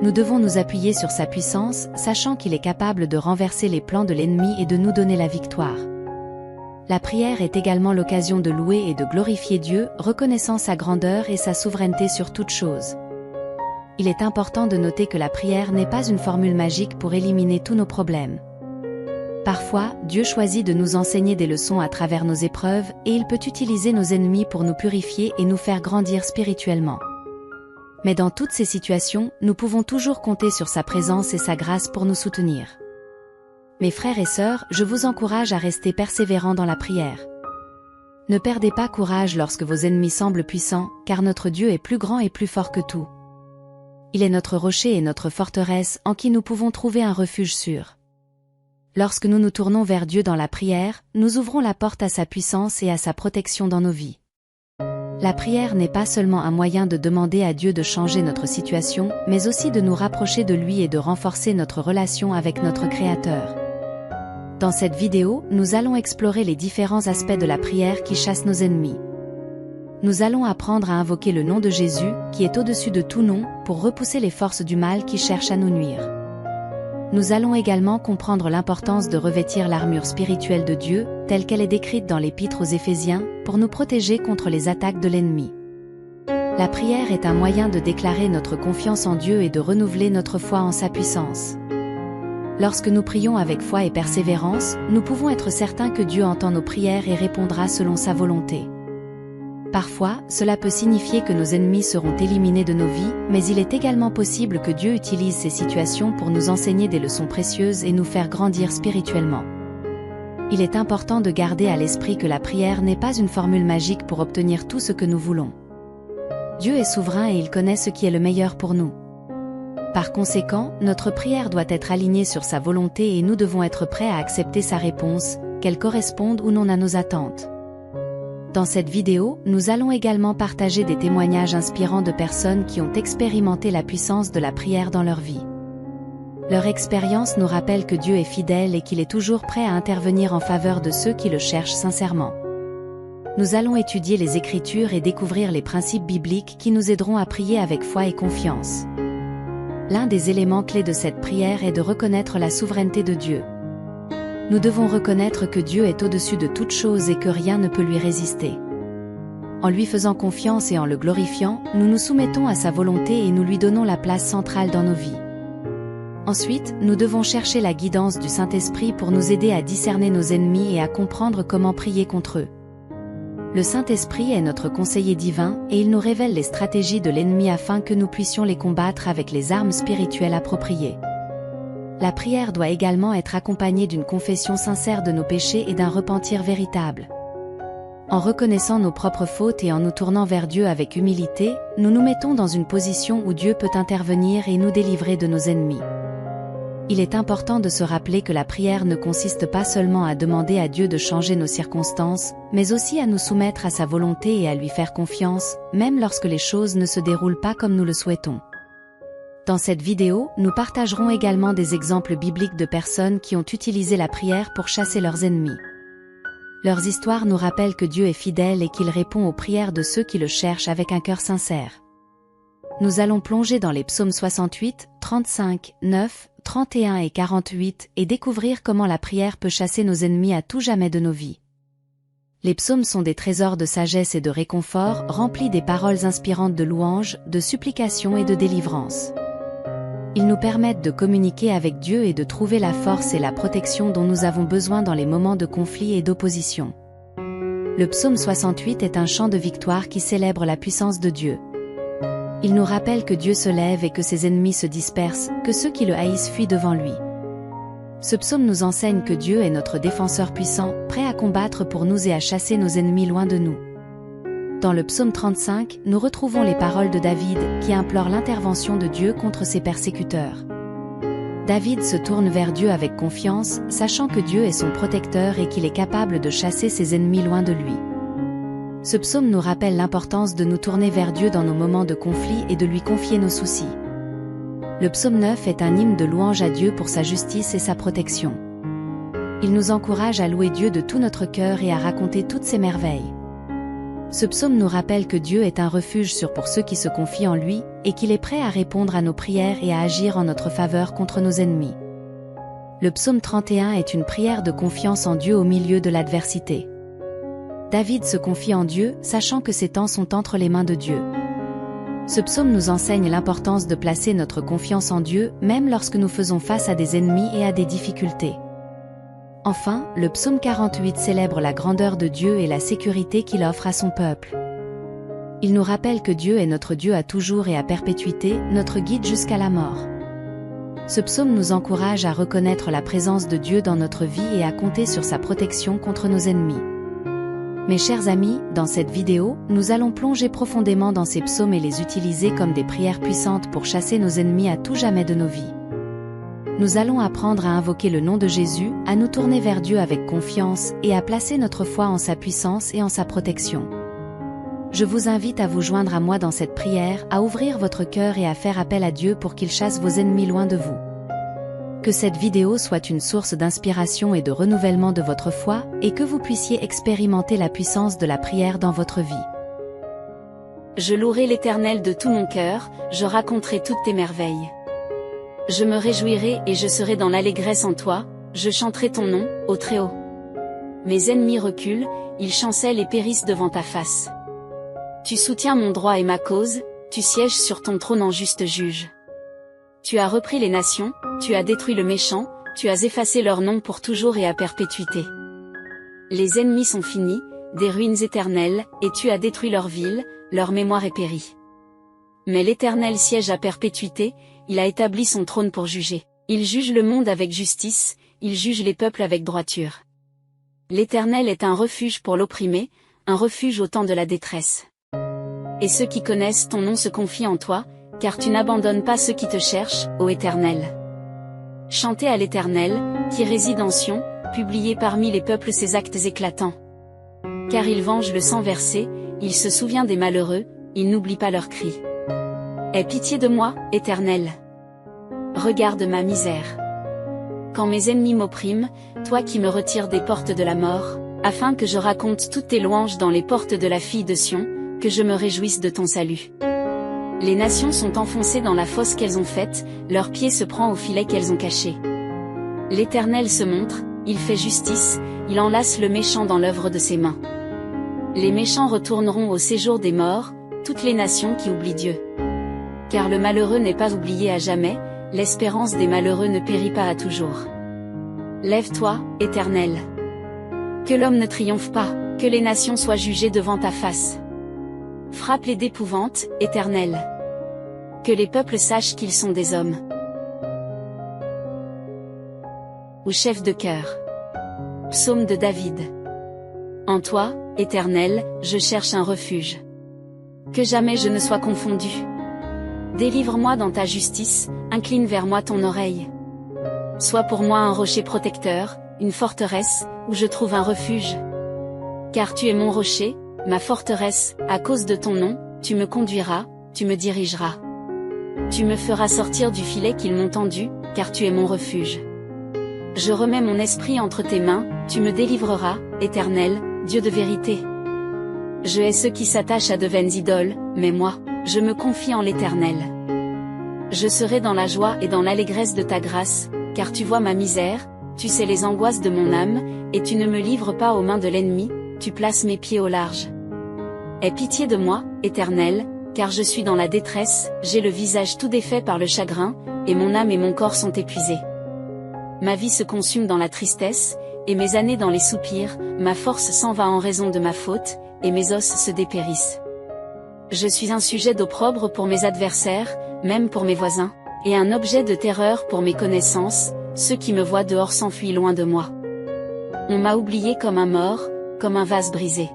Nous devons nous appuyer sur sa puissance, sachant qu'il est capable de renverser les plans de l'ennemi et de nous donner la victoire. La prière est également l'occasion de louer et de glorifier Dieu, reconnaissant sa grandeur et sa souveraineté sur toute chose. Il est important de noter que la prière n'est pas une formule magique pour éliminer tous nos problèmes. Parfois, Dieu choisit de nous enseigner des leçons à travers nos épreuves, et il peut utiliser nos ennemis pour nous purifier et nous faire grandir spirituellement. Mais dans toutes ces situations, nous pouvons toujours compter sur sa présence et sa grâce pour nous soutenir. Mes frères et sœurs, je vous encourage à rester persévérants dans la prière. Ne perdez pas courage lorsque vos ennemis semblent puissants, car notre Dieu est plus grand et plus fort que tout. Il est notre rocher et notre forteresse en qui nous pouvons trouver un refuge sûr. Lorsque nous nous tournons vers Dieu dans la prière, nous ouvrons la porte à sa puissance et à sa protection dans nos vies. La prière n'est pas seulement un moyen de demander à Dieu de changer notre situation, mais aussi de nous rapprocher de lui et de renforcer notre relation avec notre Créateur. Dans cette vidéo, nous allons explorer les différents aspects de la prière qui chasse nos ennemis. Nous allons apprendre à invoquer le nom de Jésus, qui est au-dessus de tout nom, pour repousser les forces du mal qui cherchent à nous nuire. Nous allons également comprendre l'importance de revêtir l'armure spirituelle de Dieu, telle qu'elle est décrite dans l'Épître aux Éphésiens, pour nous protéger contre les attaques de l'ennemi. La prière est un moyen de déclarer notre confiance en Dieu et de renouveler notre foi en sa puissance. Lorsque nous prions avec foi et persévérance, nous pouvons être certains que Dieu entend nos prières et répondra selon sa volonté. Parfois, cela peut signifier que nos ennemis seront éliminés de nos vies, mais il est également possible que Dieu utilise ces situations pour nous enseigner des leçons précieuses et nous faire grandir spirituellement. Il est important de garder à l'esprit que la prière n'est pas une formule magique pour obtenir tout ce que nous voulons. Dieu est souverain et il connaît ce qui est le meilleur pour nous. Par conséquent, notre prière doit être alignée sur sa volonté et nous devons être prêts à accepter sa réponse, qu'elle corresponde ou non à nos attentes. Dans cette vidéo, nous allons également partager des témoignages inspirants de personnes qui ont expérimenté la puissance de la prière dans leur vie. Leur expérience nous rappelle que Dieu est fidèle et qu'il est toujours prêt à intervenir en faveur de ceux qui le cherchent sincèrement. Nous allons étudier les Écritures et découvrir les principes bibliques qui nous aideront à prier avec foi et confiance. L'un des éléments clés de cette prière est de reconnaître la souveraineté de Dieu. Nous devons reconnaître que Dieu est au-dessus de toute chose et que rien ne peut lui résister. En lui faisant confiance et en le glorifiant, nous nous soumettons à sa volonté et nous lui donnons la place centrale dans nos vies. Ensuite, nous devons chercher la guidance du Saint-Esprit pour nous aider à discerner nos ennemis et à comprendre comment prier contre eux. Le Saint-Esprit est notre conseiller divin et il nous révèle les stratégies de l'ennemi afin que nous puissions les combattre avec les armes spirituelles appropriées. La prière doit également être accompagnée d'une confession sincère de nos péchés et d'un repentir véritable. En reconnaissant nos propres fautes et en nous tournant vers Dieu avec humilité, nous nous mettons dans une position où Dieu peut intervenir et nous délivrer de nos ennemis. Il est important de se rappeler que la prière ne consiste pas seulement à demander à Dieu de changer nos circonstances, mais aussi à nous soumettre à sa volonté et à lui faire confiance, même lorsque les choses ne se déroulent pas comme nous le souhaitons. Dans cette vidéo, nous partagerons également des exemples bibliques de personnes qui ont utilisé la prière pour chasser leurs ennemis. Leurs histoires nous rappellent que Dieu est fidèle et qu'il répond aux prières de ceux qui le cherchent avec un cœur sincère. Nous allons plonger dans les psaumes 68, 35, 9, 31 et 48 et découvrir comment la prière peut chasser nos ennemis à tout jamais de nos vies. Les psaumes sont des trésors de sagesse et de réconfort, remplis des paroles inspirantes de louanges, de supplications et de délivrance. Ils nous permettent de communiquer avec Dieu et de trouver la force et la protection dont nous avons besoin dans les moments de conflit et d'opposition. Le psaume 68 est un chant de victoire qui célèbre la puissance de Dieu. Il nous rappelle que Dieu se lève et que ses ennemis se dispersent, que ceux qui le haïssent fuient devant lui. Ce psaume nous enseigne que Dieu est notre défenseur puissant, prêt à combattre pour nous et à chasser nos ennemis loin de nous. Dans le psaume 35, nous retrouvons les paroles de David, qui implore l'intervention de Dieu contre ses persécuteurs. David se tourne vers Dieu avec confiance, sachant que Dieu est son protecteur et qu'il est capable de chasser ses ennemis loin de lui. Ce psaume nous rappelle l'importance de nous tourner vers Dieu dans nos moments de conflit et de lui confier nos soucis. Le psaume 9 est un hymne de louange à Dieu pour sa justice et sa protection. Il nous encourage à louer Dieu de tout notre cœur et à raconter toutes ses merveilles. Ce psaume nous rappelle que Dieu est un refuge sûr pour ceux qui se confient en lui, et qu'il est prêt à répondre à nos prières et à agir en notre faveur contre nos ennemis. Le psaume 31 est une prière de confiance en Dieu au milieu de l'adversité. David se confie en Dieu, sachant que ses temps sont entre les mains de Dieu. Ce psaume nous enseigne l'importance de placer notre confiance en Dieu, même lorsque nous faisons face à des ennemis et à des difficultés. Enfin, le psaume 48 célèbre la grandeur de Dieu et la sécurité qu'il offre à son peuple. Il nous rappelle que Dieu est notre Dieu à toujours et à perpétuité, notre guide jusqu'à la mort. Ce psaume nous encourage à reconnaître la présence de Dieu dans notre vie et à compter sur sa protection contre nos ennemis. Mes chers amis, dans cette vidéo, nous allons plonger profondément dans ces psaumes et les utiliser comme des prières puissantes pour chasser nos ennemis à tout jamais de nos vies. Nous allons apprendre à invoquer le nom de Jésus, à nous tourner vers Dieu avec confiance et à placer notre foi en sa puissance et en sa protection. Je vous invite à vous joindre à moi dans cette prière, à ouvrir votre cœur et à faire appel à Dieu pour qu'il chasse vos ennemis loin de vous. Que cette vidéo soit une source d'inspiration et de renouvellement de votre foi, et que vous puissiez expérimenter la puissance de la prière dans votre vie. Je louerai l'Éternel de tout mon cœur, je raconterai toutes tes merveilles. Je me réjouirai et je serai dans l'allégresse en toi, je chanterai ton nom, ô Très-Haut. Mes ennemis reculent, ils chancellent et périssent devant ta face. Tu soutiens mon droit et ma cause, tu sièges sur ton trône en juste juge. Tu as repris les nations, tu as détruit le méchant, tu as effacé leur nom pour toujours et à perpétuité. Les ennemis sont finis, des ruines éternelles, et tu as détruit leur ville, leur mémoire est périe. Mais l'Éternel siège à perpétuité, il a établi son trône pour juger. Il juge le monde avec justice, il juge les peuples avec droiture. L'Éternel est un refuge pour l'opprimé, un refuge au temps de la détresse. Et ceux qui connaissent ton nom se confient en toi, car tu n'abandonnes pas ceux qui te cherchent, ô Éternel. Chantez à l'Éternel, qui réside en Sion, publiez parmi les peuples ses actes éclatants. Car il venge le sang versé, il se souvient des malheureux, il n'oublie pas leurs cris. Aie pitié de moi, Éternel. Regarde ma misère. Quand mes ennemis m'oppriment, toi qui me retires des portes de la mort, afin que je raconte toutes tes louanges dans les portes de la fille de Sion, que je me réjouisse de ton salut. Les nations sont enfoncées dans la fosse qu'elles ont faite, leur pied se prend au filet qu'elles ont caché. L'Éternel se montre, il fait justice, il enlace le méchant dans l'œuvre de ses mains. Les méchants retourneront au séjour des morts, toutes les nations qui oublient Dieu. Car le malheureux n'est pas oublié à jamais, l'espérance des malheureux ne périt pas à toujours. Lève-toi, Éternel. Que l'homme ne triomphe pas, que les nations soient jugées devant ta face. Frappe-les d'épouvante, Éternel. Que les peuples sachent qu'ils sont des hommes. Au chef de chœur. Psaume de David. En toi, Éternel, je cherche un refuge. Que jamais je ne sois confondu. Délivre-moi dans ta justice, incline vers moi ton oreille. Sois pour moi un rocher protecteur, une forteresse, où je trouve un refuge. Car tu es mon rocher, ma forteresse, à cause de ton nom, tu me conduiras, tu me dirigeras. Tu me feras sortir du filet qu'ils m'ont tendu, car tu es mon refuge. Je remets mon esprit entre tes mains, tu me délivreras, Éternel, Dieu de vérité. Je hais ceux qui s'attachent à de vaines idoles, mais moi, je me confie en l'Éternel. Je serai dans la joie et dans l'allégresse de ta grâce, car tu vois ma misère, tu sais les angoisses de mon âme, et tu ne me livres pas aux mains de l'ennemi, tu places mes pieds au large. Aie pitié de moi, Éternel, car je suis dans la détresse, j'ai le visage tout défait par le chagrin, et mon âme et mon corps sont épuisés. Ma vie se consume dans la tristesse, et mes années dans les soupirs, ma force s'en va en raison de ma faute, et mes os se dépérissent. Je suis un sujet d'opprobre pour mes adversaires, même pour mes voisins, et un objet de terreur pour mes connaissances, ceux qui me voient dehors s'enfuient loin de moi. On m'a oublié comme un mort, comme un vase brisé.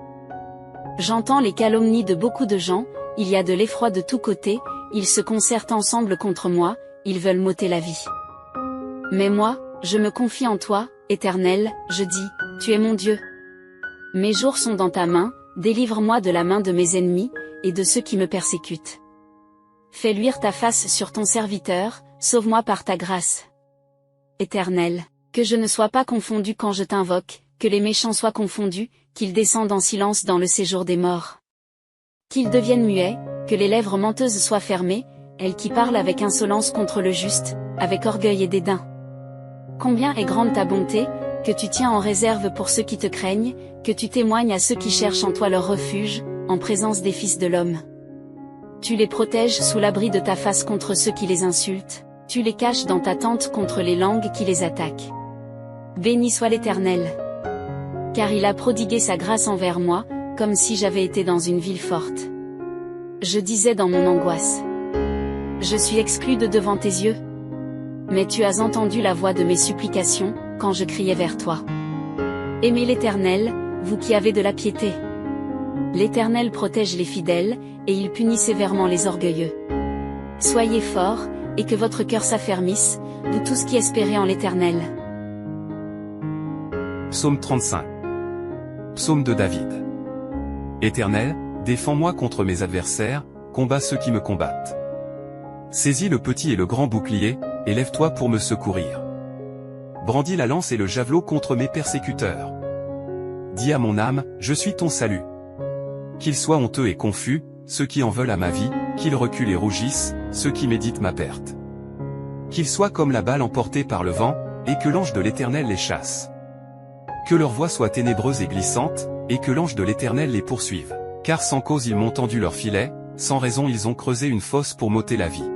J'entends les calomnies de beaucoup de gens, il y a de l'effroi de tous côtés, ils se concertent ensemble contre moi, ils veulent m'ôter la vie. Mais moi, je me confie en toi, Éternel, je dis, tu es mon Dieu. Mes jours sont dans ta main, délivre-moi de la main de mes ennemis, et de ceux qui me persécutent. Fais luire ta face sur ton serviteur, sauve-moi par ta grâce. Éternel, que je ne sois pas confondu quand je t'invoque, que les méchants soient confondus, qu'ils descendent en silence dans le séjour des morts. Qu'ils deviennent muets, que les lèvres menteuses soient fermées, elles qui parlent avec insolence contre le juste, avec orgueil et dédain. Combien est grande ta bonté, que tu tiens en réserve pour ceux qui te craignent, que tu témoignes à ceux qui cherchent en toi leur refuge, en présence des fils de l'homme. Tu les protèges sous l'abri de ta face contre ceux qui les insultent, tu les caches dans ta tente contre les langues qui les attaquent. Béni soit l'Éternel. Car il a prodigué sa grâce envers moi, comme si j'avais été dans une ville forte. Je disais dans mon angoisse: je suis exclu de devant tes yeux. Mais tu as entendu la voix de mes supplications, quand je criais vers toi. Aimez l'Éternel, vous qui avez de la piété. L'Éternel protège les fidèles, et il punit sévèrement les orgueilleux. Soyez forts, et que votre cœur s'affermisse, vous tous qui espérez en l'Éternel. Psaume 35. Psaume de David. Éternel, défends-moi contre mes adversaires, combats ceux qui me combattent. Saisis le petit et le grand bouclier, et lève-toi pour me secourir. Brandis la lance et le javelot contre mes persécuteurs. Dis à mon âme, je suis ton salut. Qu'ils soient honteux et confus, ceux qui en veulent à ma vie, qu'ils reculent et rougissent, ceux qui méditent ma perte. Qu'ils soient comme la balle emportée par le vent, et que l'ange de l'Éternel les chasse. Que leur voie soit ténébreuse et glissante, et que l'ange de l'Éternel les poursuive. Car sans cause ils m'ont tendu leur filet, sans raison ils ont creusé une fosse pour m'ôter la vie.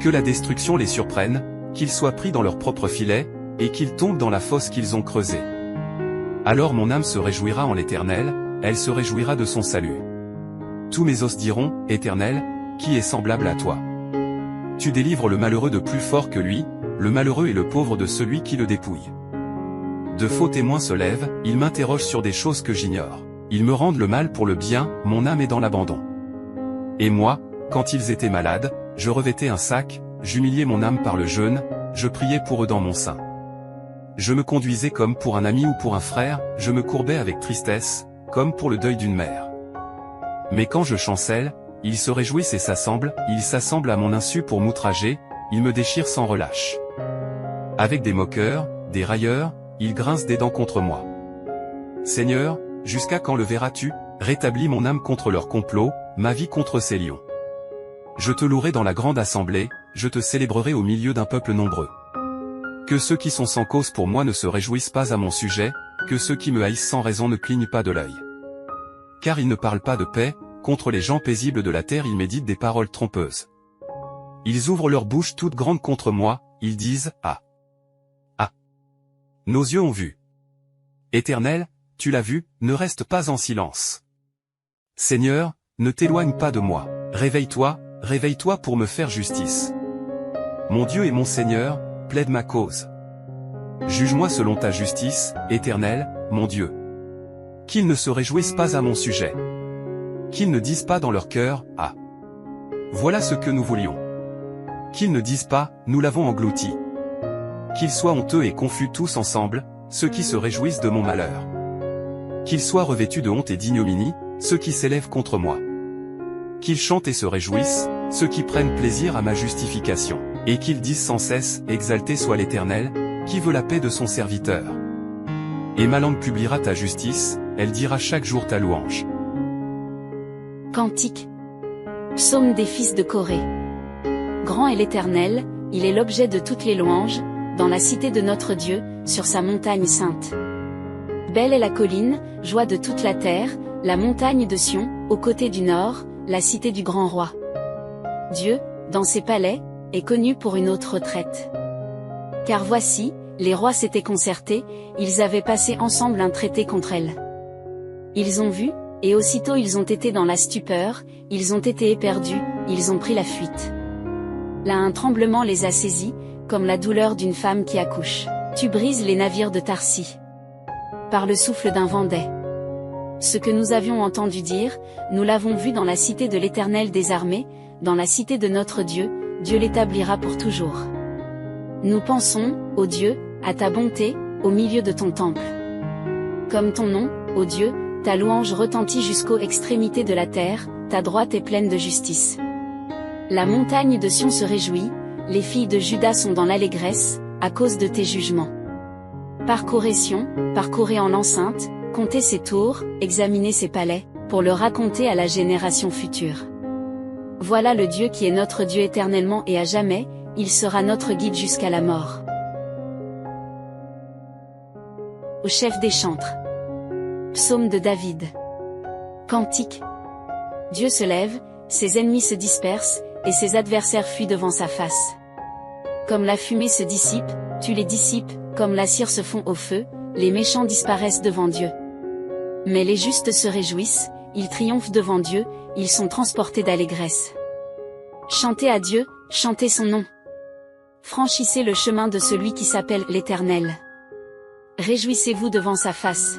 Que la destruction les surprenne, qu'ils soient pris dans leur propre filet, et qu'ils tombent dans la fosse qu'ils ont creusée. Alors mon âme se réjouira en l'Éternel, elle se réjouira de son salut. Tous mes os diront, Éternel, qui est semblable à toi? Tu délivres le malheureux de plus fort que lui, le malheureux et le pauvre de celui qui le dépouille. De faux témoins se lèvent, ils m'interrogent sur des choses que j'ignore. Ils me rendent le mal pour le bien, mon âme est dans l'abandon. Et moi, quand ils étaient malades, je revêtais un sac, j'humiliais mon âme par le jeûne, je priais pour eux dans mon sein. Je me conduisais comme pour un ami ou pour un frère, je me courbais avec tristesse, comme pour le deuil d'une mère. Mais quand je chancelle, ils se réjouissent et s'assemblent, ils s'assemblent à mon insu pour m'outrager, ils me déchirent sans relâche. Avec des moqueurs, des railleurs, ils grincent des dents contre moi. Seigneur, jusqu'à quand le verras-tu? Rétablis mon âme contre leur complot, ma vie contre ces lions. Je te louerai dans la grande assemblée, je te célébrerai au milieu d'un peuple nombreux. Que ceux qui sont sans cause pour moi ne se réjouissent pas à mon sujet, que ceux qui me haïssent sans raison ne clignent pas de l'œil. Car ils ne parlent pas de paix, contre les gens paisibles de la terre ils méditent des paroles trompeuses. Ils ouvrent leur bouche toute grande contre moi, ils disent, ah! Ah! Nos yeux ont vu. Éternel, tu l'as vu, ne reste pas en silence. Seigneur, ne t'éloigne pas de moi. Réveille-toi, réveille-toi pour me faire justice. Mon Dieu et mon Seigneur, plaide ma cause. Juge-moi selon ta justice, Éternel, mon Dieu. Qu'ils ne se réjouissent pas à mon sujet. Qu'ils ne disent pas dans leur cœur, ah! Voilà ce que nous voulions. Qu'ils ne disent pas, nous l'avons englouti. Qu'ils soient honteux et confus tous ensemble, ceux qui se réjouissent de mon malheur. Qu'ils soient revêtus de honte et d'ignominie, ceux qui s'élèvent contre moi. Qu'ils chantent et se réjouissent, ceux qui prennent plaisir à ma justification. Et qu'ils disent sans cesse, exalté soit l'Éternel, qui veut la paix de son serviteur. Et ma langue publiera ta justice, elle dira chaque jour ta louange. Cantique. Psaume des fils de Corée. Grand est l'Éternel, il est l'objet de toutes les louanges, dans la cité de notre Dieu, sur sa montagne sainte. Belle est la colline, joie de toute la terre, la montagne de Sion, au côté du nord, la cité du grand roi. Dieu, dans ses palais, est connu pour une haute retraite. Car voici, les rois s'étaient concertés, ils avaient passé ensemble un traité contre elle. Ils ont vu, et aussitôt ils ont été dans la stupeur, ils ont été éperdus, ils ont pris la fuite. Là un tremblement les a saisis, comme la douleur d'une femme qui accouche. Tu brises les navires de Tarsis. Par le souffle d'un vent d'ai. Ce que nous avions entendu dire, nous l'avons vu dans la cité de l'Éternel des armées, dans la cité de notre Dieu, Dieu l'établira pour toujours. Nous pensons, ô Dieu, à ta bonté, au milieu de ton temple. Comme ton nom, ô Dieu, ta louange retentit jusqu'aux extrémités de la terre, ta droite est pleine de justice. La montagne de Sion se réjouit, les filles de Juda sont dans l'allégresse, à cause de tes jugements. Parcourez Sion, parcourez en l'enceinte, comptez ses tours, examinez ses palais, pour le raconter à la génération future. Voilà le Dieu qui est notre Dieu éternellement et à jamais, il sera notre guide jusqu'à la mort. Au chef des chantres. Psaume de David. Cantique. Dieu se lève, ses ennemis se dispersent, et ses adversaires fuient devant sa face. Comme la fumée se dissipe, tu les dissipes, comme la cire se fond au feu, les méchants disparaissent devant Dieu. Mais les justes se réjouissent, ils triomphent devant Dieu, ils sont transportés d'allégresse. Chantez à Dieu, chantez son nom. Franchissez le chemin de celui qui s'appelle l'Éternel. Réjouissez-vous devant sa face.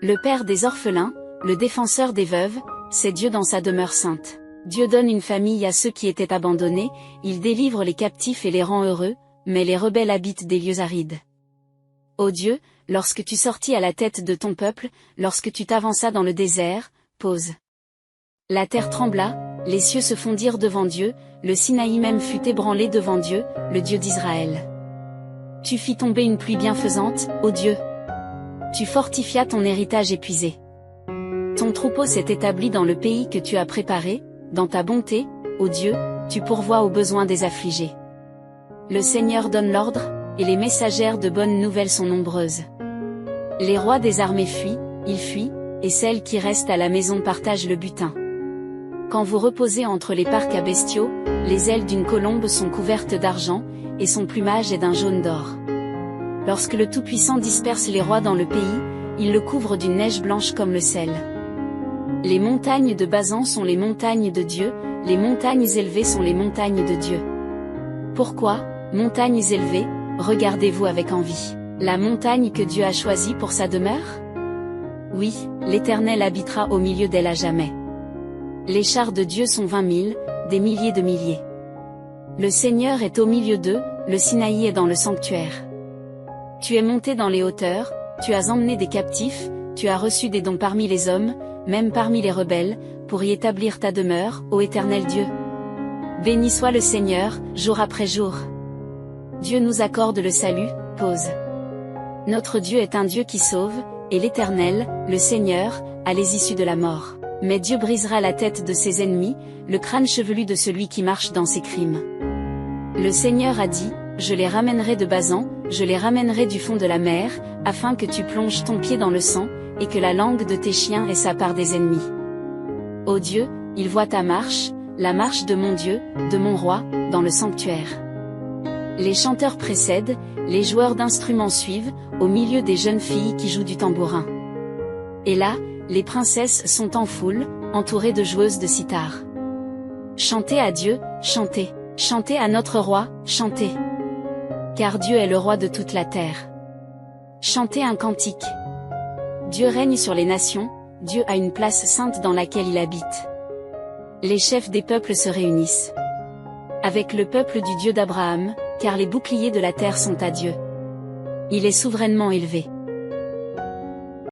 Le Père des orphelins, le défenseur des veuves, c'est Dieu dans sa demeure sainte. Dieu donne une famille à ceux qui étaient abandonnés, il délivre les captifs et les rend heureux, mais les rebelles habitent des lieux arides. Ô Dieu, lorsque tu sortis à la tête de ton peuple, lorsque tu t'avanças dans le désert, pause. La terre trembla, les cieux se fondirent devant Dieu, le Sinaï même fut ébranlé devant Dieu, le Dieu d'Israël. Tu fis tomber une pluie bienfaisante, ô Dieu. Tu fortifias ton héritage épuisé. Ton troupeau s'est établi dans le pays que tu as préparé, dans ta bonté, ô Dieu, tu pourvois aux besoins des affligés. Le Seigneur donne l'ordre, et les messagères de bonnes nouvelles sont nombreuses. Les rois des armées fuient, ils fuient, et celles qui restent à la maison partagent le butin. Quand vous reposez entre les parcs à bestiaux, les ailes d'une colombe sont couvertes d'argent, et son plumage est d'un jaune d'or. Lorsque le Tout-Puissant disperse les rois dans le pays, il le couvre d'une neige blanche comme le sel. Les montagnes de Basan sont les montagnes de Dieu, les montagnes élevées sont les montagnes de Dieu. Pourquoi, montagnes élevées, regardez-vous avec envie la montagne que Dieu a choisie pour sa demeure? Oui, l'Éternel habitera au milieu d'elle à jamais. Les chars de Dieu sont 20 000, des milliers de milliers. Le Seigneur est au milieu d'eux, le Sinaï est dans le sanctuaire. Tu es monté dans les hauteurs, tu as emmené des captifs, tu as reçu des dons parmi les hommes, même parmi les rebelles, pour y établir ta demeure, ô Éternel Dieu. Béni soit le Seigneur, jour après jour. Dieu nous accorde le salut, pause. Notre Dieu est un Dieu qui sauve, et l'Éternel, le Seigneur, a les issues de la mort. Mais Dieu brisera la tête de ses ennemis, le crâne chevelu de celui qui marche dans ses crimes. Le Seigneur a dit, je les ramènerai de Basan, je les ramènerai du fond de la mer, afin que tu plonges ton pied dans le sang, et que la langue de tes chiens ait sa part des ennemis. Ô Dieu, il voit ta marche, la marche de mon Dieu, de mon roi, dans le sanctuaire. Les chanteurs précèdent, les joueurs d'instruments suivent, au milieu des jeunes filles qui jouent du tambourin. Et là, les princesses sont en foule, entourées de joueuses de sitar. Chantez à Dieu, chantez. Chantez à notre roi, chantez. Car Dieu est le roi de toute la terre. Chantez un cantique. Dieu règne sur les nations, Dieu a une place sainte dans laquelle il habite. Les chefs des peuples se réunissent. Avec le peuple du Dieu d'Abraham, car les boucliers de la terre sont à Dieu. Il est souverainement élevé.